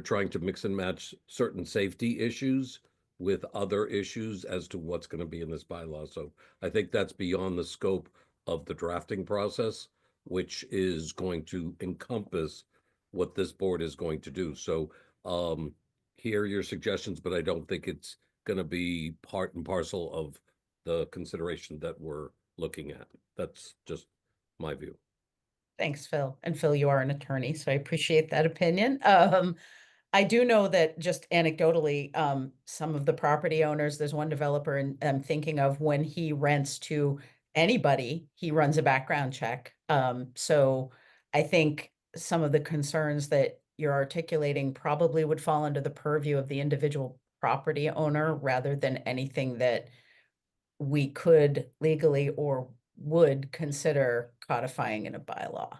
trying to mix and match certain safety issues with other issues as to what's going to be in this bylaw. So I think that's beyond the scope of the drafting process, which is going to encompass what this board is going to do. So hear your suggestions, but I don't think it's going to be part and parcel of the consideration that we're looking at. That's just my view. Thanks, Phil. And Phil, you are an attorney, so I appreciate that opinion. I do know that just anecdotally, some of the property owners, there's one developer and I'm thinking of, when he rents to anybody, he runs a background check. So I think some of the concerns that you're articulating probably would fall under the purview of the individual property owner rather than anything that we could legally or would consider codifying in a bylaw.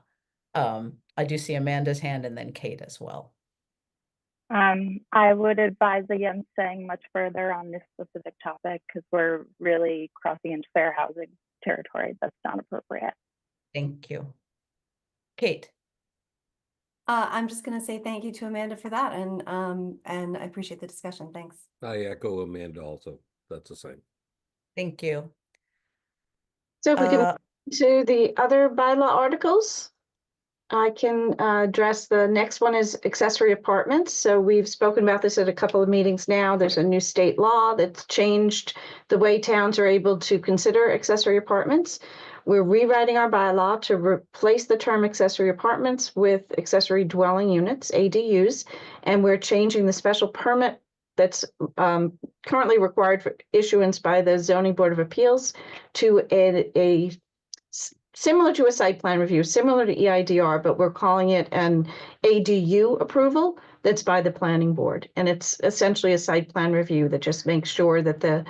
I do see Amanda's hand and then Kate as well. I would advise against saying much further on this specific topic because we're really crossing into fair housing territory. That's not appropriate. Thank you. Kate. I'm just going to say thank you to Amanda for that, and I appreciate the discussion. Thanks. I echo Amanda also. That's the same. Thank you. So if we can to the other bylaw articles, I can address the next one is accessory apartments. So we've spoken about this at a couple of meetings now. There's a new state law that's changed the way towns are able to consider accessory apartments. We're rewriting our bylaw to replace the term accessory apartments with accessory dwelling units, ADUs, and we're changing the special permit that's currently required for issuance by the Zoning Board of Appeals to a similar to a site plan review, similar to EIDR, but we're calling it an ADU approval that's by the planning board. And it's essentially a site plan review that just makes sure that the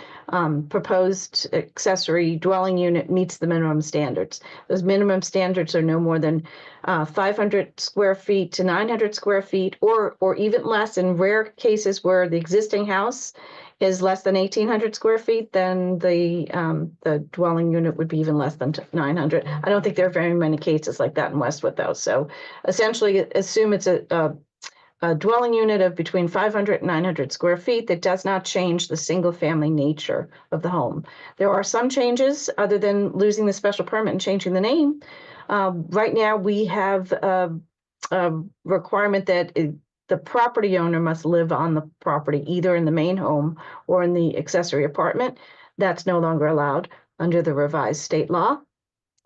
proposed accessory dwelling unit meets the minimum standards. Those minimum standards are no more than 500 square feet to 900 square feet, or even less in rare cases where the existing house is less than 1,800 square feet, then the dwelling unit would be even less than 900. I don't think there are very many cases like that in Westwood, though. So essentially, assume it's a dwelling unit of between 500 and 900 square feet that does not change the single family nature of the home. There are some changes other than losing the special permit and changing the name. Right now, we have a requirement that the property owner must live on the property, either in the main home or in the accessory apartment. That's no longer allowed under the revised state law.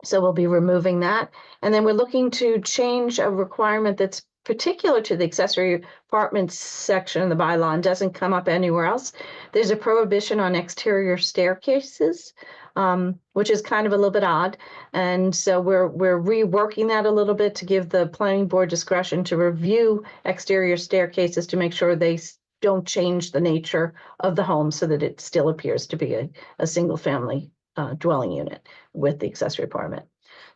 So we'll be removing that. And then we're looking to change a requirement that's particular to the accessory apartments section of the bylaw and doesn't come up anywhere else. There's a prohibition on exterior staircases, which is kind of a little bit odd. And so we're reworking that a little bit to give the planning board discretion to review exterior staircases to make sure they don't change the nature of the home so that it still appears to be a single family dwelling unit with the accessory apartment.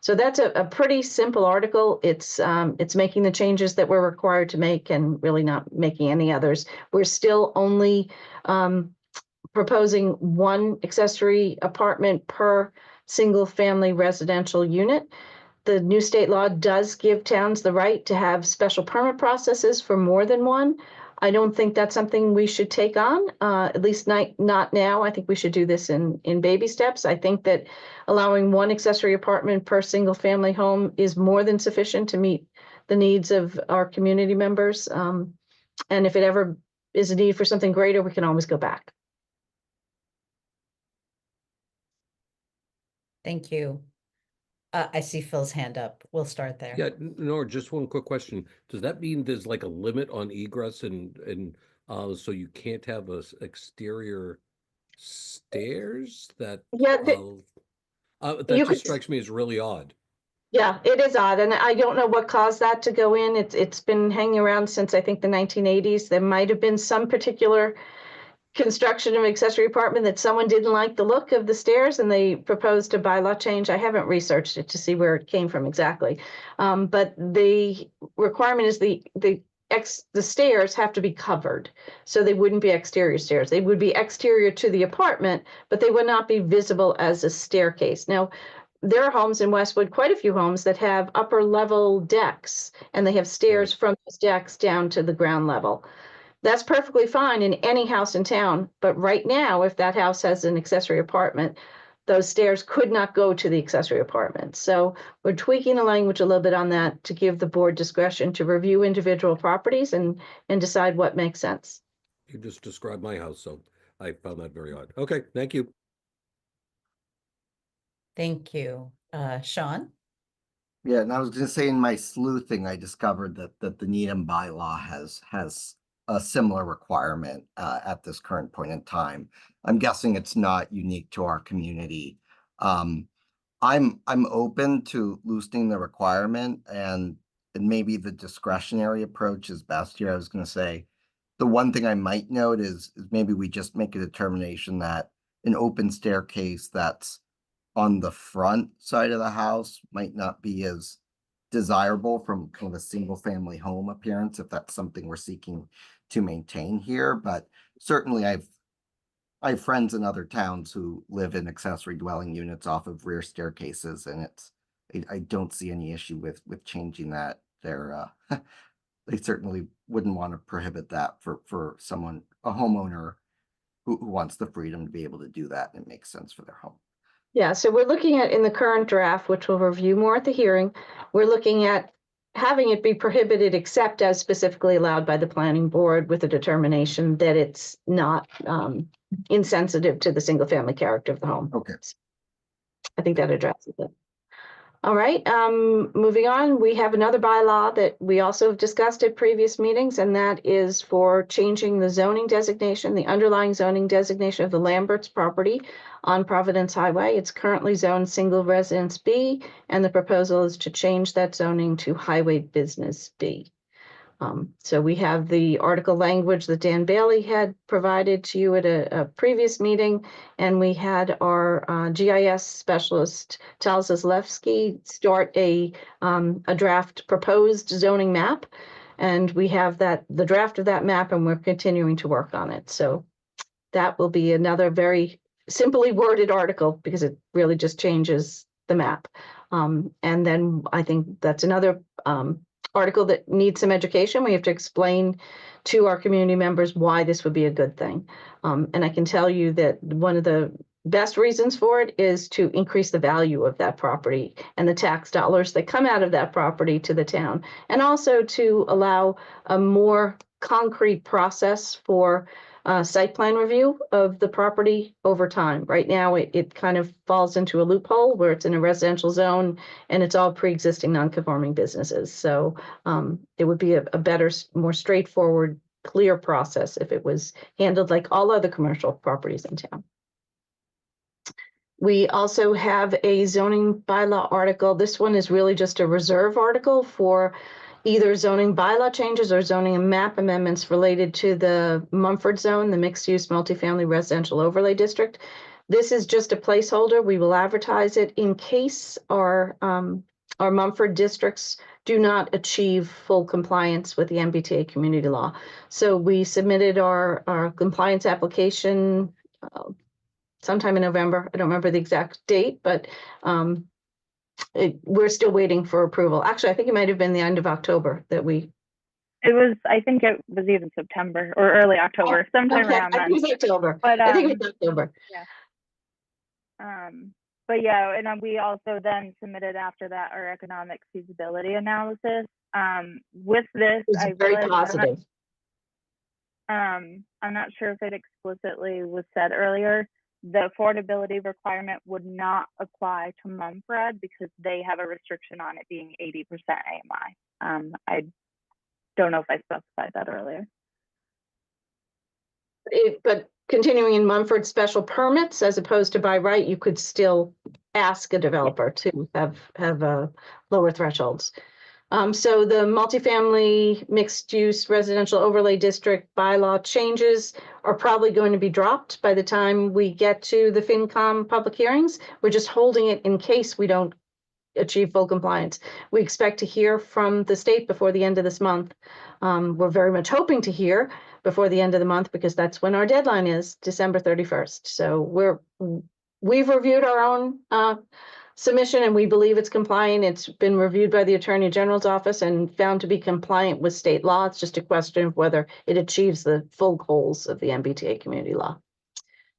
So that's a pretty simple article. It's making the changes that we're required to make and really not making any others. We're still only proposing one accessory apartment per single family residential unit. The new state law does give towns the right to have special permit processes for more than one. I don't think that's something we should take on, at least not now. I think we should do this in baby steps. I think that allowing one accessory apartment per single family home is more than sufficient to meet the needs of our community members. And if it ever is a need for something greater, we can always go back. Thank you. I see Phil's hand up. We'll start there. Yeah, Nora, just one quick question. Does that mean there's like a limit on egress and so you can't have exterior stairs that Yeah, that you just could- strikes me as really odd. Yeah, it is odd, and I don't know what caused that to go in. It's been hanging around since I think the 1980s. There might have been some particular construction of accessory apartment that someone didn't like the look of the stairs and they proposed a bylaw change. I haven't researched it to see where it came from exactly. But the requirement is the stairs have to be covered. So they wouldn't be exterior stairs. They would be exterior to the apartment, but they would not be visible as a staircase. Now, there are homes in Westwood, quite a few homes that have upper level decks and they have stairs from those decks down to the ground level. That's perfectly fine in any house in town, but right now, if that house has an accessory apartment, those stairs could not go to the accessory apartment. So we're tweaking the language a little bit on that to give the board discretion to review individual properties and decide what makes sense. You just described my house, so I found that very odd. Okay, thank you. Thank you. Sean? Yeah, and I was gonna say in my sleuthing, I discovered that the Needham bylaw has a similar requirement at this current point in time. I'm guessing it's not unique to our community. I'm open to loosening the requirement and maybe the discretionary approach is best here. I was gonna say, the one thing I might note is maybe we just make a determination that an open staircase that's on the front side of the house might not be as desirable from kind of a single family home appearance, if that's something we're seeking to maintain here. But certainly I have friends in other towns who live in accessory dwelling units off of rear staircases, and I don't see any issue with changing that. They certainly wouldn't want to prohibit that for someone, a homeowner who wants the freedom to be able to do that and it makes sense for their home. Yeah, so we're looking at in the current draft, which we'll review more at the hearing, we're looking at having it be prohibited except as specifically allowed by the planning board with a determination that it's not insensitive to the single family character of the home. Okay. I think that addresses it. All right, moving on, we have another bylaw that we also have discussed at previous meetings, and that is for changing the zoning designation, the underlying zoning designation of the Lambert's property on Providence Highway. It's currently zoned single residence B, and the proposal is to change that zoning to highway business B. So we have the article language that Dan Bailey had provided to you at a previous meeting, and we had our GIS specialist, Tal Zaslewski, start a draft proposed zoning map, and we have the draft of that map, and we're continuing to work on it. So that will be another very simply worded article because it really just changes the map. And then I think that's another article that needs some education. We have to explain to our community members why this would be a good thing. And I can tell you that one of the best reasons for it is to increase the value of that property and the tax dollars that come out of that property to the town, and also to allow a more concrete process for site plan review of the property over time. Right now, it kind of falls into a loophole where it's in a residential zone and it's all pre-existing non-conforming businesses. So it would be a better, more straightforward, clear process if it was handled like all other commercial properties in town. We also have a zoning bylaw article. This one is really just a reserve article for either zoning bylaw changes or zoning and map amendments related to the Mumford zone, the mixed-use multifamily residential overlay district. This is just a placeholder. We will advertise it in case our Mumford districts do not achieve full compliance with the MBTA community law. So we submitted our compliance application sometime in November. I don't remember the exact date, but we're still waiting for approval. Actually, I think it might have been the end of October that we. It was, I think it was even September or early October, sometime Okay, around I think then. it was October. But I think it was October. Yeah. But yeah, and we also then submitted after that our economic feasibility analysis. With this, It's very positive. I'm not sure if it explicitly was said earlier. The affordability requirement would not apply to Mumford because they have a restriction on it being 80% AMI. I don't know if I specified that earlier. But continuing in Mumford special permits as opposed to by right, you could still ask a developer to have lower thresholds. So the multifamily mixed-use residential overlay district bylaw changes are probably going to be dropped by the time we get to the FinCom public hearings. We're just holding it in case we don't achieve full compliance. We expect to hear from the state before the end of this month. We're very much hoping to hear before the end of the month because that's when our deadline is, December 31st. So we've reviewed our own submission and we believe it's compliant. It's been reviewed by the Attorney General's office and found to be compliant with state law. It's just a question of whether it achieves the full goals of the MBTA community law.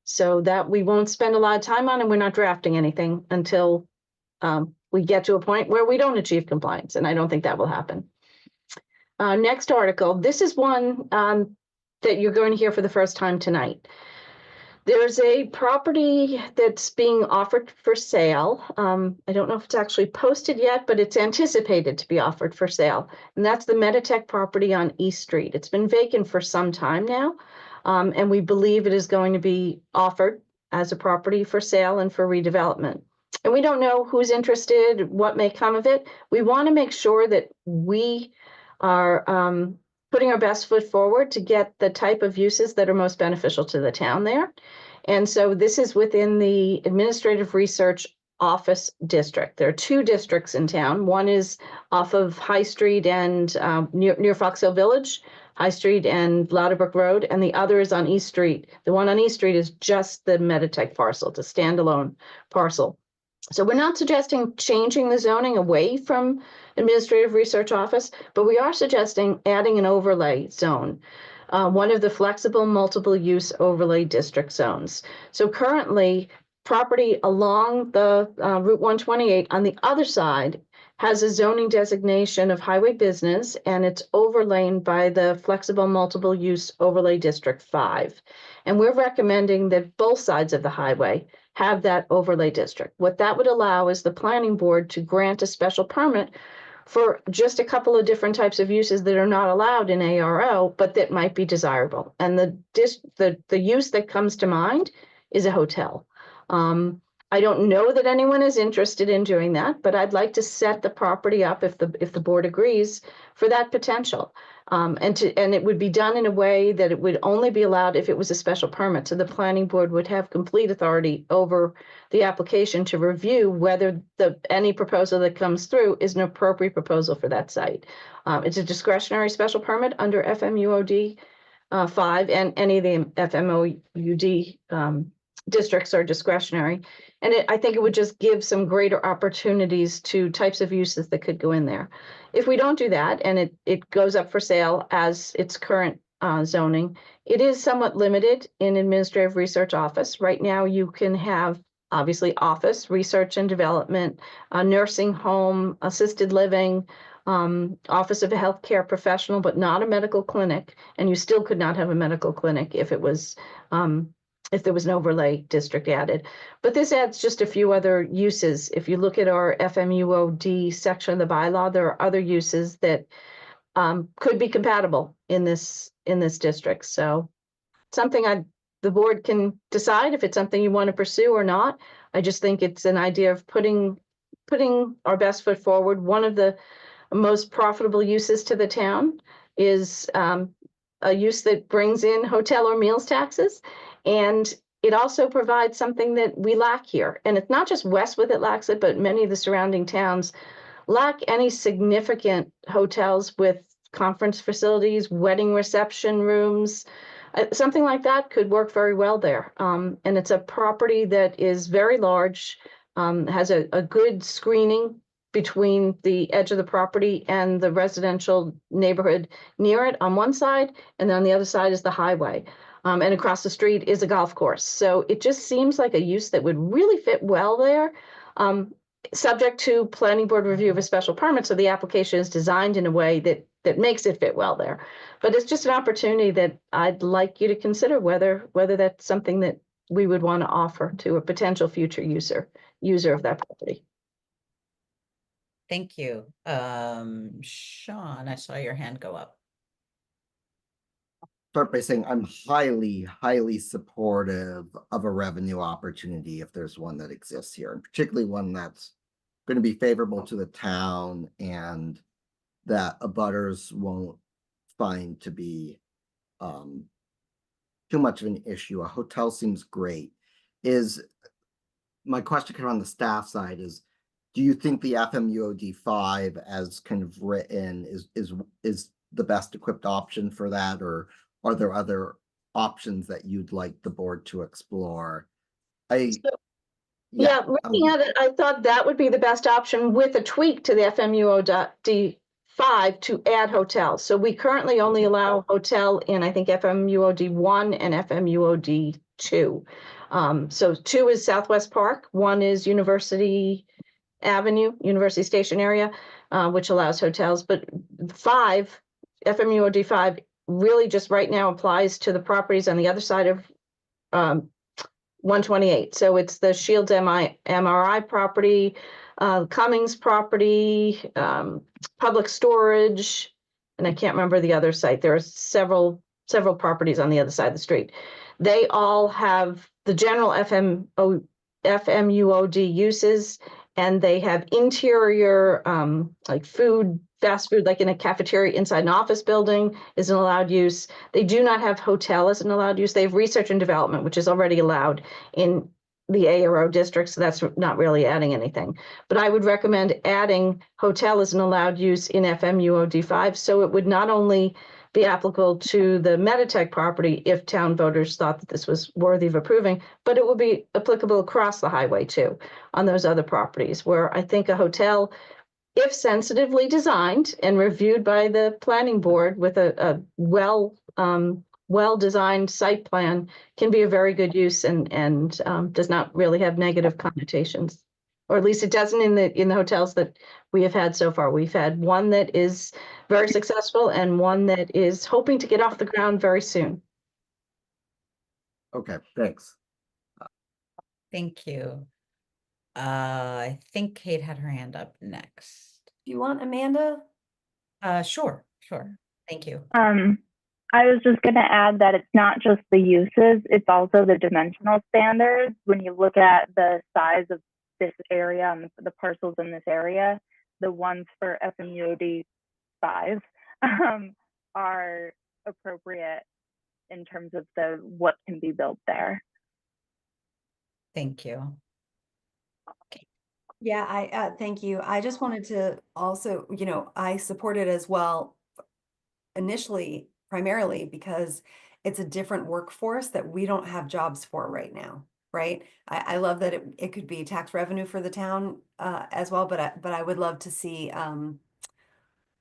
So that we won't spend a lot of time on, and we're not drafting anything until we get to a point where we don't achieve compliance, and I don't think that will happen. Next article, this is one that you're going to hear for the first time tonight. There's a property that's being offered for sale. I don't know if it's actually posted yet, but it's anticipated to be offered for sale. And that's the Meditech property on East Street. It's been vacant for some time now. And we believe it is going to be offered as a property for sale and for redevelopment. And we don't know who's interested, what may come of it. We want to make sure that we are putting our best foot forward to get the type of uses that are most beneficial to the town there. And so this is within the Administrative Research Office District. There are two districts in town. One is off of High Street and near Fox Hill Village, High Street and Louderbrook Road, and the other is on East Street. The one on East Street is just the Meditech parcel. It's a standalone parcel. So we're not suggesting changing the zoning away from Administrative Research Office, but we are suggesting adding an overlay zone, one of the flexible multiple use overlay district zones. So currently, property along the Route 128 on the other side has a zoning designation of highway business, and it's overlain by the flexible multiple use overlay district 5. And we're recommending that both sides of the highway have that overlay district. What that would allow is the planning board to grant a special permit for just a couple of different types of uses that are not allowed in ARO, but that might be desirable. And the use that comes to mind is a hotel. I don't know that anyone is interested in doing that, but I'd like to set the property up if the board agrees for that potential. And it would be done in a way that it would only be allowed if it was a special permit. So the planning board would have complete authority over the application to review whether any proposal that comes through is an appropriate proposal for that site. It's a discretionary special permit under FMUOD 5 and any of the FMOUD districts are discretionary. And I think it would just give some greater opportunities to types of uses that could go in there. If we don't do that and it goes up for sale as its current zoning, it is somewhat limited in administrative research office. Right now, you can have obviously office, research and development, nursing home, assisted living, office of a healthcare professional, but not a medical clinic. And you still could not have a medical clinic if it was if there was an overlay district added. But this adds just a few other uses. If you look at our FMUOD section of the bylaw, there are other uses that could be compatible in this district. So something the board can decide if it's something you want to pursue or not. I just think it's an idea of putting our best foot forward. One of the most profitable uses to the town is a use that brings in hotel or meals taxes. And it also provides something that we lack here. And it's not just Westwood that lacks it, but many of the surrounding towns lack any significant hotels with conference facilities, wedding reception rooms. Something like that could work very well there. And it's a property that is very large, has a good screening between the edge of the property and the residential neighborhood near it on one side, and then on the other side is the highway. And across the street is a golf course. So it just seems like a use that would really fit well there, subject to planning board review of a special permit. So the application is designed in a way that makes it fit well there. But it's just an opportunity that I'd like you to consider whether that's something that we would want to offer to a potential future user of that property. Thank you. Sean, I saw your hand go up. Start by saying I'm highly, highly supportive of a revenue opportunity if there's one that exists here, and particularly one that's going to be favorable to the town and that abutters won't find to be too much of an issue. A hotel seems great. My question kind of on the staff side is, do you think the FMUOD 5 as kind of written is the best equipped option for that, or are there other options that you'd like the board to explore? Looking at it, I thought that would be the best option with a tweak to the FMUOD 5 to add hotels. So we currently only allow hotel in, I think, FMUOD 1 and FMUOD 2. So 2 is Southwest Park, 1 is University Avenue, University Station area, which allows hotels. But 5, FMUOD 5, really just right now applies to the properties on the other side of 128. So it's the Shields MRI property, Cummings property, Public Storage, and I can't remember the other site. There are several properties on the other side of the street. They all have the general FMUOD uses, and they have interior like fast food, like in a cafeteria inside an office building is an allowed use. They do not have hotel as an allowed use. They have research and development, which is already allowed in the ARO district, so that's not really adding anything. But I would recommend adding hotel as an allowed use in FMUOD 5, so it would not only be applicable to the Meditech property if town voters thought that this was worthy of approving, but it would be applicable across the highway too on those other properties, where I think a hotel, if sensitively designed and reviewed by the planning board with a well-designed site plan, can be a very good use and does not really have negative connotations, or at least it doesn't in the hotels that we have had so far. We've had one that is very successful and one that is hoping to get off the ground very soon. Okay, thanks. Thank you. I think Kate had her hand up next. Do you want Amanda? Sure. Thank you. I was just going to add that it's not just the uses, it's also the dimensional standards. When you look at the size of this area and the parcels in this area, the ones for FMUOD 5 are appropriate in terms of what can be built there. Thank you. Yeah, thank you. I just wanted to also, I support it as well initially, primarily because it's a different workforce that we don't have jobs for right now. right? I love that it could be tax revenue for the town as well, but I would love to see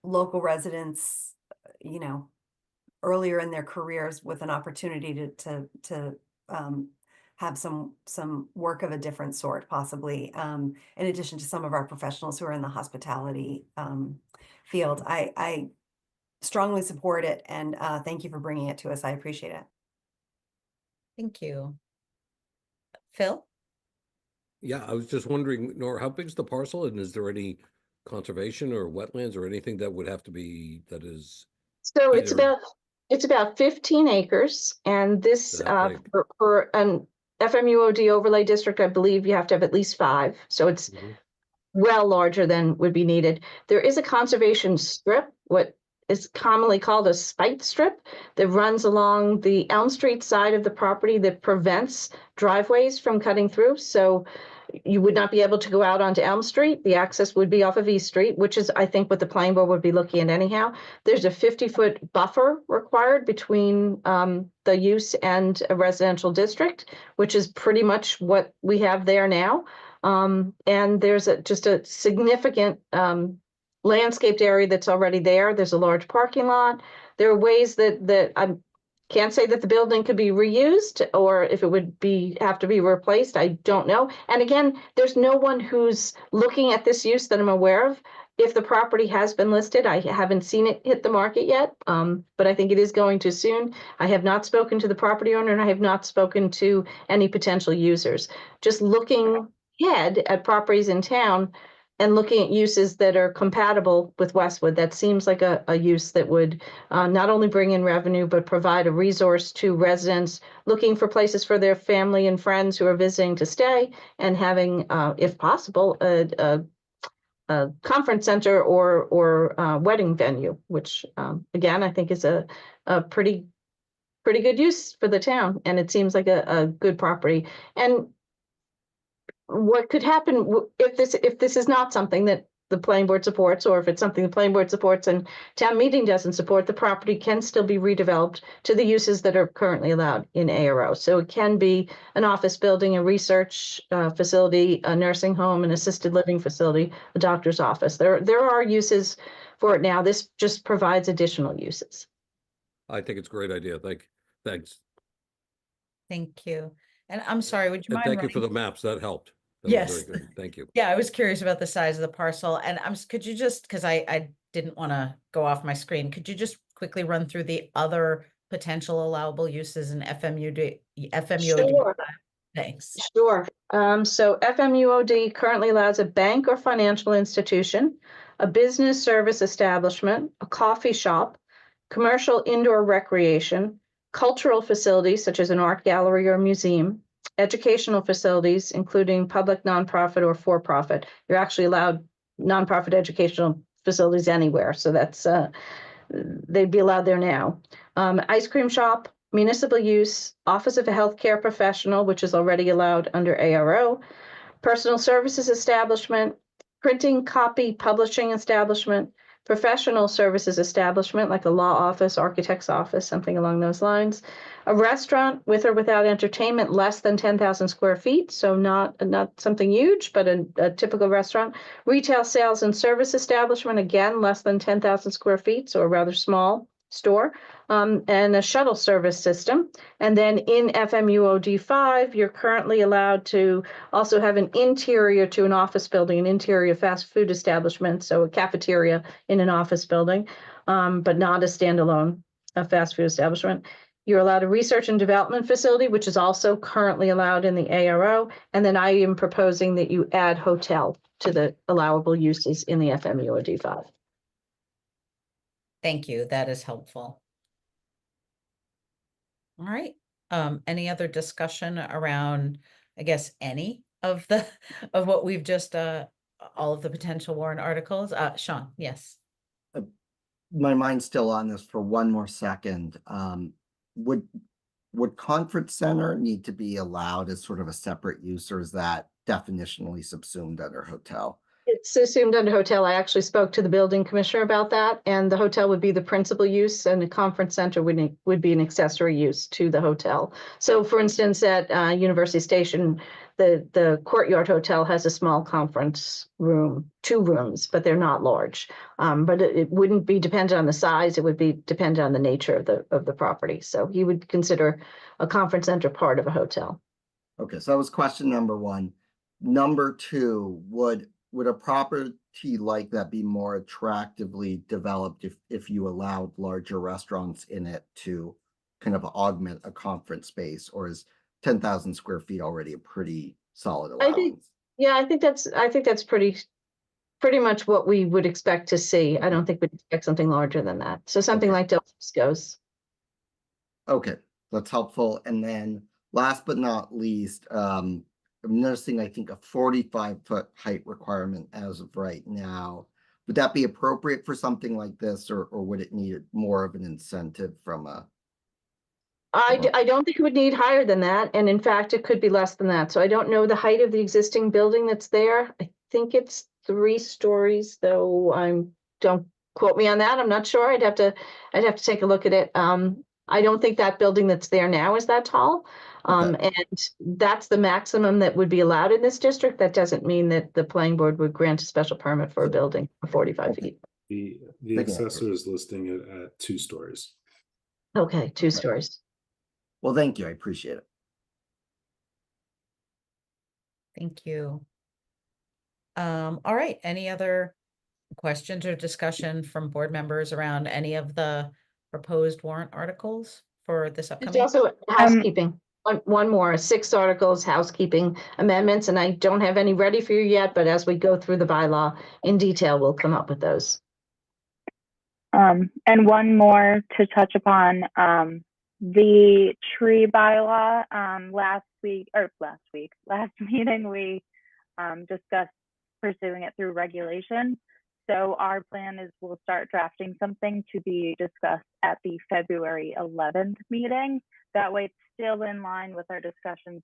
local residents, you know, earlier in their careers with an opportunity to have some work of a different sort, possibly, in addition to some of our professionals who are in the hospitality field. I strongly support it, and thank you for bringing it to us. I appreciate it. Thank you. Phil? Yeah, I was just wondering, Nora, how big's the parcel, and is there any conservation or wetlands or anything that would have to be, that is So either it's about 15 acres, and this that big? for an FMUOD overlay district, I believe you have to have at least 5. So it's Mhm. well larger than would be needed. There is a conservation strip, what is commonly called a spite strip, that runs along the Elm Street side of the property that prevents driveways from cutting through. So you would not be able to go out onto Elm Street. The access would be off of East Street, which is, I think, what the planning board would be looking at anyhow. There's a 50-foot buffer required between the use and a residential district, which is pretty much what we have there now. And there's just a significant landscaped area that's already there. There's a large parking lot. There are ways that I can't say that the building could be reused, or if it would have to be replaced, I don't know. And again, there's no one who's looking at this use that I'm aware of. If the property has been listed, I haven't seen it hit the market yet, but I think it is going to soon. I have not spoken to the property owner, and I have not spoken to any potential users. Just looking ahead at properties in town and looking at uses that are compatible with Westwood, that seems like a use that would not only bring in revenue, but provide a resource to residents looking for places for their family and friends who are visiting to stay, and having, if possible, a conference center or wedding venue, which again, I think is a pretty good use for the town, and it seems like a good property. And what could happen if this is not something that the planning board supports, or if it's something the planning board supports and town meeting doesn't support, the property can still be redeveloped to the uses that are currently allowed in ARO. So it can be an office building, a research facility, a nursing home, an assisted living facility, a doctor's office. There are uses for it now. This just provides additional uses. I think it's a great idea. Thanks. Thank you. And I'm sorry, would you And mind thank you for running? the maps. That helped. That Yes. was very good. Thank you. Yeah, I was curious about the size of the parcel, and could you just, because I didn't want to go off my screen, could you just quickly run through the other potential allowable uses in FMUOD? Sure. Thanks. Sure. So FMUOD currently allows a bank or financial institution, a business service establishment, a coffee shop, commercial indoor recreation, cultural facilities such as an art gallery or museum, educational facilities, including public, nonprofit, or for-profit. You're actually allowed nonprofit educational facilities anywhere, so that's they'd be allowed there now. Ice cream shop, municipal use, office of a healthcare professional, which is already allowed under ARO, personal services establishment, printing, copy, publishing establishment, professional services establishment, like a law office, architect's office, something along those lines, a restaurant with or without entertainment less than 10,000 square feet, so not something huge, but a typical restaurant, retail sales and service establishment, again, less than 10,000 square feet, so a rather small store, and a shuttle service system. And then in FMUOD 5, you're currently allowed to also have an interior to an office building, an interior fast food establishment, so a cafeteria in an office building, but not a standalone fast food establishment. You're allowed a research and development facility, which is also currently allowed in the ARO. And then I am proposing that you add hotel to the allowable uses in the FMUOD 5. Thank you. That is helpful. All right. Any other discussion around, I guess, any of the of what we've just all of the potential warrant articles? Sean, yes. My mind's still on this for one more second. Would conference center need to be allowed as sort of a separate use, or is that definitionally subsumed under hotel? It's assumed under hotel. I actually spoke to the building commissioner about that, and the hotel would be the principal use, and the conference center would be an accessory use to the hotel. So, for instance, at University Station, the Courtyard Hotel has a small conference room, 2 rooms, but they're not large. But it wouldn't be dependent on the size. It would be dependent on the nature of the property. So he would consider a conference center part of a hotel. Okay, so that was question number 1. Number 2, would a property like that be more attractively developed if you allowed larger restaurants in it to kind of augment a conference space, or is 10,000 square feet already a pretty solid allowance? I think that's pretty much what we would expect to see. I don't think we'd expect something larger than that. So something like Del Frisco's. Okay, that's helpful. And then last but not least, I'm noticing, I think, a 45-foot height requirement as of right now. Would that be appropriate for something like this, or would it need more of an incentive from a? I don't think it would need higher than that, and in fact, it could be less than that. So I don't know the height of the existing building that's there. I think it's 3 stories, though don't quote me on that. I'm not sure. I'd have to take a look at it. I don't think that building that's there now is that tall. And that's the maximum that would be allowed in this district. That doesn't mean that the planning board would grant a special permit for a building of 45 feet. The assessor is listing it at 2 stories. Okay, 2 stories. Well, thank you. I appreciate it. Thank you. All right, any other questions or discussion from board members around any of the proposed warrant articles for this It's upcoming? also housekeeping. One more, 6 articles, housekeeping amendments, and I don't have any ready for you yet, but as we go through the bylaw in detail, we'll come up with those. And one more to touch upon, the tree bylaw. Last meeting, we discussed pursuing it through regulation. So our plan is we'll start drafting something to be discussed at the February 11th meeting. That way it's still in line with our discussions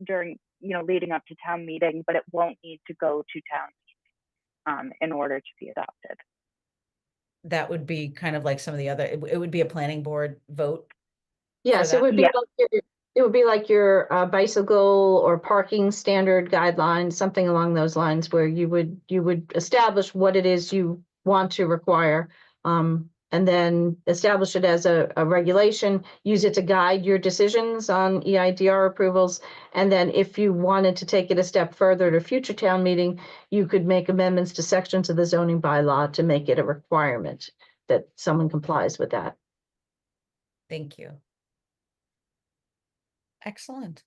during, leading up to town meeting, but it won't need to go to town in order to be adopted. That would be kind of like some of the other, it would be a planning board vote. Yes, it would be like your bicycle or parking standard guidelines, something along those lines, where you would establish what it is you want to require, and then establish it as a regulation, use it to guide your decisions on EIDR approvals. And then if you wanted to take it a step further at a future town meeting, you could make amendments to sections of the zoning bylaw to make it a requirement that someone complies with that. Thank you. Excellent.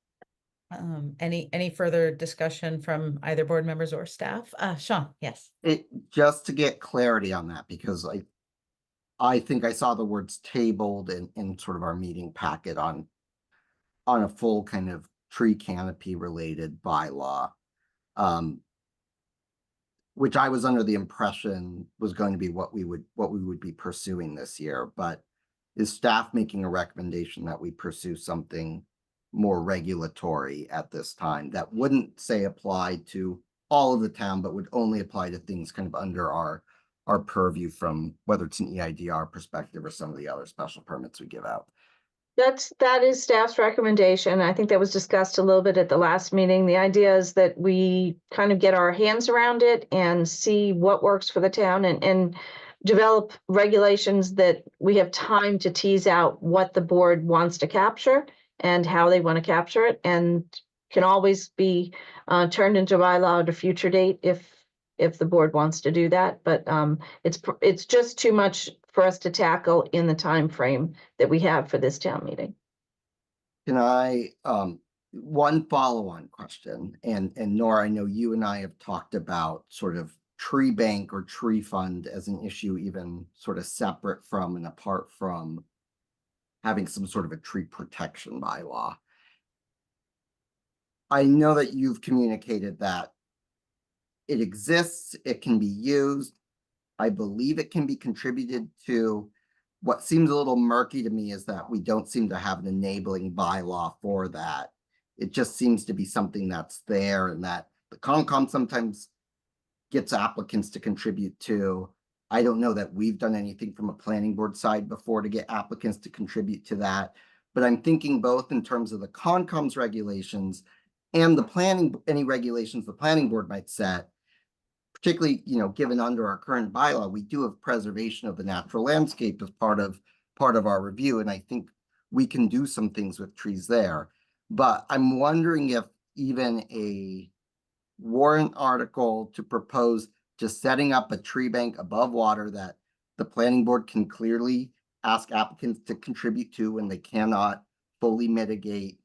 Any further discussion from either board members or staff? Sean, yes. Just to get clarity on that, because I think I saw the words tabled in sort of our meeting packet on a full kind of tree canopy related bylaw, which I was under the impression was going to be what we would be pursuing this year. But is staff making a recommendation that we pursue something more regulatory at this time that wouldn't say apply to all of the town, but would only apply to things kind of under our purview, from whether it's an EIDR perspective or some of the other special permits we give out? That is staff's recommendation. I think that was discussed a little bit at the last meeting. The idea is that we kind of get our hands around it and see what works for the town, and develop regulations that we have time to tease out what the board wants to capture and how they want to capture it, and can always be turned into bylaw at a future date if the board wants to do that. But it's just too much for us to tackle in the time frame that we have for this town meeting. Can I one follow-on question, and Nora, I know you and I have talked about sort of tree bank or tree fund as an issue, even sort of separate from and apart from having some sort of a tree protection bylaw. I know that you've communicated that it exists, it can be used. I believe it can be contributed to. What seems a little murky to me is that we don't seem to have an enabling bylaw for that. It just seems to be something that's there, and that the Concom sometimes gets applicants to contribute to. I don't know that we've done anything from a planning board side before to get applicants to contribute to that. But I'm thinking both in terms of the Concom's regulations and the planning, any regulations the planning board might set, particularly, given under our current bylaw, we do have preservation of the natural landscape as part of our review. And I think we can do some things with trees there. But I'm wondering if even a warrant article to propose just setting up a tree bank above water that the planning board can clearly ask applicants to contribute to when they cannot fully mitigate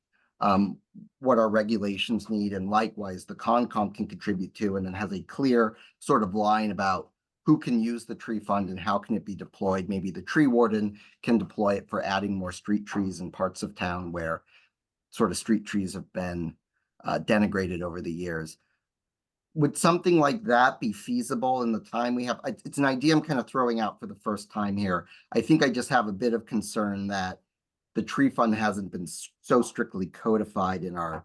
what our regulations need, and likewise the Concom can contribute to, and then has a clear sort of line about who can use the tree fund and how can it be deployed. Maybe the tree warden can deploy it for adding more street trees in parts of town where sort of street trees have been denigrated over the years. Would something like that be feasible in the time we have? It's an idea I'm kind of throwing out for the first time here. I think I just have a bit of concern that the tree fund hasn't been so strictly codified in our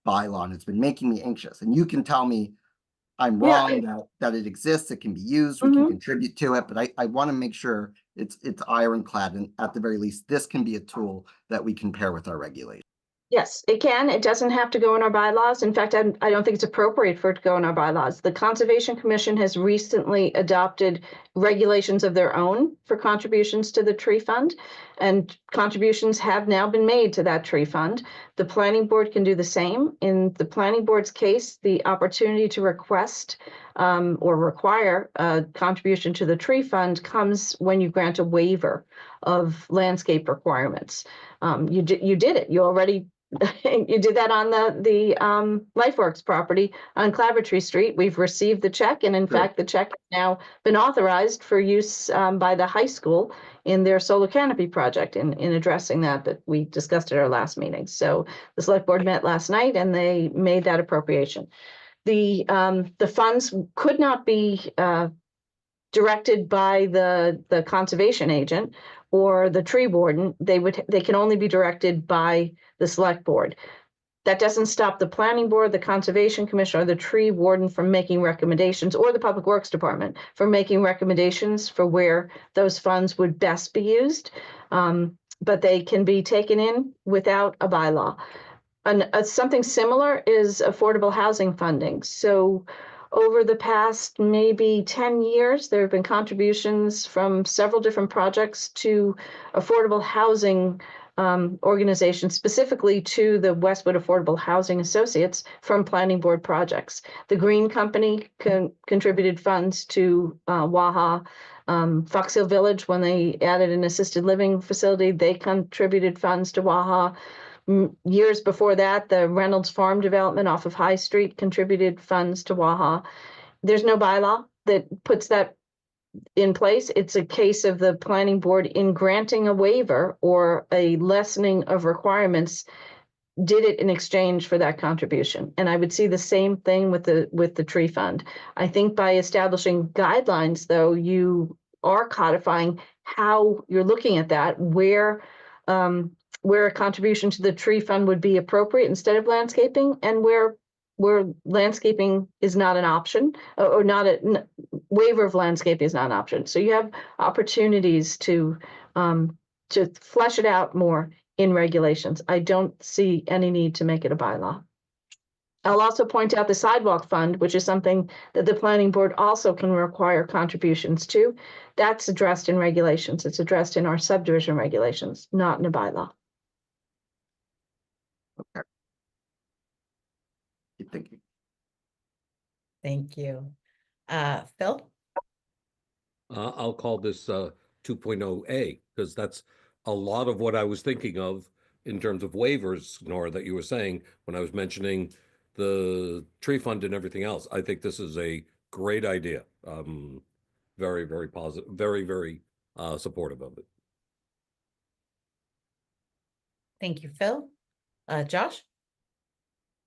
bylaw, and it's been making me anxious. And you can tell me I'm wrong, that it exists, it can be used, we can contribute to it, but I want to make sure it's ironclad, and at the very least, this can be a tool that we can pair with our regulations. Yes, it can. It doesn't have to go in our bylaws. In fact, I don't think it's appropriate for it to go in our bylaws. The Conservation Commission has recently adopted regulations of their own for contributions to the tree fund, and contributions have now been made to that tree fund. The planning board can do the same. In the planning board's case, the opportunity to request or require a contribution to the tree fund comes when you grant a waiver of landscape requirements. You did it. You already you did that on the LifeWorks property on Clabbertree Street. We've received the check, and in fact, the check has now been authorized for use by the high school in their solar canopy project in addressing that we discussed at our last meeting. So the select board met last night and they made that appropriation. The funds could not be directed by the conservation agent or the tree warden. They can only be directed by the select board. That doesn't stop the planning board, the conservation commission, or the tree warden from making recommendations, or the public works department from making recommendations for where those funds would best be used. But they can be taken in without a bylaw. And something similar is affordable housing funding. So over the past maybe 10 years, there have been contributions from several different projects to affordable housing organizations, specifically to the Westwood Affordable Housing Associates from planning board projects. The Green Company contributed funds to Waha. Fox Hill Village, when they added an assisted living facility, they contributed funds to Waha. Years before that, the Reynolds Farm development off of High Street contributed funds to Waha. There's no bylaw that puts that in place. It's a case of the planning board, in granting a waiver or a lessening of requirements, did it in exchange for that contribution. And I would see the same thing with the tree fund. I think by establishing guidelines, though, you are codifying how you're looking at that, where a contribution to the tree fund would be appropriate instead of landscaping, and where landscaping is not an option, or not a waiver of landscape is not an option. So you have opportunities to flesh it out more in regulations. I don't see any need to make it a bylaw. I'll also point out the sidewalk fund, which is something that the planning board also can require contributions to. That's addressed in regulations. It's addressed in our subdivision regulations, not in a bylaw. Okay. Keep thinking. Thank you. Phil? I'll call this 2.0A, because that's a lot of what I was thinking of in terms of waivers, Nora, that you were saying when I was mentioning the tree fund and everything else. I think this is a great idea. Very, very positive, very, very supportive of it. Thank you, Phil. Josh?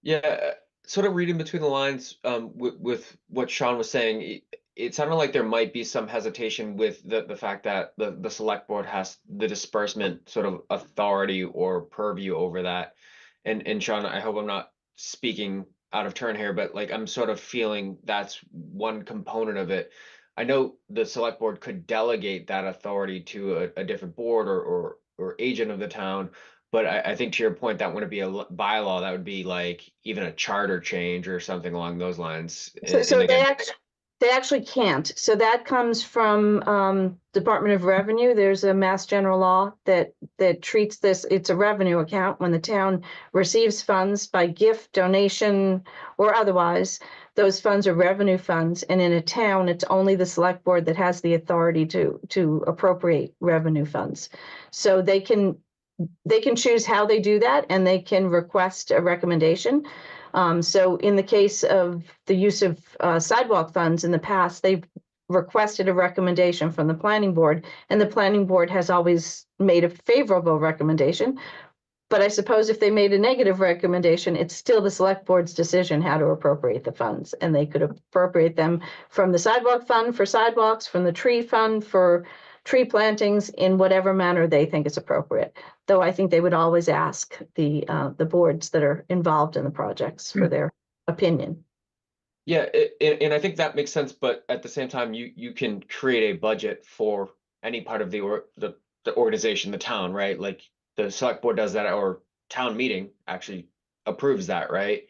Yeah, sort of reading between the lines with what Sean was saying, it sounded like there might be some hesitation with the fact that the select board has the disbursement sort of authority or purview over that. And Sean, I hope I'm not speaking out of turn here, but like I'm sort of feeling that's one component of it. I know the select board could delegate that authority to a different board or agent of the town, but I think to your point, that wouldn't be a bylaw. That would be like even a charter change or something along those lines. So again, they actually can't. So that comes from Department of Revenue. There's a Mass General Law that treats this. It's a revenue account. When the town receives funds by gift, donation, or otherwise, those funds are revenue funds. And in a town, it's only the select board that has the authority to appropriate revenue funds. So they can choose how they do that, and they can request a recommendation. So in the case of the use of sidewalk funds in the past, they've requested a recommendation from the planning board, and the planning board has always made a favorable recommendation. But I suppose if they made a negative recommendation, it's still the select board's decision how to appropriate the funds. And they could appropriate them from the sidewalk fund for sidewalks, from the tree fund for tree plantings, in whatever manner they think is appropriate. Though I think they would always ask the boards that are involved in the projects for their opinion. Yeah, and I think that makes sense, but at the same time, you can create a budget for any part of the organization, the town, right? Like the select board does that, or town meeting actually approves that, right?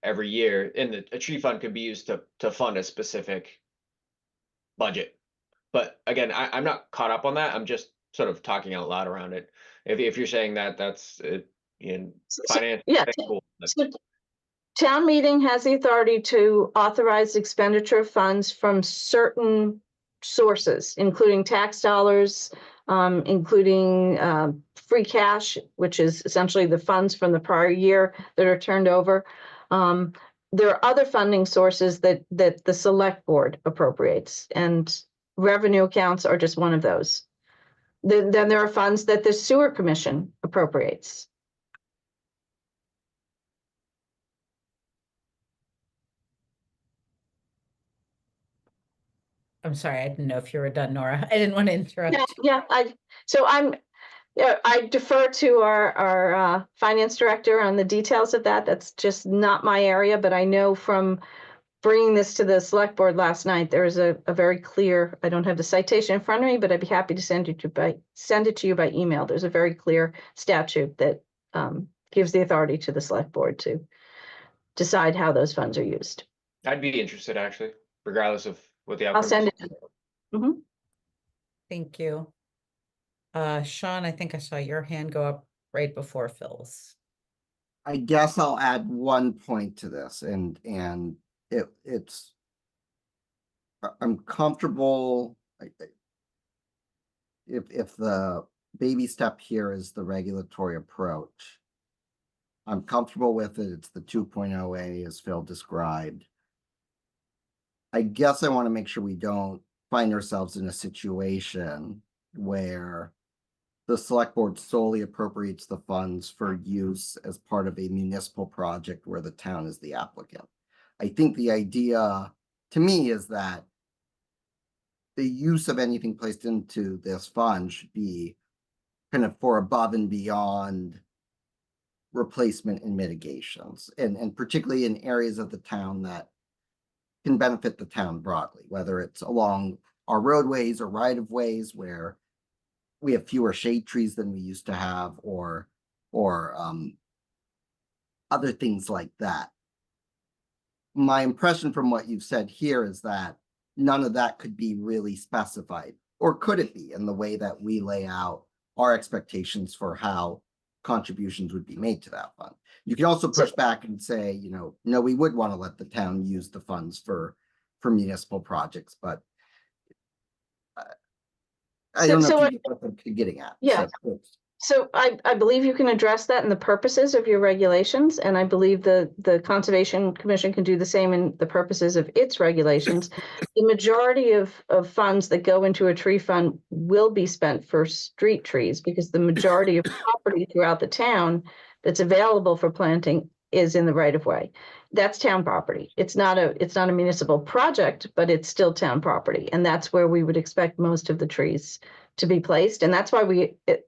Every year, and a tree fund could be used to fund a specific budget. But again, I'm not caught up on that. I'm just sort of talking out loud around it. If you're saying that, that's in finance. Yeah. Cool. So town meeting has the authority to authorize expenditure of funds from certain sources, including tax dollars, including free cash, which is essentially the funds from the prior year that are turned over. There are other funding sources that the select board appropriates, and revenue accounts are just one of those. Then there are funds that the sewer commission appropriates. I'm sorry, I didn't know if you were done, Nora. I didn't want to interrupt. Yeah, I defer to our finance director on the details of that. That's just not my area, but I know from bringing this to the select board last night, there is a very clear, I don't have the citation in front of me, but I'd be happy to send it to you by email. There's a very clear statute that gives the authority to the select board to decide how those funds are used. I'd be interested, actually, regardless of what the I'll outcome send is. it to you. Mhm. Thank you. Sean, I think I saw your hand go up right before Phil's. I guess I'll add one point to this, and it's I'm comfortable if the baby step here is the regulatory approach. I'm comfortable with it. It's the 2.0A as Phil described. I guess I want to make sure we don't find ourselves in a situation where the select board solely appropriates the funds for use as part of a municipal project where the town is the applicant. I think the idea to me is that the use of anything placed into this fund should be kind of for above and beyond replacement and mitigations, and particularly in areas of the town that can benefit the town broadly, whether it's along our roadways or right of ways where we have fewer shade trees than we used to have, or other things like that. My impression from what you've said here is that none of that could be really specified, or could it be, in the way that we lay out our expectations for how contributions would be made to that fund. You can also push back and say, you know, no, we would want to let the town use the funds for municipal projects, but I don't know if you get what I'm getting at. Yeah. So I believe you can address that in the purposes of your regulations, and I believe the Conservation Commission can do the same in the purposes of its regulations. The majority of funds that go into a tree fund will be spent for street trees, because the majority of property throughout the town that's available for planting is in the right of way. That's town property. It's not a municipal project, but it's still town property, and that's where we would expect most of the trees to be placed. And that's why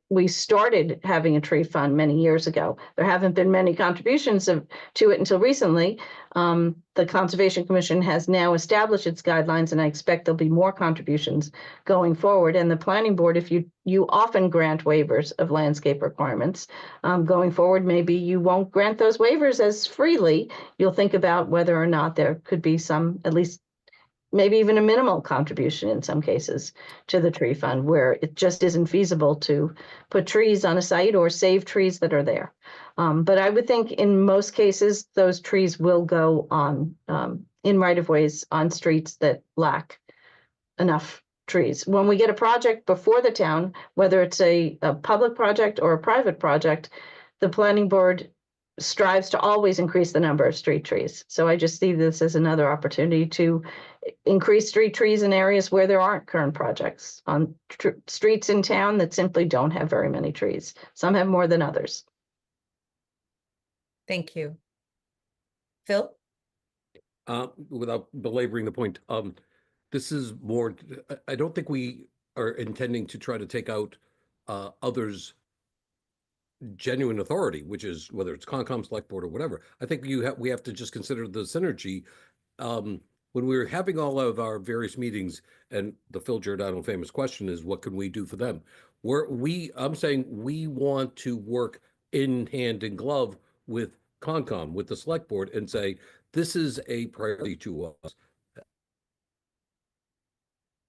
we started having a tree fund many years ago. There haven't been many contributions to it until recently. The Conservation Commission has now established its guidelines, and I expect there'll be more contributions going forward. And the Planning Board, if you often grant waivers of landscape requirements, going forward, maybe you won't grant those waivers as freely. You'll think about whether or not there could be some, at least maybe even a minimal contribution in some cases to the tree fund where it just isn't feasible to put trees on a site or save trees that are there. But I would think in most cases, those trees will go on in right-of-ways on streets that lack enough trees. When we get a project before the town, whether it's a public project or a private project, the planning board strives to always increase the number of street trees. So I just see this as another opportunity to increase street trees in areas where there aren't current projects on streets in town that simply don't have very many trees. Some have more than others. Thank you. Phil? Without belaboring the point, this is more, I don't think we are intending to try to take out others' genuine authority, which is whether it's Concom, Select Board, or whatever. I think we have to just consider the synergy. When we're having all of our various meetings, and the Phil Giordano famous question is, what can we do for them? I'm saying we want to work in hand in glove with Concom, with the Select Board, and say, this is a priority to us.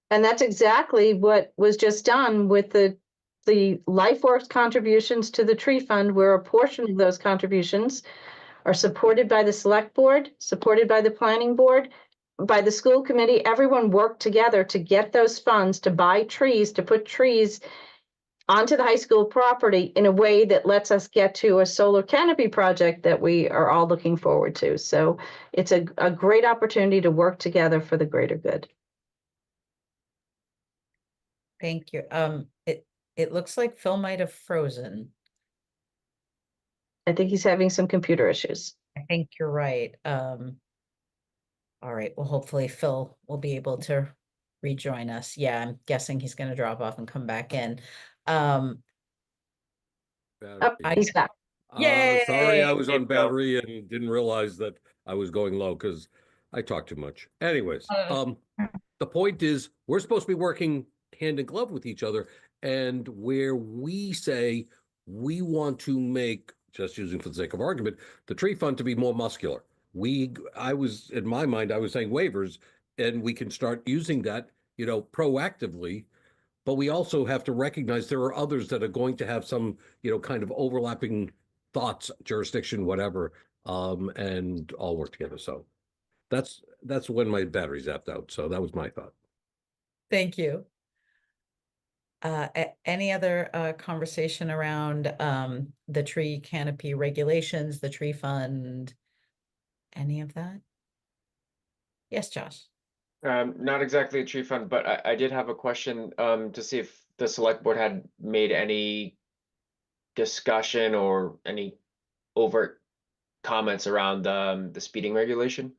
And that's exactly what was just done with the LifeWorks contributions to the tree fund, where a portion of those contributions are supported by the Select Board, supported by the Planning Board, by the school committee. Everyone worked together to get those funds to buy trees, to put trees onto the high school property in a way that lets us get to a solar canopy project that we are all looking forward to. So it's a great opportunity to work together for the greater good. Thank you. It looks like Phil might have frozen. I think he's having some computer issues. I think you're right. All right. Well, hopefully Phil will be able to rejoin us. Yeah, I'm guessing he's going to drop off and come back in. He's back. Sorry, I was Yay! on battery and didn't realize that I was going low because I talk too much. Anyways, the point is we're supposed to be working hand in glove with each other, and where we say we want to make, just using for the sake of argument, the tree fund to be more muscular. I was in my mind, I was saying waivers, and we can start using that, proactively. But we also have to recognize there are others that are going to have some, kind of overlapping thoughts, jurisdiction, whatever, and all work together. So that's when my battery zapped out. So that was my thought. Thank you. Any other conversation around the tree canopy regulations, the tree fund, any of that? Yes, Josh. Not exactly a tree fund, but I did have a question to see if the Select Board had made any discussion or any overt comments around the speeding regulation.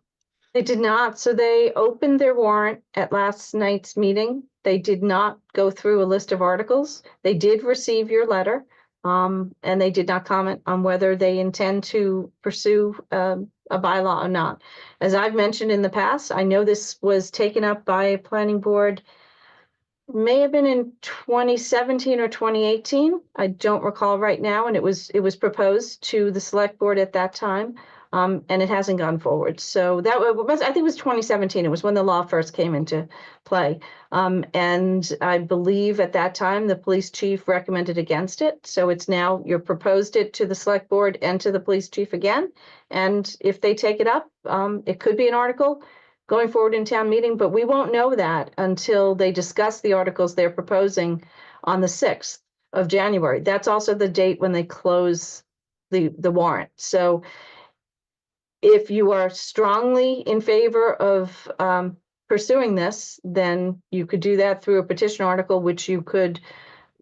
They did not. So they opened their warrant at last night's meeting. They did not go through a list of articles. They did receive your letter, and they did not comment on whether they intend to pursue a bylaw or not. As I've mentioned in the past, I know this was taken up by a planning board, may have been in 2017 or 2018. I don't recall right now. And it was proposed to the Select Board at that time. And it hasn't gone forward. So that was, I think it was 2017. It was when the law first came into play. And I believe at that time, the police chief recommended against it. So it's now, you're proposed it to the Select Board and to the police chief again. And if they take it up, it could be an article going forward in town meeting, but we won't know that until they discuss the articles they're proposing on the 6th of January. That's also the date when they close the warrant. So if you are strongly in favor of pursuing this, then you could do that through a petition article, which you could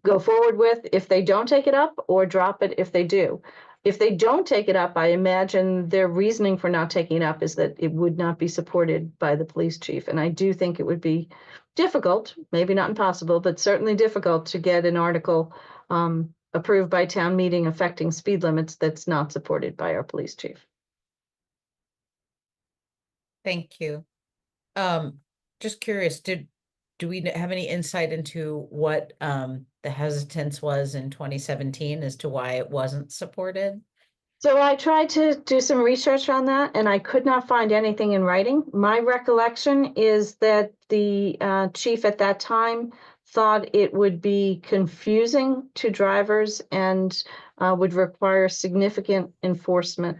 go forward with if they don't take it up, or drop it if they do. If they don't take it up, I imagine their reasoning for not taking it up is that it would not be supported by the police chief. And I do think it would be difficult, maybe not impossible, but certainly difficult to get an article approved by town meeting affecting speed limits that's not supported by our police chief. Thank you. Just curious, do we have any insight into what the hesitance was in 2017 as to why it wasn't supported? So I tried to do some research on that and I could not find anything in writing. My recollection is that the chief at that time thought it would be confusing to drivers and would require significant enforcement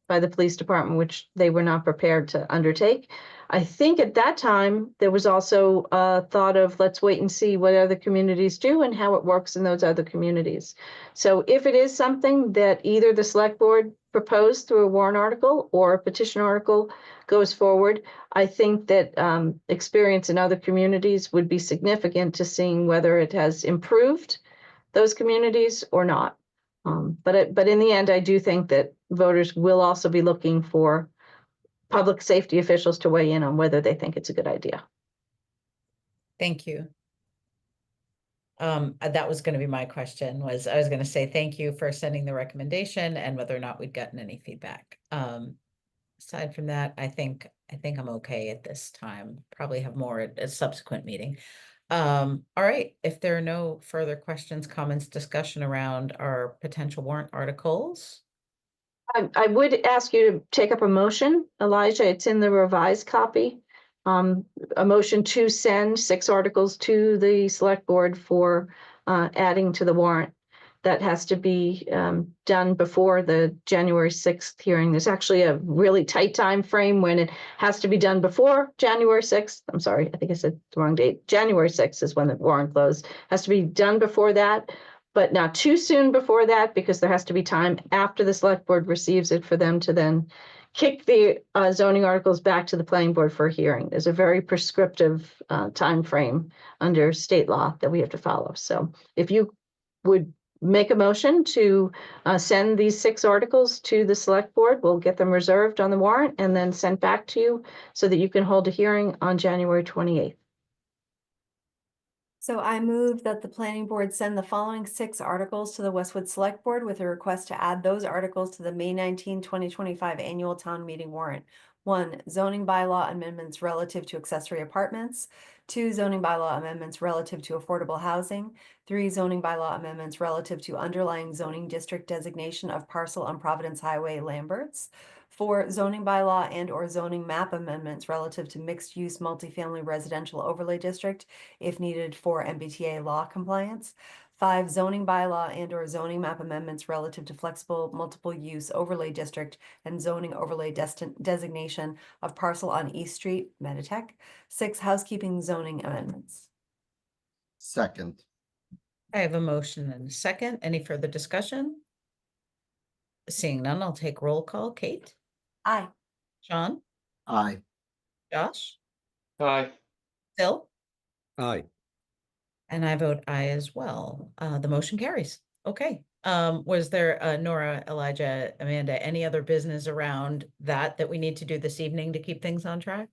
by the police department, which they were not prepared to undertake. I think at that time, there was also a thought of let's wait and see what other communities do and how it works in those other communities. So if it is something that either the select board proposed through a warrant article or a petition article goes forward, I think that experience in other communities would be significant to seeing whether it has improved those communities or not. But in the end, I do think that voters will also be looking for public safety officials to weigh in on whether they think it's a good idea. Thank you. That was going to be my question. I was going to say thank you for sending the recommendation and whether or not we'd gotten any feedback. Aside from that, I think I'm okay at this time. Probably have more at a subsequent meeting. All right. If there are no further questions, comments, discussion around our potential warrant articles. I would ask you to take up a motion, Elijah. It's in the revised copy. A motion to send 6 articles to the select board for adding to the warrant. That has to be done before the January 6th hearing. There's actually a really tight time frame when it has to be done before January 6th. I'm sorry, I think I said the wrong date. January 6th is when the warrant closed. Has to be done before that, but not too soon before that, because there has to be time after the select board receives it for them to then kick the zoning articles back to the planning board for a hearing. There's a very prescriptive time frame under state law that we have to follow. So if you would make a motion to send these 6 articles to the select board, we'll get them reserved on the warrant and then sent back to you so that you can hold a hearing on January 28th. So I move that the planning board send the following 6 articles to the Westwood Select Board with a request to add those articles to the May 19, 2025 annual town meeting warrant. 1, zoning bylaw amendments relative to accessory apartments. 2, zoning bylaw amendments relative to affordable housing. 3, zoning bylaw amendments relative to underlying zoning district designation of parcel on Providence Highway, Lamberts. 4, zoning bylaw and or zoning map amendments relative to mixed-use multifamily residential overlay district, if needed for MBTA law compliance. 5, zoning bylaw and or zoning map amendments relative to flexible multiple use overlay district and zoning overlay designation of parcel on East Street, Meditech. 6, housekeeping zoning amendments. Second. I have a motion and a second. Any further discussion? Seeing none, I'll take roll call. Kate? Aye. Sean? Aye. Josh? Hi. Phil? Aye. And I vote aye as well. The motion carries. Okay. Was there, Nora, Elijah, Amanda, any other business around that we need to do this evening to keep things on track?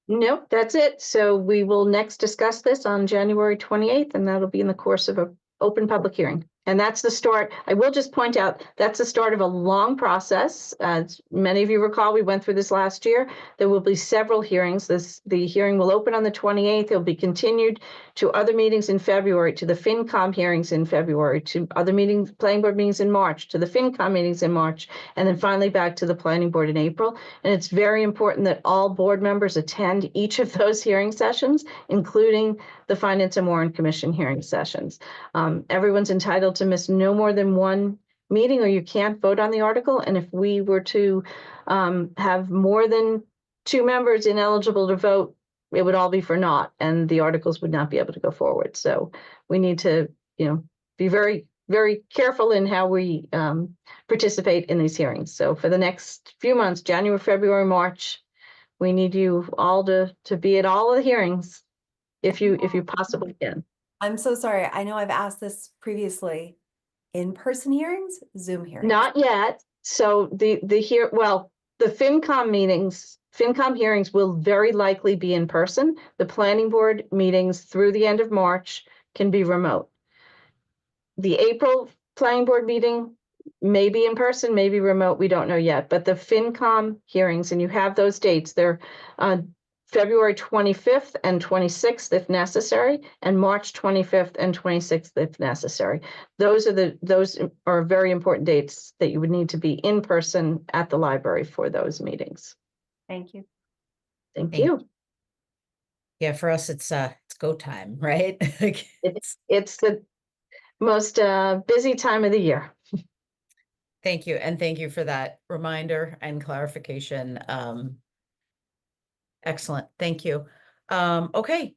Nope, that's it. So we will next discuss this on January 28th, and that'll be in the course of an open public hearing. And that's the start. I will just point out, that's the start of a long process. As many of you recall, we went through this last year. There will be several hearings. The hearing will open on the 28th. It'll be continued to other meetings in February, to the FinCom hearings in February, to other meetings, planning board meetings in March, to the FinCom meetings in March, and then finally back to the planning board in April. And it's very important that all board members attend each of those hearing sessions, including the Finance and Warrant Commission hearing sessions. Everyone's entitled to miss no more than one meeting, or you can't vote on the article. And if we were to have more than 2 members ineligible to vote, it would all be for naught, and the articles would not be able to go forward. So we need to, be very, very careful in how we participate in these hearings. So for the next few months, January, February, March, we need you all to be at all of the hearings if you possibly can. I'm so sorry. I know I've asked this previously. In-person hearings, Zoom hearings? Not yet. So the FinCom meetings FinCom hearings will very likely be in person. The planning board meetings through the end of March can be remote. The April planning board meeting may be in person, maybe remote, we don't know yet, but the FinCom hearings, and you have those dates, they're February 25th and 26th if necessary, and March 25th and 26th if necessary. Those are very important dates that you would need to be in person at the library for those meetings. Thank you. Thank Thank you. Yeah, for us, it's go time, right? Like, It's the most busy time of the year. thank you. And thank you for that reminder and clarification. Excellent. Thank you. Okay.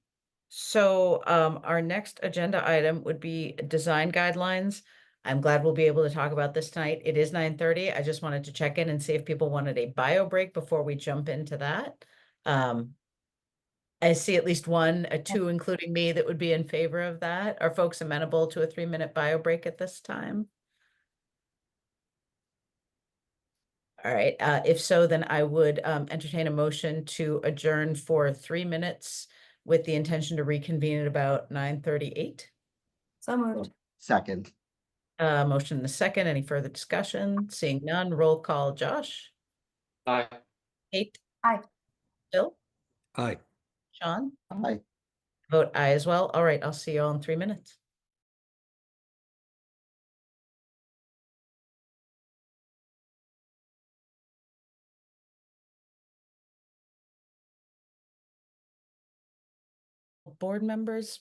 So our next agenda item would be design guidelines. I'm glad we'll be able to talk about this tonight. It is 9:30. I just wanted to check in and see if people wanted a bio break before we jump into that. I see at least one, two, including me, that would be in favor of that. Are folks amenable to a 3-minute bio break at this time? All right, if so, then I would entertain a motion to adjourn for 3 minutes with the intention to reconvene at about 9:38. So moved. Second. Motion and a second. Any further discussion? Seeing none, roll call. Josh? Aye. Kate? Aye. Bill? Aye. Sean? Aye. Vote aye as well. All right, I'll see you all in 3 minutes. Board members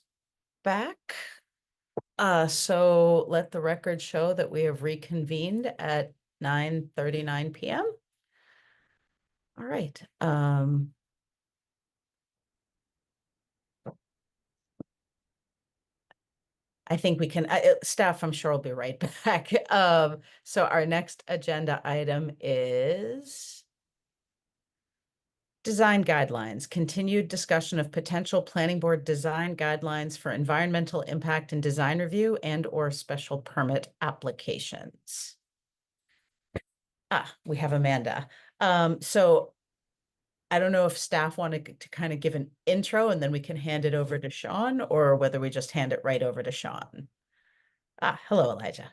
back. So let the record show that we have reconvened at 9:39 p.m. All right. I think we can, staff, I'm sure will be right back. So our next agenda item is design guidelines, continued discussion of potential planning board design guidelines for environmental impact and design review and/or special permit applications. We have Amanda. So I don't know if staff wanted to kind of give an intro and then we can hand it over to Sean, or whether we just hand it right over to Sean. Hello, Elijah.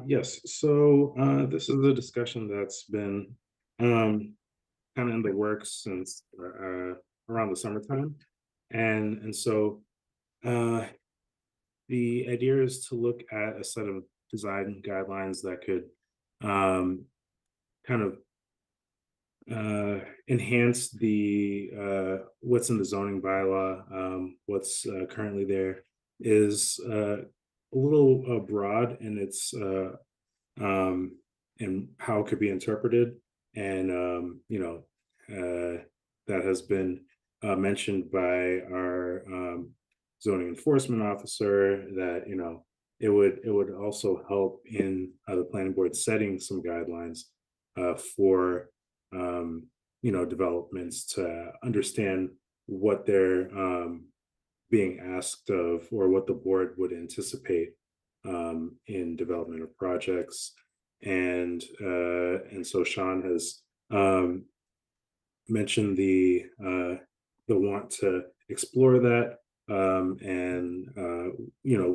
Yes, so this is a discussion that's been kind of in the works since around the summertime. And so the idea is to look at a set of design guidelines that could kind of enhance the what's in the zoning bylaw. What's currently there is a little broad in its and how it could be interpreted, and that has been mentioned by our zoning enforcement officer, that it would also help in the planning board setting some guidelines for developments to understand what they're being asked of, or what the board would anticipate in development of projects. And so Sean has mentioned the want to explore that, and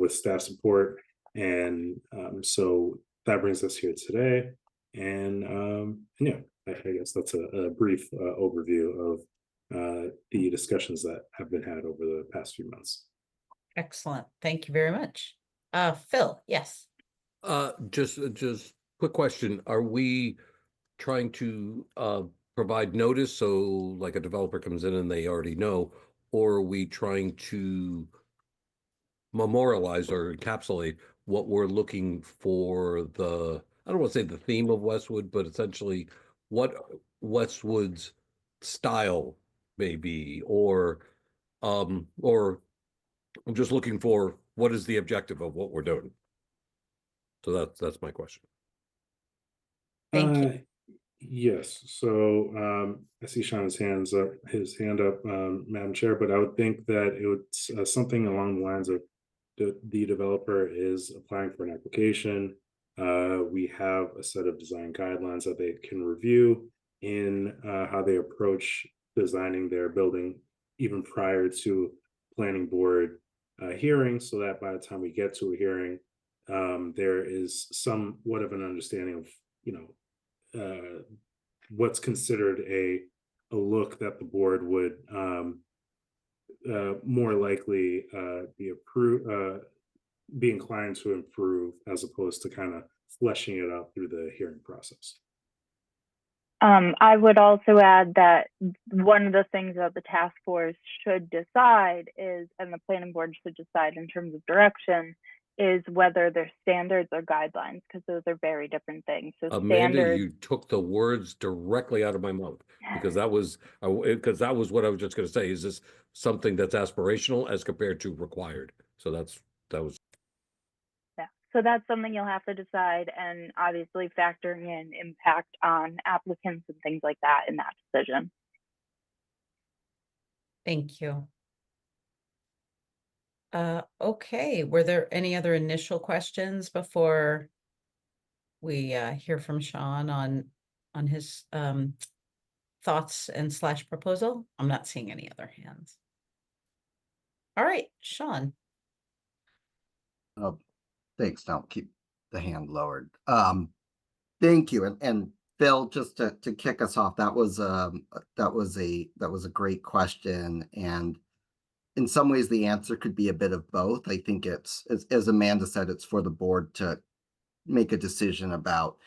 with staff support. And so that brings us here today. And yeah, I guess that's a brief overview of the discussions that have been had over the past few months. Excellent. Thank you very much. Phil, yes. Just quick question. Are we trying to provide notice, so like a developer comes in and they already know, or are we trying to memorialize or encapsulate what we're looking for, I don't want to say the theme of Westwood, but essentially what Westwood's style may be, or I'm just looking for what is the objective of what we're doing. So that's my question. Thank you. Yes, so I see Sean's hand up, Madam Chair, but I would think that it would something along the lines of the developer is applying for an application. We have a set of design guidelines that they can review, in how they approach designing their building even prior to planning board hearing, so that by the time we get to a hearing, there is somewhat of an understanding of, what's considered a look that the board would more likely be inclined to improve, as opposed to kind of fleshing it out through the hearing process. I would also add that one of the things that the task force should decide is, and the planning board should decide in terms of direction, is whether they're standards or guidelines, because those are very different things. So Amanda, standards, you took the words directly out of my mouth, because that was what I was just going to say. Is this something that's aspirational as compared to required? So that was. yeah. So that's something you'll have to decide, and obviously factoring in impact on applicants and things like that in that decision. Thank you. Okay, were there any other initial questions before we hear from Sean on his thoughts and / proposal? I'm not seeing any other hands. All right, Sean. Thanks. Don't keep the hand lowered. Thank you. And Phil, just to kick us off, that was a great question. And in some ways, the answer could be a bit of both. I think it's, as Amanda said, it's for the board to make a decision about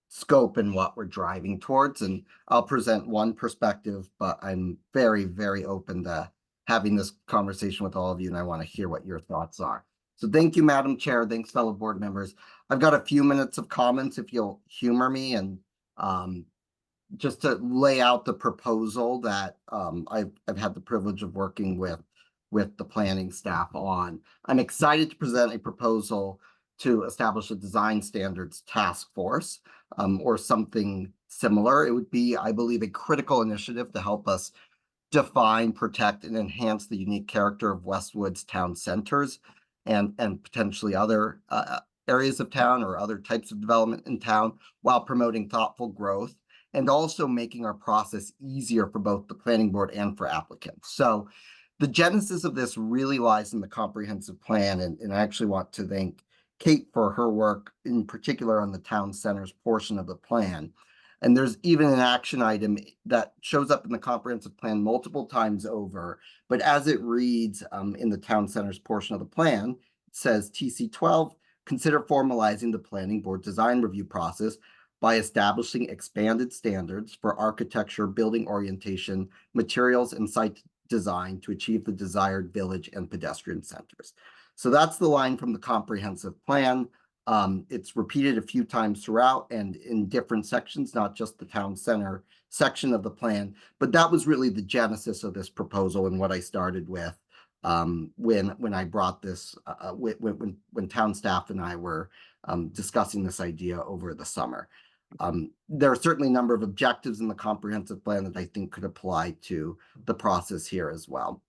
scope and what we're driving towards. And I'll present one perspective, but I'm very, very open to having this conversation with all of you, and I want to hear what your thoughts are. So thank you, Madam Chair. Thanks, fellow board members. I've got a few minutes of comments if you'll humor me, and just to lay out the proposal that I've had the privilege of working with the planning staff on. I'm excited to present a proposal to establish a design standards task force, or something similar. It would be, I believe, a critical initiative to help us define, protect, and enhance the unique character of Westwood's town centers and potentially other areas of town or other types of development in town, while promoting thoughtful growth and also making our process easier for both the planning board and for applicants. So the genesis of this really lies in the comprehensive plan, and I actually want to thank Kate for her work, in particular on the town centers portion of the plan. And there's even an action item that shows up in the comprehensive plan multiple times over, but as it reads in the town centers portion of the plan, it says TC 12, consider formalizing the planning board design review process by establishing expanded standards for architecture, building orientation, materials, and site design to achieve the desired village and pedestrian centers. So that's the line from the comprehensive plan. It's repeated a few times throughout and in different sections, not just the town center section of the plan, but that was really the genesis of this proposal and what I started with when I brought this, when town staff and I were discussing this idea over the summer. There are certainly a number of objectives in the comprehensive plan that I think could apply to the process here as well.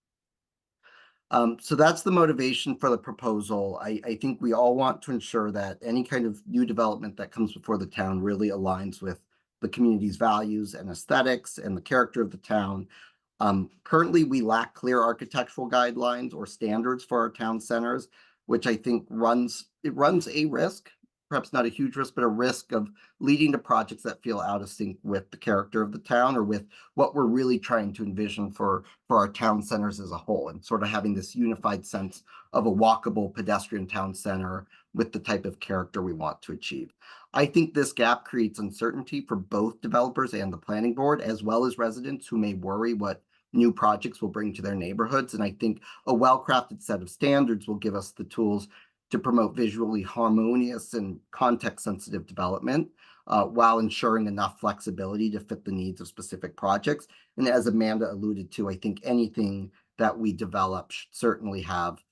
So that's the motivation for the proposal. I think we all want to ensure that any kind of new development that comes before the town really aligns with the community's values and aesthetics and the character of the town. Currently, we lack clear architectural guidelines or standards for our town centers, which I think runs a risk, perhaps not a huge risk, but a risk of leading to projects that feel out of sync with the character of the town or with what we're really trying to envision for our town centers as a whole, and sort of having this unified sense of a walkable pedestrian town center with the type of character we want to achieve. I think this gap creates uncertainty for both developers and the planning board, as well as residents who may worry what new projects will bring to their neighborhoods. And I think a well-crafted set of standards will give us the tools to promote visually harmonious and context-sensitive development, while ensuring enough flexibility to fit the needs of specific projects. And as Amanda alluded to, I think anything that we develop should certainly have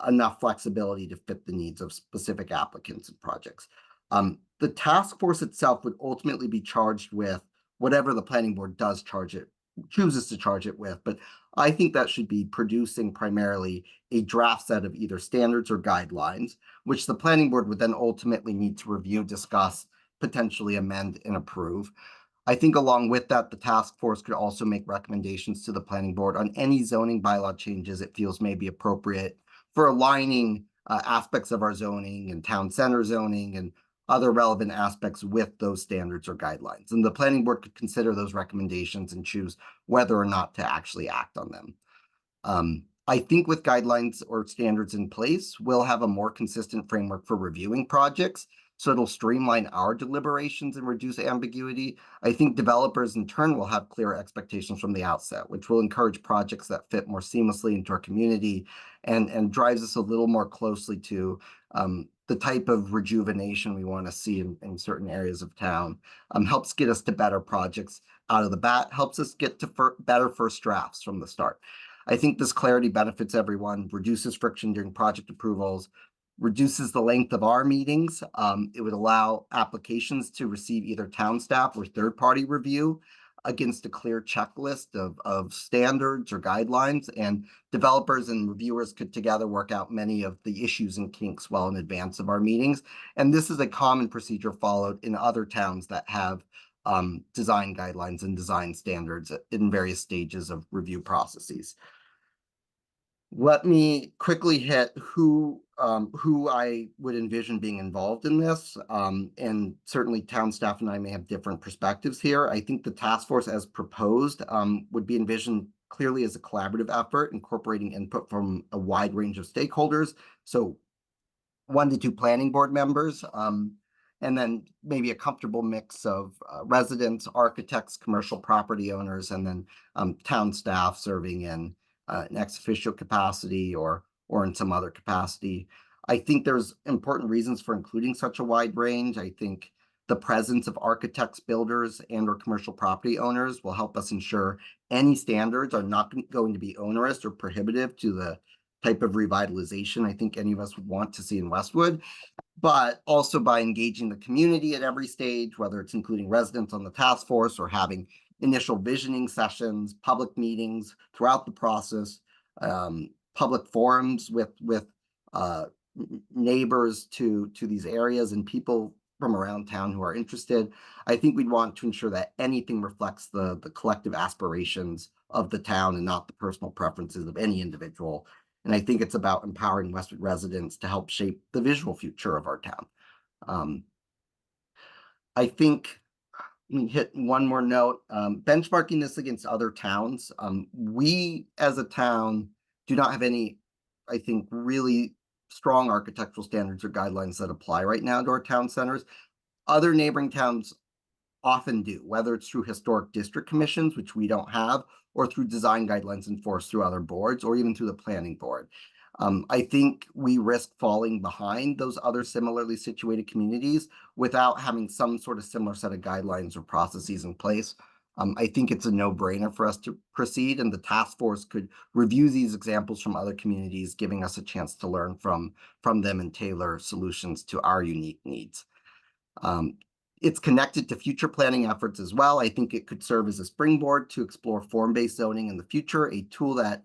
enough flexibility to fit the needs of specific applicants and projects. The task force itself would ultimately be charged with whatever the planning board chooses to charge it with, but I think that should be producing primarily a draft set of either standards or guidelines, which the planning board would then ultimately need to review, discuss, potentially amend and approve. I think along with that, the task force could also make recommendations to the planning board on any zoning bylaw changes it feels may be appropriate for aligning aspects of our zoning and town center zoning and other relevant aspects with those standards or guidelines. And the planning board could consider those recommendations and choose whether or not to actually act on them. I think with guidelines or standards in place, we'll have a more consistent framework for reviewing projects. So it'll streamline our deliberations and reduce ambiguity. I think developers in turn will have clear expectations from the outset, which will encourage projects that fit more seamlessly into our community and drives us a little more closely to the type of rejuvenation we want to see in certain areas of town. Helps get us to better projects out of the bat, helps us get to better first drafts from the start. I think this clarity benefits everyone, reduces friction during project approvals, reduces the length of our meetings. It would allow applications to receive either town staff or third-party review against a clear checklist of standards or guidelines, and developers and reviewers could together work out many of the issues and kinks well in advance of our meetings. And this is a common procedure followed in other towns that have design guidelines and design standards in various stages of review processes. Let me quickly hit who I would envision being involved in this. And certainly town staff and I may have different perspectives here. I think the task force as proposed would be envisioned clearly as a collaborative effort, incorporating input from a wide range of stakeholders. So 1 to 2 planning board members, and then maybe a comfortable mix of residents, architects, commercial property owners, and then town staff serving in an ex officio capacity or in some other capacity. I think there's important reasons for including such a wide range. I think the presence of architects, builders, and or commercial property owners will help us ensure any standards are not going to be onerous or prohibitive to the type of revitalization I think any of us would want to see in Westwood, but also by engaging the community at every stage, whether it's including residents on the task force or having initial visioning sessions, public meetings throughout the process, public forums with neighbors to these areas and people from around town who are interested. I think we'd want to ensure that anything reflects the collective aspirations of the town and not the personal preferences of any individual. And I think it's about empowering Westwood residents to help shape the visual future of our town. I think, let me hit one more note, benchmarking this against other towns. We as a town do not have any, I think, really strong architectural standards or guidelines that apply right now to our town centers. Other neighboring towns often do, whether it's through historic district commissions, which we don't have, or through design guidelines enforced through other boards, or even through the planning board. I think we risk falling behind those other similarly situated communities without having some sort of similar set of guidelines or processes in place. I think it's a no-brainer for us to proceed, and the task force could review these examples from other communities, giving us a chance to learn from them and tailor solutions to our unique needs. It's connected to future planning efforts as well. I think it could serve as a springboard to explore form-based zoning in the future, a tool that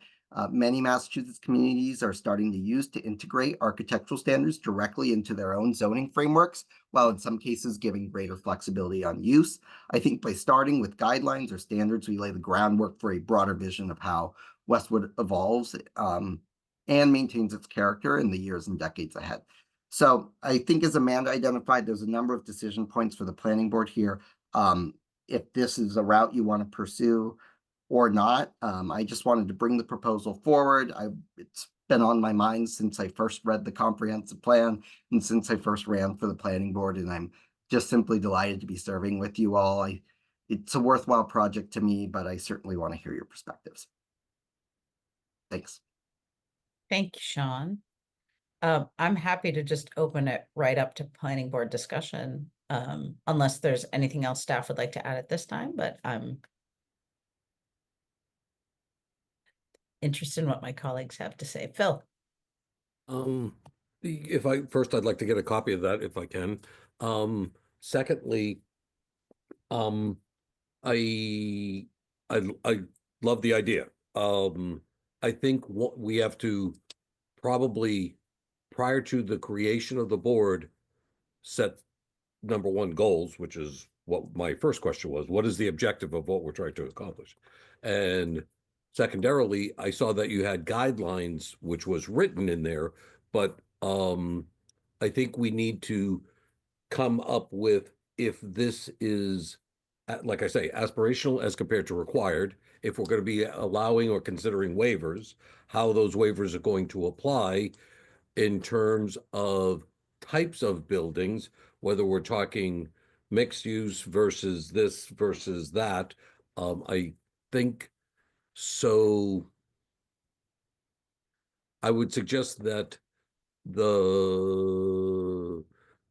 many Massachusetts communities are starting to use to integrate architectural standards directly into their own zoning frameworks, while in some cases giving greater flexibility on use. I think by starting with guidelines or standards, we lay the groundwork for a broader vision of how Westwood evolves and maintains its character in the years and decades ahead. So I think, as Amanda identified, there's a number of decision points for the planning board here. If this is a route you want to pursue or not, I just wanted to bring the proposal forward. It's been on my mind since I first read the comprehensive plan and since I first ran for the planning board, and I'm just simply delighted to be serving with you all. It's a worthwhile project to me, but I certainly want to hear your perspectives. Thanks. Thank you, Sean. I'm happy to just open it right up to planning board discussion, unless there's anything else staff would like to add at this time, but I'm interested in what my colleagues have to say. Phil. I'd like to get a copy of that if I can. Secondly, I love the idea. I think what we have to probably, prior to the creation of the board, set number one goals, which is what my first question was, what is the objective of what we're trying to accomplish? And secondarily, I saw that you had guidelines, which was written in there, but I think we need to come up with, if this is, like I say, aspirational as compared to required, if we're going to be allowing or considering waivers, how those waivers are going to apply in terms of types of buildings, whether we're talking mixed use versus this versus that. I think so. I would suggest that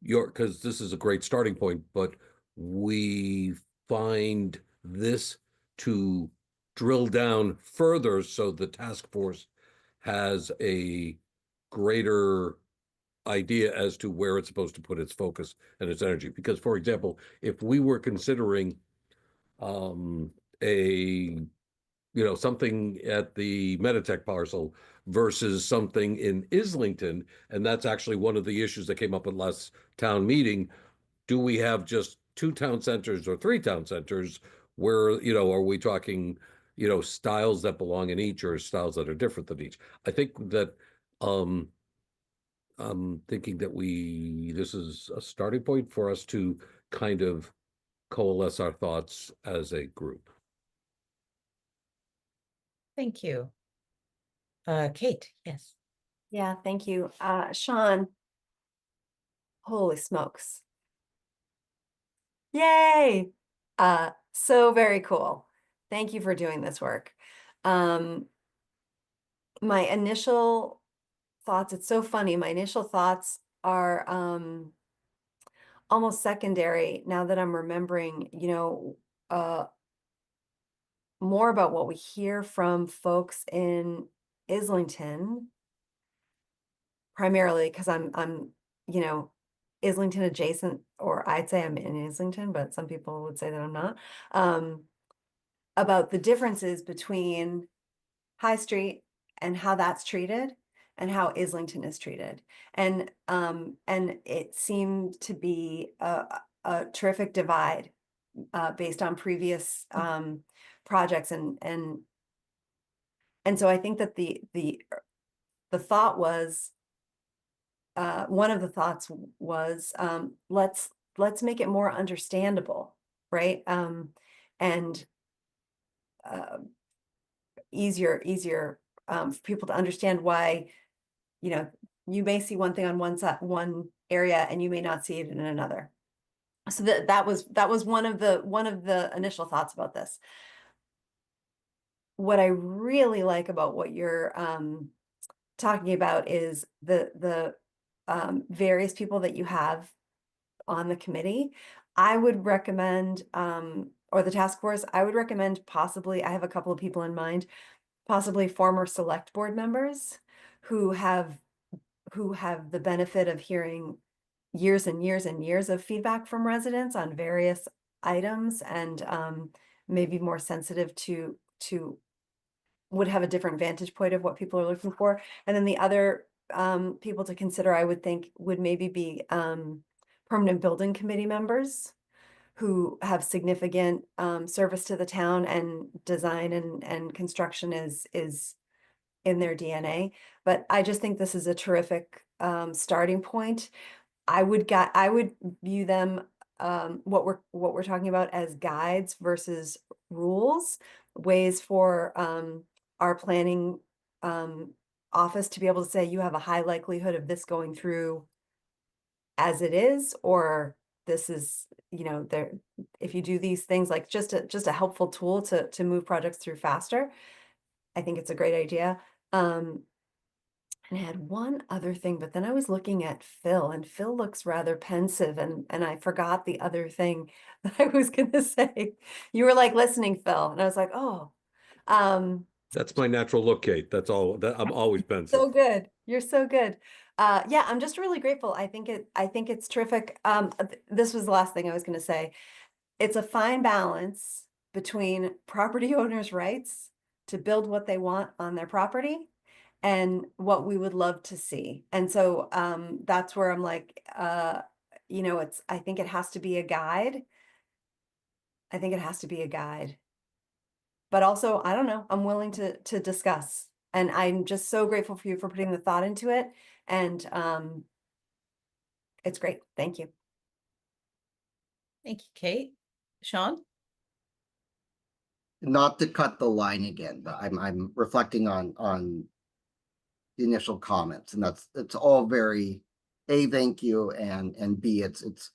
because this is a great starting point, but we find this to drill down further so the task force has a greater idea as to where it's supposed to put its focus and its energy. Because, for example, if we were considering something at the Meditech parcel versus something in Islington, and that's actually one of the issues that came up at last town meeting. Do we have just 2 town centers or 3 town centers? Where, are we talking, styles that belong in each or styles that are different than each? I think that I'm thinking that this is a starting point for us to kind of coalesce our thoughts as a group. Thank you. Kate, yes. Yeah, thank you. Sean, holy smokes. Yay! So very cool. Thank you for doing this work. My initial thoughts, it's so funny, my initial thoughts are almost secondary now that I'm remembering, more about what we hear from folks in Islington, primarily because I'm Islington adjacent, or I'd say I'm in Islington, but some people would say that I'm not, about the differences between High Street and how that's treated and how Islington is treated. And it seemed to be a terrific divide based on previous projects. And so I think that the thought was, one of the thoughts was, let's make it more understandable, right? And easier for people to understand why, you may see one thing on one area and you may not see it in another. So that was one of the initial thoughts about this. What I really like about what you're talking about is the various people that you have on the committee. I would recommend, or the task force, I would recommend possibly, I have a couple of people in mind, possibly former select board members who have the benefit of hearing years and years and years of feedback from residents on various items, and maybe more sensitive to would have a different vantage point of what people are looking for. And then the other people to consider, I would think, would maybe be permanent building committee members who have significant service to the town, and design and construction is in their DNA. But I just think this is a terrific starting point. I would view them, what we're talking about, as guides versus rules, ways for our planning office to be able to say, you have a high likelihood of this going through as it is, or this is, there, if you do these things, like just a helpful tool to move projects through faster. I think it's a great idea. And I had one other thing, but then I was looking at Phil, and Phil looks rather pensive, and I forgot the other thing that I was gonna say. You were like listening, Phil, and I was like, oh. That's my natural look, Kate. That's all. I'm always pensive. So good. You're so good. Yeah, I'm just really grateful. I think it's terrific. This was the last thing I was gonna say. It's a fine balance between property owners' rights to build what they want on their property and what we would love to see. And so that's where I'm like, I think it has to be a guide I think it has to be a guide. But also, I don't know, I'm willing to discuss. And I'm just so grateful for you for putting the thought into it. And it's great. Thank you. Thank you, Kate. Sean? Not to cut the line again, but I'm reflecting on the initial comments, and it's all very A, thank you, and B, it's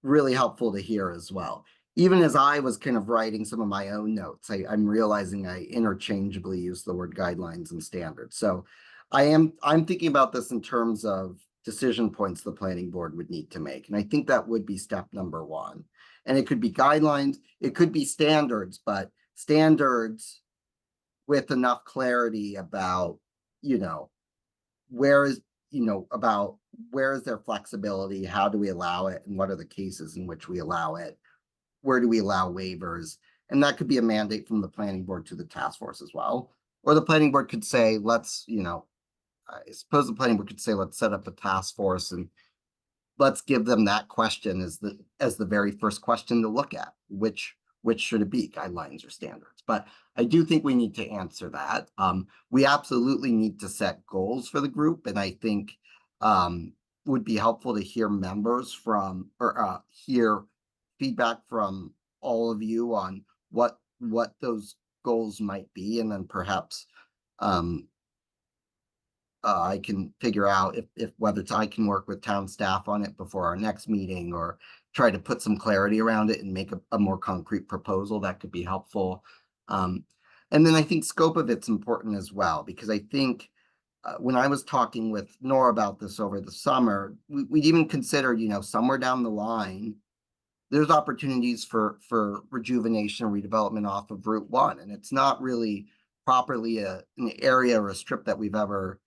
really helpful to hear as well. Even as I was kind of writing some of my own notes, I'm realizing I interchangeably use the word guidelines and standards. So I'm thinking about this in terms of decision points the planning board would need to make. And I think that would be step number one. And it could be guidelines, it could be standards, but standards with enough clarity about, where is, about where is their flexibility, how do we allow it, and what are the cases in which we allow it, where do we allow waivers, and that could be a mandate from the planning board to the task force as well. Or the planning board could say, let's, I suppose the planning board could say, let's set up a task force and let's give them that question as the very first question to look at. Which should it be, guidelines or standards? But I do think we need to answer that. We absolutely need to set goals for the group, and I think would be helpful to hear members from or hear feedback from all of you on what those goals might be, and then perhaps I can figure out if whether I can work with town staff on it before our next meeting, or try to put some clarity around it and make a more concrete proposal that could be helpful. And then I think scope of it's important as well, because I think when I was talking with Nora about this over the summer, we even considered, somewhere down the line, there's opportunities for rejuvenation and redevelopment off of Route 1. And it's not really properly an area or a strip that we've ever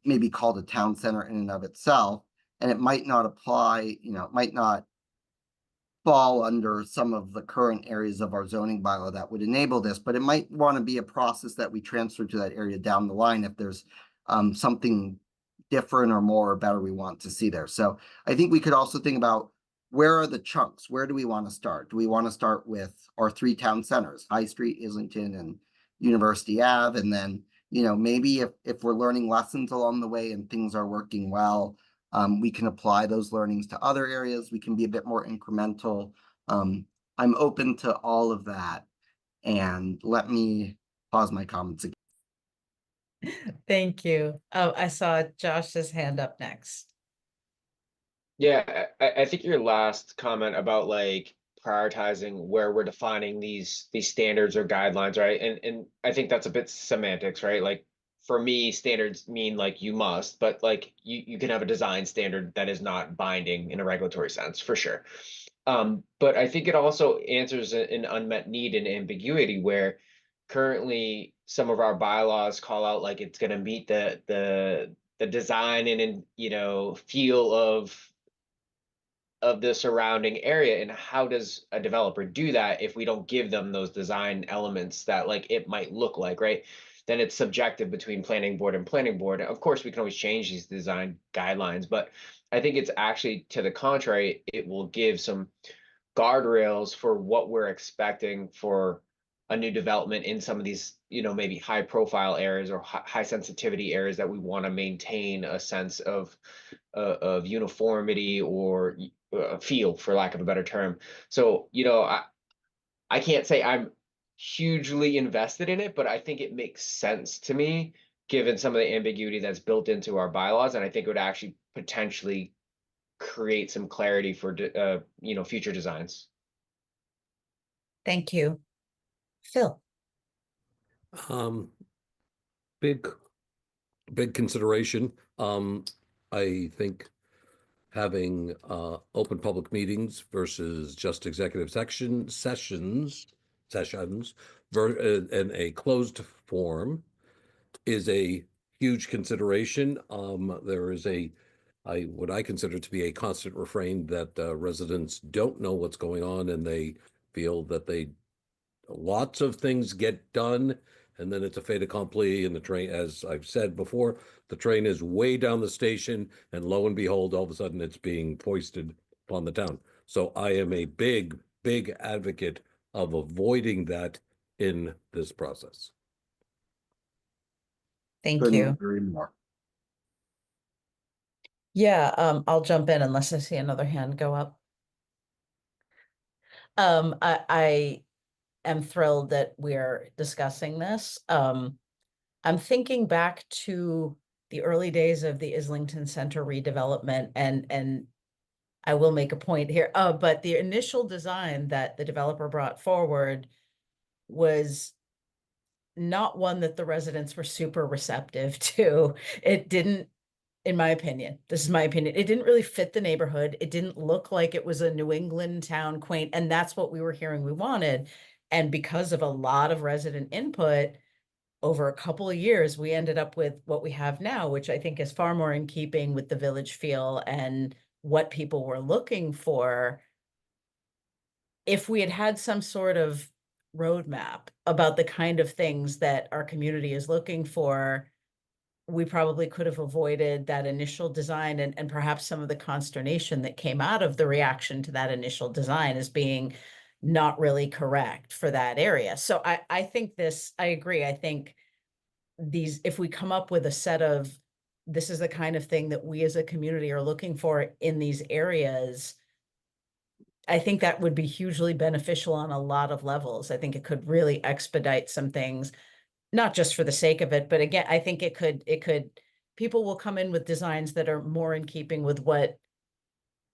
maybe called a town center in and of itself. And it might not apply, it might not fall under some of the current areas of our zoning bylaw that would enable this, but it might want to be a process that we transfer to that area down the line if there's something different or more or better we want to see there. So I think we could also think about, where are the chunks? Where do we want to start? Do we want to start with our 3 town centers, High Street, Islington, and University Ave? And then, maybe if we're learning lessons along the way and things are working well, we can apply those learnings to other areas. We can be a bit more incremental. I'm open to all of that. And let me pause my comments again. Thank you. Oh, I saw Josh's hand up next. Yeah, I think your last comment about like prioritizing where we're defining these standards or guidelines, right? And I think that's a bit semantics, right? Like for me, standards mean like you must, but like you can have a design standard that is not binding in a regulatory sense, for sure. But I think it also answers an unmet need and ambiguity where currently some of our bylaws call out like it's going to meet the design and feel of the surrounding area. And how does a developer do that if we don't give them those design elements that like it might look like, right? Then it's subjective between planning board and planning board. Of course, we can always change these design guidelines, but I think it's actually to the contrary. It will give some guardrails for what we're expecting for a new development in some of these, maybe high profile areas or high sensitivity areas that we want to maintain a sense of uniformity or feel, for lack of a better term. So, I can't say I'm hugely invested in it, but I think it makes sense to me given some of the ambiguity that's built into our bylaws. And I think it would actually potentially create some clarity for, future designs. Thank you. Phil? Big consideration. I think having open public meetings versus just executive sessions in a closed form is a huge consideration. There is what I consider to be a constant refrain that residents don't know what's going on, and they feel that lots of things get done, and then it's a fait accompli, and the train, as I've said before, the train is way down the station, and lo and behold, all of a sudden it's being foisted upon the town. So I am a big big advocate of avoiding that in this process. Thank Couldn't you. agree more. Yeah, I'll jump in unless I see another hand go up. I am thrilled that we're discussing this. I'm thinking back to the early days of the Islington Center redevelopment, and I will make a point here. But the initial design that the developer brought forward was not one that the residents were super receptive to. It didn't, in my opinion, this is my opinion, it didn't really fit the neighborhood. It didn't look like it was a New England town, quaint, and that's what we were hearing we wanted. And because of a lot of resident input, over a couple of years, we ended up with what we have now, which I think is far more in keeping with the village feel and what people were looking for. If we had had some sort of roadmap about the kind of things that our community is looking for, we probably could have avoided that initial design and perhaps some of the consternation that came out of the reaction to that initial design as being not really correct for that area. So I think I agree. I think if we come up with a set of, this is the kind of thing that we as a community are looking for in these areas, I think that would be hugely beneficial on a lot of levels. I think it could really expedite some things, not just for the sake of it, but again, I think it could, people will come in with designs that are more in keeping with what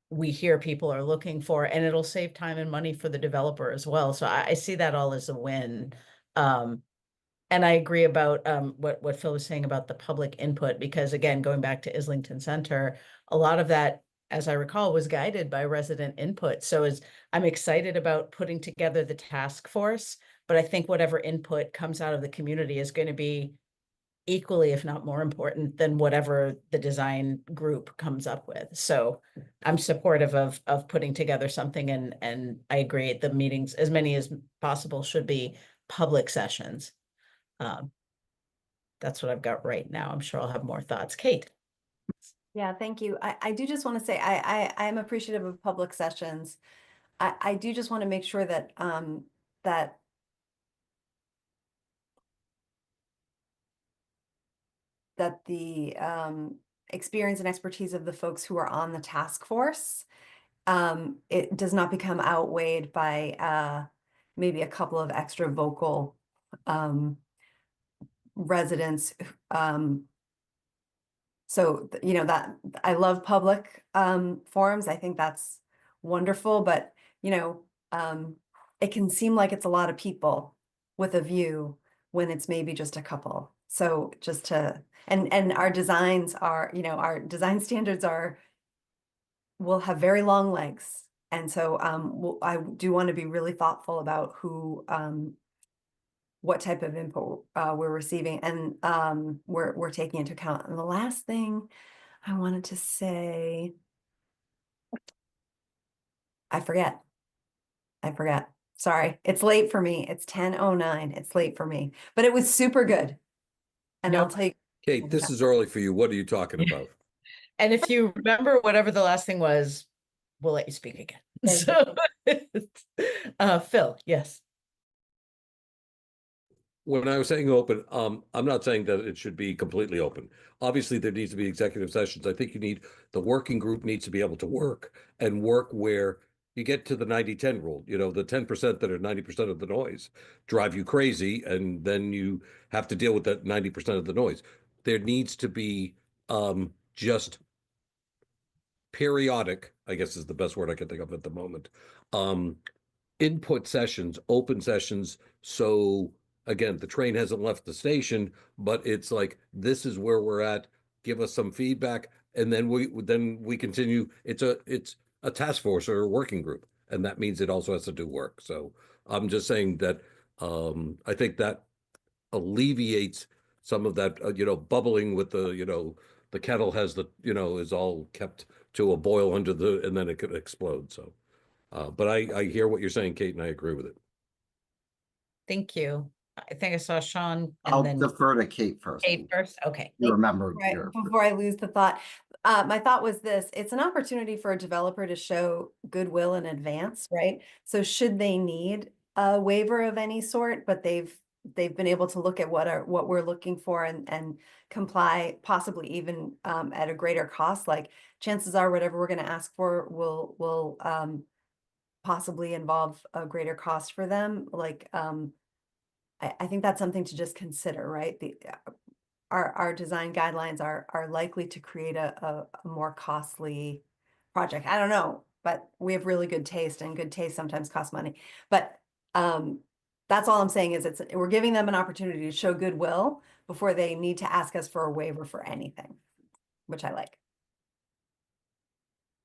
we hear people are looking for, and it'll save time and money for the developer as well. So I see that all as a win. And I agree about what Phil was saying about the public input, because again, going back to Islington Center, a lot of that, as I recall, was guided by resident input. So I'm excited about putting together the task force, but I think whatever input comes out of the community is going to be equally, if not more important than whatever the design group comes up with. So I'm supportive of putting together something, and I agree the meetings, as many as possible, should be public sessions. That's what I've got right now. I'm sure I'll have more thoughts. Kate. Yeah, thank you. I do just want to say I'm appreciative of public sessions. I do just want to make sure that that the experience and expertise of the folks who are on the task force, it does not become outweighed by maybe a couple of extra vocal residents. So, you know, that I love public forums. I think that's wonderful, but, you know, it can seem like it's a lot of people with a view when it's maybe just a couple. So just to, and our designs are, you know, our design standards will have very long legs. And so I do want to be really thoughtful about what type of input we're receiving, and we're taking into account. And the last thing I wanted to say, I forget. Sorry, it's late for me. It's 10:09. It's late for me, but it was super good. And I'll take. Kate, this is early for you. What are you talking about? And if you remember whatever the last thing was, we'll let you speak again. So, Phil, yes. When I was saying open, I'm not saying that it should be completely open. Obviously, there needs to be executive sessions. I think the working group needs to be able to work where you get to the 90-10 rule. You know, the 10% that are 90% of the noise drive you crazy, and then you have to deal with that 90% of the noise. There needs to be just periodic, I guess is the best word I can think of at the moment, input sessions, open sessions. So again, the train hasn't left the station, but it's like, this is where we're at. Give us some feedback, and then we continue. It's a task force or a working group, and that means it also has to do work. So I'm just saying that I think that alleviates some of that bubbling with the kettle has is all kept to a boil and then it could explode. So but I hear what you're saying, Kate, and I agree with it. Thank you. I think I saw Sean and I'll then defer to Kate first. Kate first. Okay. You remember Before I lose the thought, my thought was this, it's an opportunity for a developer to show goodwill in advance, right? So should they need a waiver of any sort, but they've been able to look at what we're looking for and comply, possibly even at a greater cost, like chances are whatever we're going to ask for will possibly involve a greater cost for them. Like I think that's something to just consider, right? Our design guidelines are likely to create a more costly project. I don't know, but we have really good taste, and good taste sometimes costs money. But that's all I'm saying is we're giving them an opportunity to show goodwill before they need to ask us for a waiver for anything, which I like.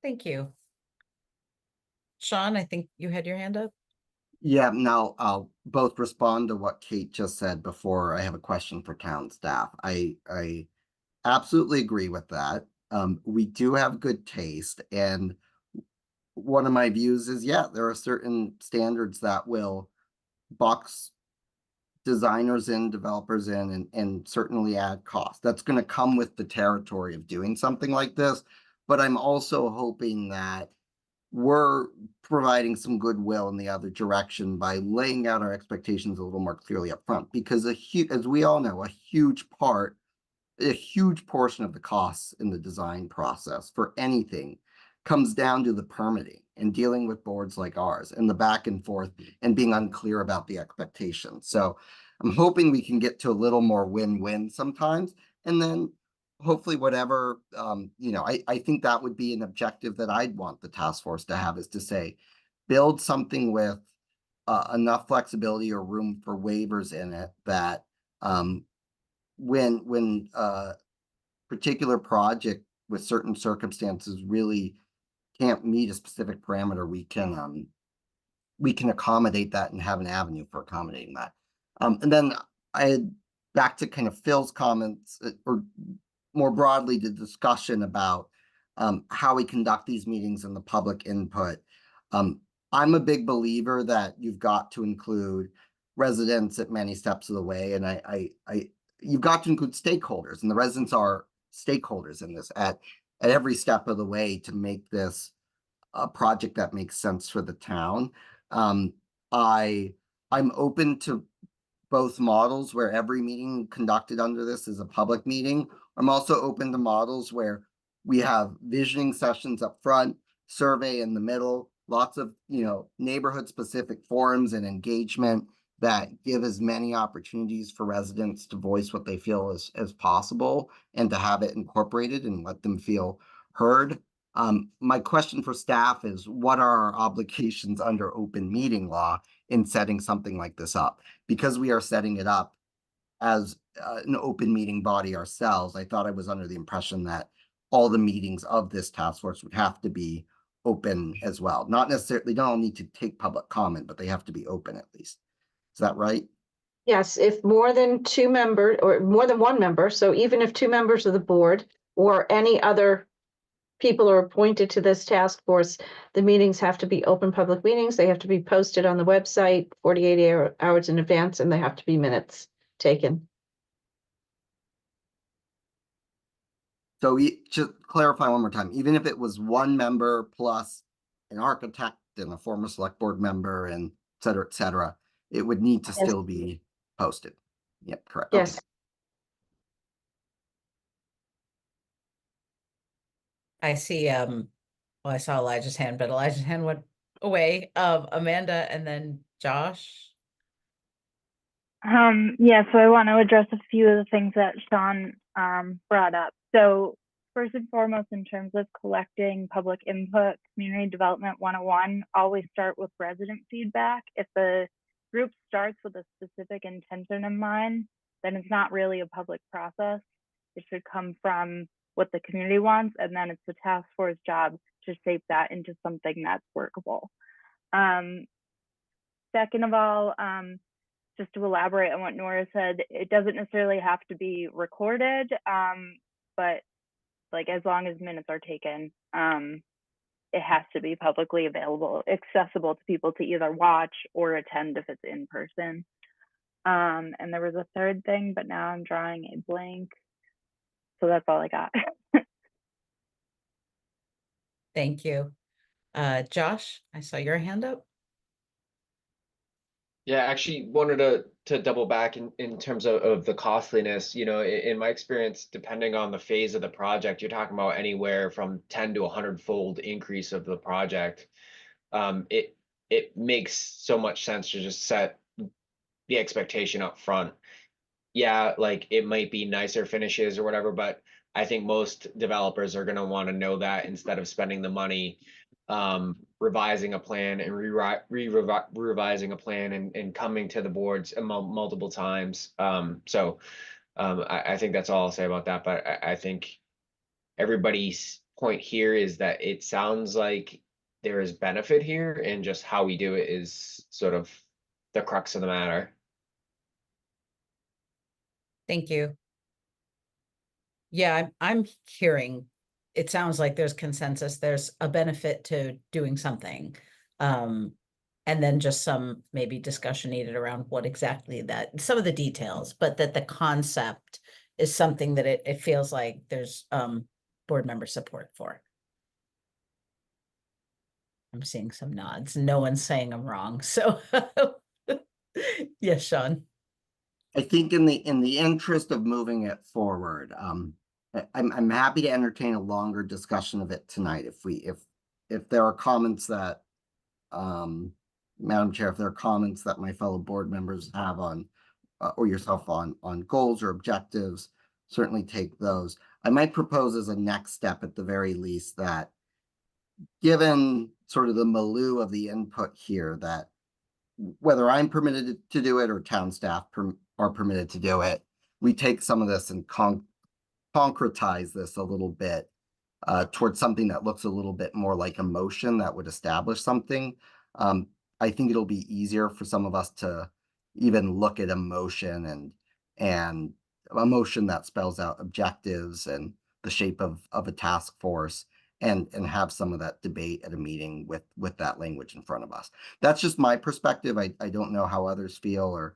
Thank you. Sean, I think you had your hand up. Yeah, now I'll both respond to what Kate just said before I have a question for town staff. I absolutely agree with that. We do have good taste, and one of my views is, yeah, there are certain standards that will box designers in, developers in, and certainly add cost. That's going to come with the territory of doing something like this. But I'm also hoping that we're providing some goodwill in the other direction by laying out our expectations a little more clearly up front, because as we all know, a huge portion of the costs in the design process for anything comes down to the permitting and dealing with boards like ours and the back and forth and being unclear about the expectations. So I'm hoping we can get to a little more win-win sometimes, and then hopefully whatever, I think that would be an objective that I'd want the task force to have, is to say, build something with enough flexibility or room for waivers in it that when a particular project with certain circumstances really can't meet a specific parameter, we can accommodate that and have an avenue for accommodating that. And then I had back to kind of Phil's comments, or more broadly, the discussion about how we conduct these meetings and the public input. I'm a big believer that you've got to include residents at many steps of the way, and you've got to include stakeholders, and the residents are stakeholders in this at every step of the way to make this a project that makes sense for the town. I'm open to both models where every meeting conducted under this is a public meeting. I'm also open to models where we have visioning sessions up front, survey in the middle, lots of neighborhood specific forums and engagement that give as many opportunities for residents to voice what they feel as possible, and to have it incorporated and let them feel heard. My question for staff is, what are our obligations under open meeting law in setting something like this up? Because we are setting it up as an open meeting body ourselves, I thought I was under the impression that all the meetings of this task force would have to be open as well. Not necessarily, they don't all need to take public comment, but they have to be open at least. Is that right? Yes, if more than two members or more than one member, so even if two members of the board or any other people are appointed to this task force, the meetings have to be open public meetings. They have to be posted on the website 48 hours in advance, and they have to be minutes taken. So just clarify one more time, even if it was one member plus an architect and a former select board member and et cetera, it would need to still be posted. Yep, correct. Yes. Okay. I see, well, I saw Elijah's hand, but Elijah's hand went away. Amanda and then Josh. Yeah, so I want to address a few of the things that Sean brought up. So first and foremost, in terms of collecting public input, community development 101, always start with resident feedback. If the group starts with a specific intention in mind, then it's not really a public process. It should come from what the community wants, and then it's the task force job to shape that into something that's workable. Second of all, just to elaborate on what Nora said, it doesn't necessarily have to be recorded, but like as long as minutes are taken, it has to be publicly available, accessible to people to either watch or attend if it's in person. And there was a third thing, but now I'm drawing a blank. So that's all I got. Thank you. Josh, I saw your hand up. Yeah, actually wanted to double back in terms of the costliness. You know, in my experience, depending on the phase of the project, you're talking about anywhere from 10 to 100-fold increase of the project. It makes so much sense to just set the expectation up front. Yeah, like it might be nicer finishes or whatever, but I think most developers are going to want to know that instead of spending the money revising a plan and revising a plan and coming to the boards multiple times. I think that's all I'll say about that. But I think everybody's point here is that it sounds like there is benefit here, and just how we do it is sort of the crux of the matter. Thank you. Yeah, I'm hearing, it sounds like there's consensus, there's a benefit to doing something. And then just some maybe discussion needed around what exactly that, some of the details, but that the concept is something that it feels like there's board member support for. I'm seeing some nods. No one's saying I'm wrong. So yes, Sean. I think in the interest of moving it forward, I'm happy to entertain a longer discussion of it tonight if there are comments that, Madam Chair, if there are comments that my fellow board members have on, or yourself on goals or objectives, certainly take those. I might propose as a next step at the very least that, given sort of the milieu of the input here, that whether I'm permitted to do it or town staff are permitted to do it, we take some of this and concretize this a little bit towards something that looks a little bit more like a motion that would establish something. I think it'll be easier for some of us to even look at a motion and a motion that spells out objectives and the shape of a task force, and have some of that debate at a meeting with that language in front of us. That's just my perspective. I don't know how others feel, or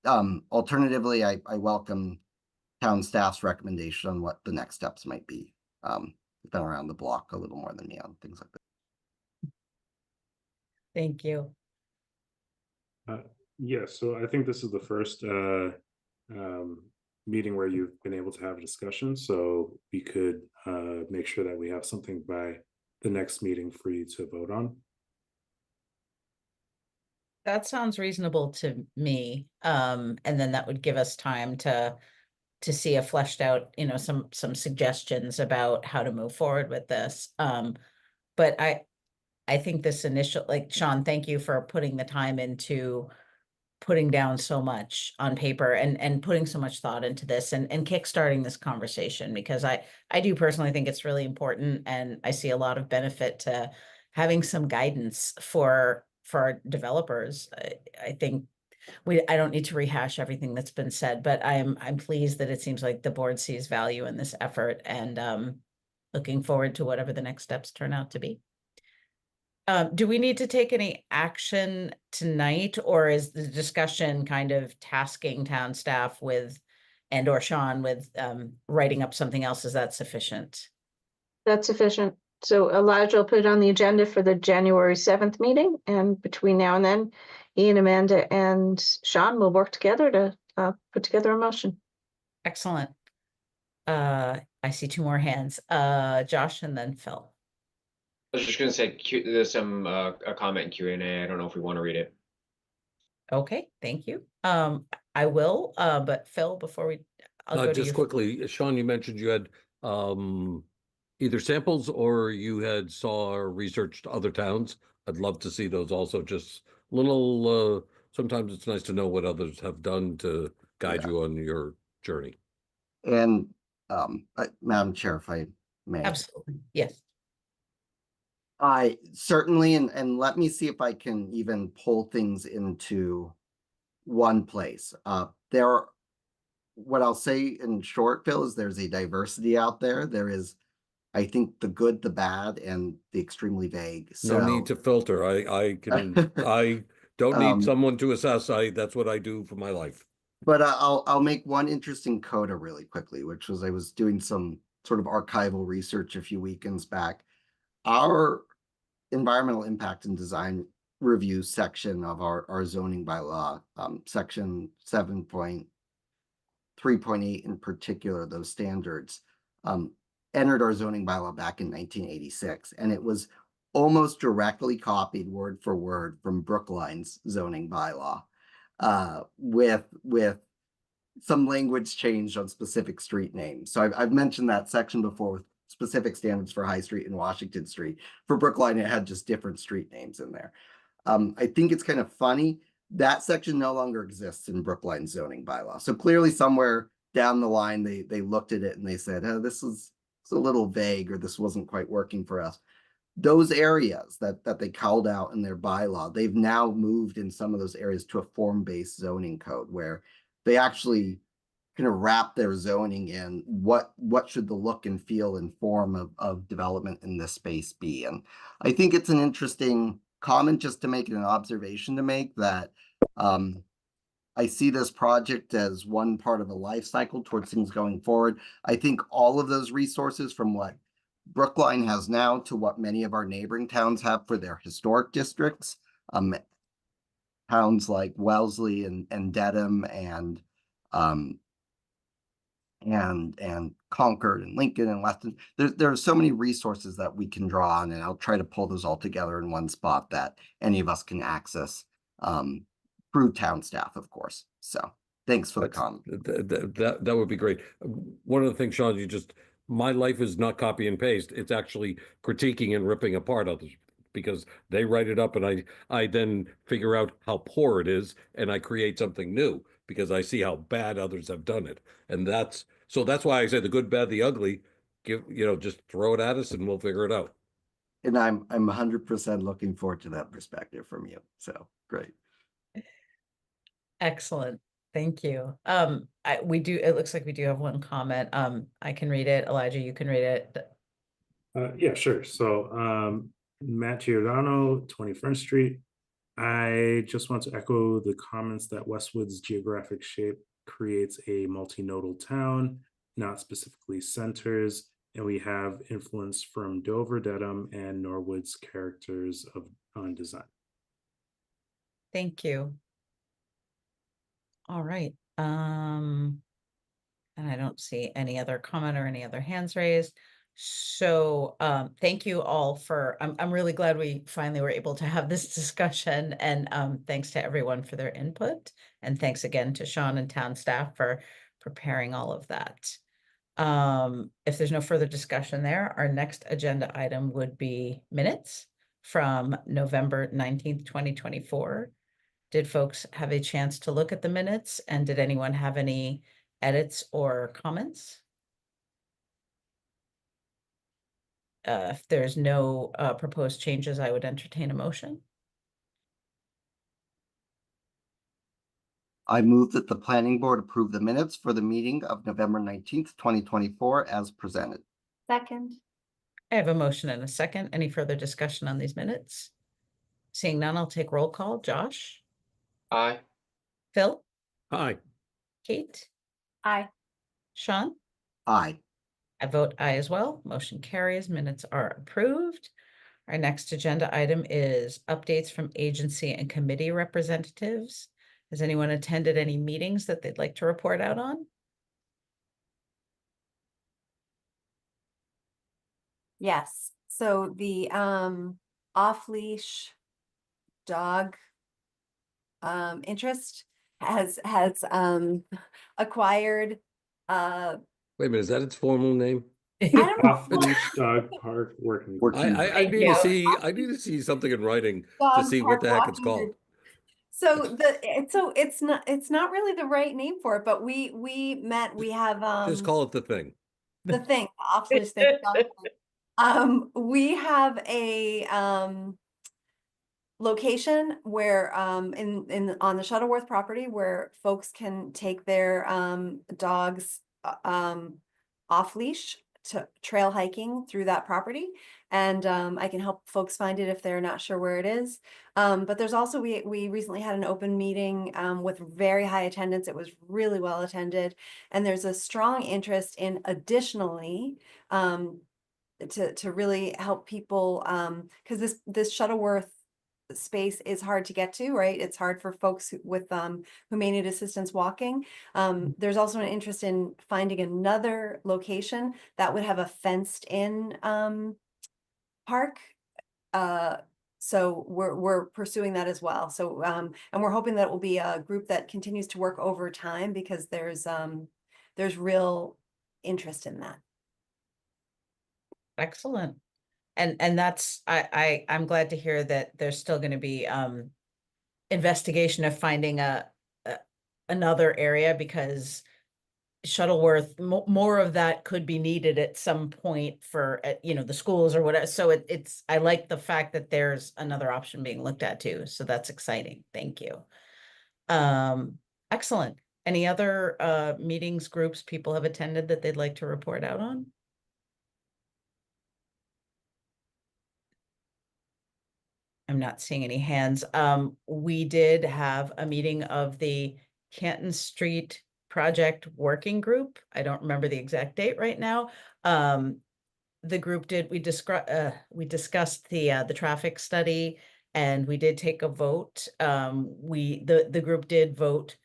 alternatively, I welcome town staff's recommendation on what the next steps might be. Been around the block a little more than me on things like that. Thank you. Yeah, so I think this is the first meeting where you've been able to have a discussion, so we could make sure that we have something by the next meeting for you to vote on. That sounds reasonable to me. And then that would give us time to see a fleshed out, you know, some suggestions about how to move forward with this. But I think this initial, like, Sean, thank you for putting the time into putting down so much on paper and putting so much thought into this and kickstarting this conversation, because I do personally think it's really important, and I see a lot of benefit to having some guidance for our developers. I think I don't need to rehash everything that's been said, but I'm pleased that it seems like the board sees value in this effort, and looking forward to whatever the next steps turn out to be. Do we need to take any action tonight, or is the discussion kind of tasking town staff with, and or Sean with writing up something else? Is that sufficient? That's sufficient. So Elijah will put it on the agenda for the January 7th meeting. And between now and then, Ian, Amanda, and Sean will work together to put together a motion. Excellent. I see two more hands, Josh and then Phil. I was just going to say there's some a comment in Q&A. I don't know if we want to read it. Okay, thank you. I will, but Phil, before I'll go to just you. quickly, Sean, you mentioned you had either samples or you had saw or researched other towns. I'd love to see those also. Just little, sometimes it's nice to know what others have done to guide you on your journey. And Madam Chair, if I may. Absolutely, yes. I certainly, and let me see if I can even pull things into one place. What I'll say in short, Phil, is there's a diversity out there. There is, I think, the good, the bad, and the extremely vague. So no need to filter. I can I don't need someone to assess. That's what I do for my life. But I'll make one interesting coda really quickly, which was I was doing some sort of archival research a few weekends back. our environmental impact and design review section of our zoning bylaw, section 7.3.8 in particular, those standards, entered our zoning bylaw back in 1986, and it was almost directly copied word for word from Brookline's zoning bylaw, with some language changed on specific street names. So I've mentioned that section before with specific standards for High Street and Washington Street. For Brookline, it had just different street names in there. I think it's kind of funny that section no longer exists in Brookline zoning bylaw. So clearly somewhere down the line, they looked at it and they said, oh, this is a little vague, or this wasn't quite working for us. Those areas that they called out in their bylaw, they've now moved in some of those areas to a form-based zoning code where they actually kind of wrap their zoning in what should the look and feel and form of development in this space be. And I think it's an interesting comment, just to make it an observation to make, that I see this project as one part of a life cycle towards things going forward. I think all of those resources, from what Brookline has now to what many of our neighboring towns have for their historic districts, towns like Wellesley and Dedham and Concord and Lincoln and Weston. There are so many resources that we can draw on, and I'll try to pull those all together in one spot that any of us can access through town staff, of course. So thanks for the comment. That would be great. One of the things, Sean, my life is not copy and paste. It's actually critiquing and ripping apart others, because they write it up and I then figure out how poor it is and I create something new because I see how bad others have done it. And that's why I say the good, bad, the ugly, just throw it at us and we'll figure it out. And I'm 100% looking forward to that perspective from you. So great. Excellent. Thank you. It looks like we do have one comment. I can read it. Elijah, you can read it. Yeah, sure. So Matt Giordano, 21st Street. I just want to echo the comments that Westwood's geographic shape creates a multinodal town, not specifically centers, and we have influence from Dover, Dedham, and Norwood's characters on design. Thank you. All right. And I don't see any other comment or any other hands raised. So thank you all for, I'm really glad we finally were able to have this discussion, and thanks to everyone for their input. And thanks again to Sean and town staff for preparing all of that. If there's no further discussion there, our next agenda item would be minutes from November 19th, 2024. Did folks have a chance to look at the minutes, and did anyone have any edits or comments? If there's no proposed changes, I would entertain a motion. I move that the planning board approve the minutes for the meeting of November 19th, 2024 as presented. Second. I have a motion and a second. Any further discussion on these minutes? Seeing none, I'll take roll call. Josh? Aye. Phil? Hi. Kate? Aye. Sean? Aye. I vote aye as well. Motion carries. Minutes are approved. Our next agenda item is updates from agency and committee representatives. Has anyone attended any meetings that they'd like to report out on? Yes. So the off-leash dog interest has acquired Wait a minute, is that its formal name? I don't know. Off-leash dog park working group. I need to see something in writing to Dog see what park the heck it's walking called. group. So it's not really the right name for it, but we met, we have Just call it the thing. the thing, off-leash thing. We have a location where on the Shuttleworth property where folks can take their dogs off leash to trail hiking through that property, and I can help folks find it if they're not sure where it is. But there's also, we recently had an open meeting with very high attendance. It was really well attended, and there's a strong interest in additionally to really help people, because this Shuttleworth space is hard to get to, right? It's hard for folks who may need assistance walking. There's also an interest in finding another location that would have a fenced in park. So we're pursuing that as well. So and we're hoping that it will be a group that continues to work over time, because there's real interest in that. Excellent. And that's, I'm glad to hear that there's still going to be investigation of finding another area, because Shuttleworth, more of that could be needed at some point for, the schools or whatever. So it's, I like the fact that there's another option being looked at too. So that's exciting. Thank you. Excellent. Any other meetings, groups people have attended that they'd like to report out on? I'm not seeing any hands. We did have a meeting of the Canton Street Project Working Group. I don't remember the exact date right now. The group we discussed the traffic study, and we did take a vote. The group did vote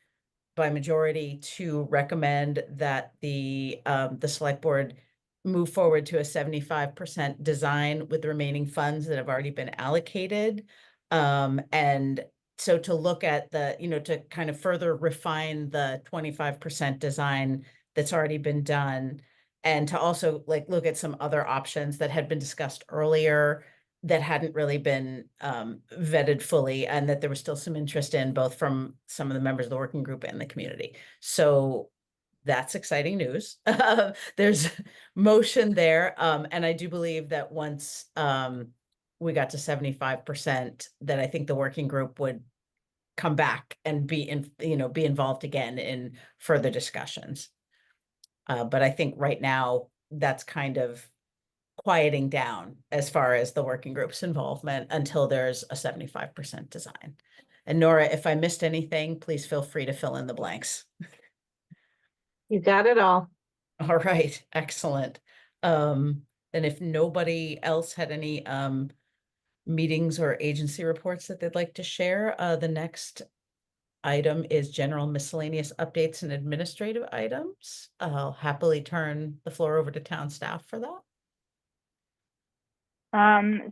by majority to recommend that the select board move forward to a 75% design with the remaining funds that have already been allocated. And so to look at to kind of further refine the 25% design that's already been done, and to also look at some other options that had been discussed earlier that hadn't really been vetted fully, and that there was still some interest in, both from some of the members of the working group and the community. So that's exciting news. There's motion there. And I do believe that once we got to 75%, that I think the working group would come back and be involved again in further discussions. But I think right now that's kind of quieting down as far as the working group's involvement until there's a 75% design. And Nora, if I missed anything, please feel free to fill in the blanks. You got it all. All right, excellent. And if nobody else had any meetings or agency reports that they'd like to share, the next item is general miscellaneous updates and administrative items. I'll happily turn the floor over to town staff for that.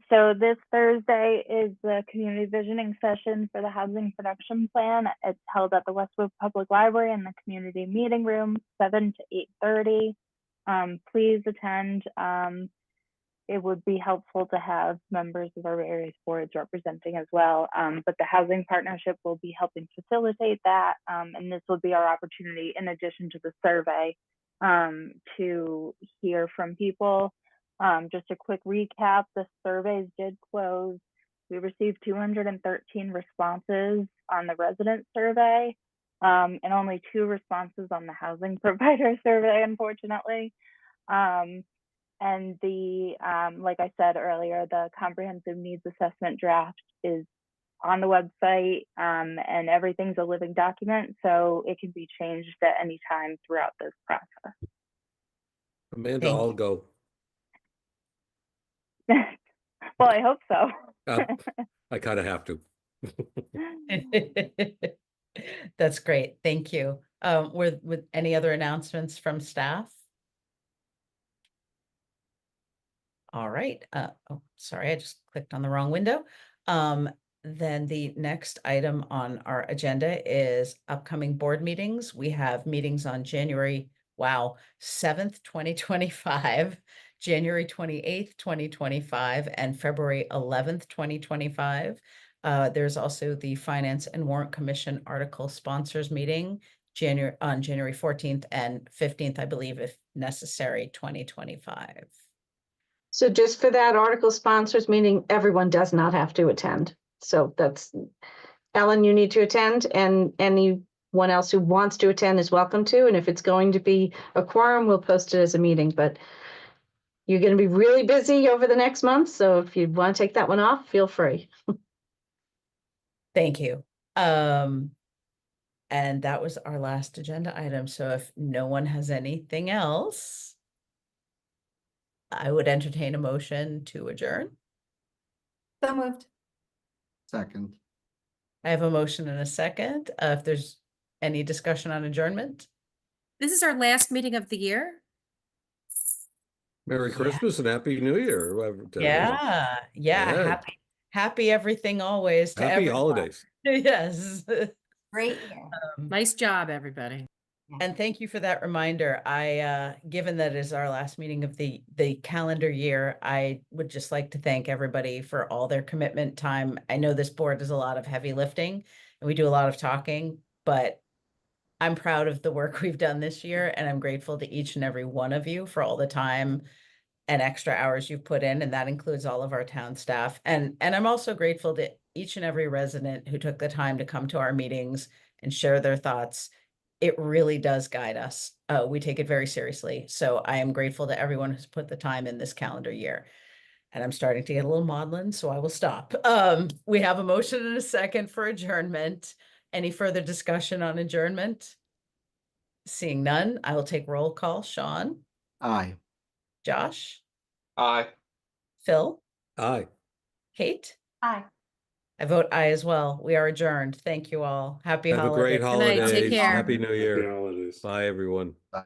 So this Thursday is the community visioning session for the housing production plan. It's held at the Westwood Public Library in the community meeting room, 7 to 8:30. Please attend. It would be helpful to have members of our various boards representing as well. But the Housing Partnership will be helping facilitate that. And this will be our opportunity, in addition to the survey, to hear from people. Just a quick recap, the surveys did close. We received 213 responses on the resident survey, and only 2 responses on the housing provider survey, unfortunately. And like I said earlier, the comprehensive needs assessment draft is on the website, and everything's a living document, so it can be changed at any time throughout this process. Amanda, I'll go. Well, I hope so. I kind of have to. That's great. Thank you. With any other announcements from staff? All right. Oh, sorry, I just clicked on the wrong window. Then the next item on our agenda is upcoming board meetings. We have meetings on January 7th, 2025, January 28th, 2025, and February 11th, 2025. There's also the Finance and Warrant Commission article sponsors meeting on January 14th and 15th, I believe, if necessary, 2025. So just for that article sponsors meeting, everyone does not have to attend. So that's, Ellen, you need to attend, and anyone else who wants to attend is welcome to. And if it's going to be a quorum, we'll post it as a meeting, but you're going to be really busy over the next month. So if you want to take that one off, feel free. Thank you. And that was our last agenda item. So if no one has anything else, I would entertain a motion to adjourn. So moved. Second. I have a motion and a second. If there's any discussion on adjournment. This is our last meeting of the year. Merry Yeah. Christmas and Happy New Year. whoever- to everyone. Yeah. Yeah. Happy everything always to Happy everyone. holidays. Yes. Great year. Nice job, everybody. And thank you for that reminder. Given that it is our last meeting of the calendar year, I would just like to thank everybody for all their commitment time. I know this board does a lot of heavy lifting and we do a lot of talking, but I'm proud of the work we've done this year, and I'm grateful to each and every one of you for all the time and extra hours you've put in, and that includes all of our town staff. And I'm also grateful to each and every resident who took the time to come to our meetings and share their thoughts. It really does guide us. We take it very seriously. So I am grateful to everyone who's put the time in this calendar year. And I'm starting to get a little maudlin, so I will stop. We have a motion and a second for adjournment. Any further discussion on adjournment? Seeing none, I will take roll call. Sean, Aye. Josh, Aye. Phil, Aye. Kate. Aye. I vote aye as well. We are adjourned. Thank you all. Happy Have a great holidays. Good night. Take holidays. care. Happy New Happy Year. holidays. Bye, everyone. Bye.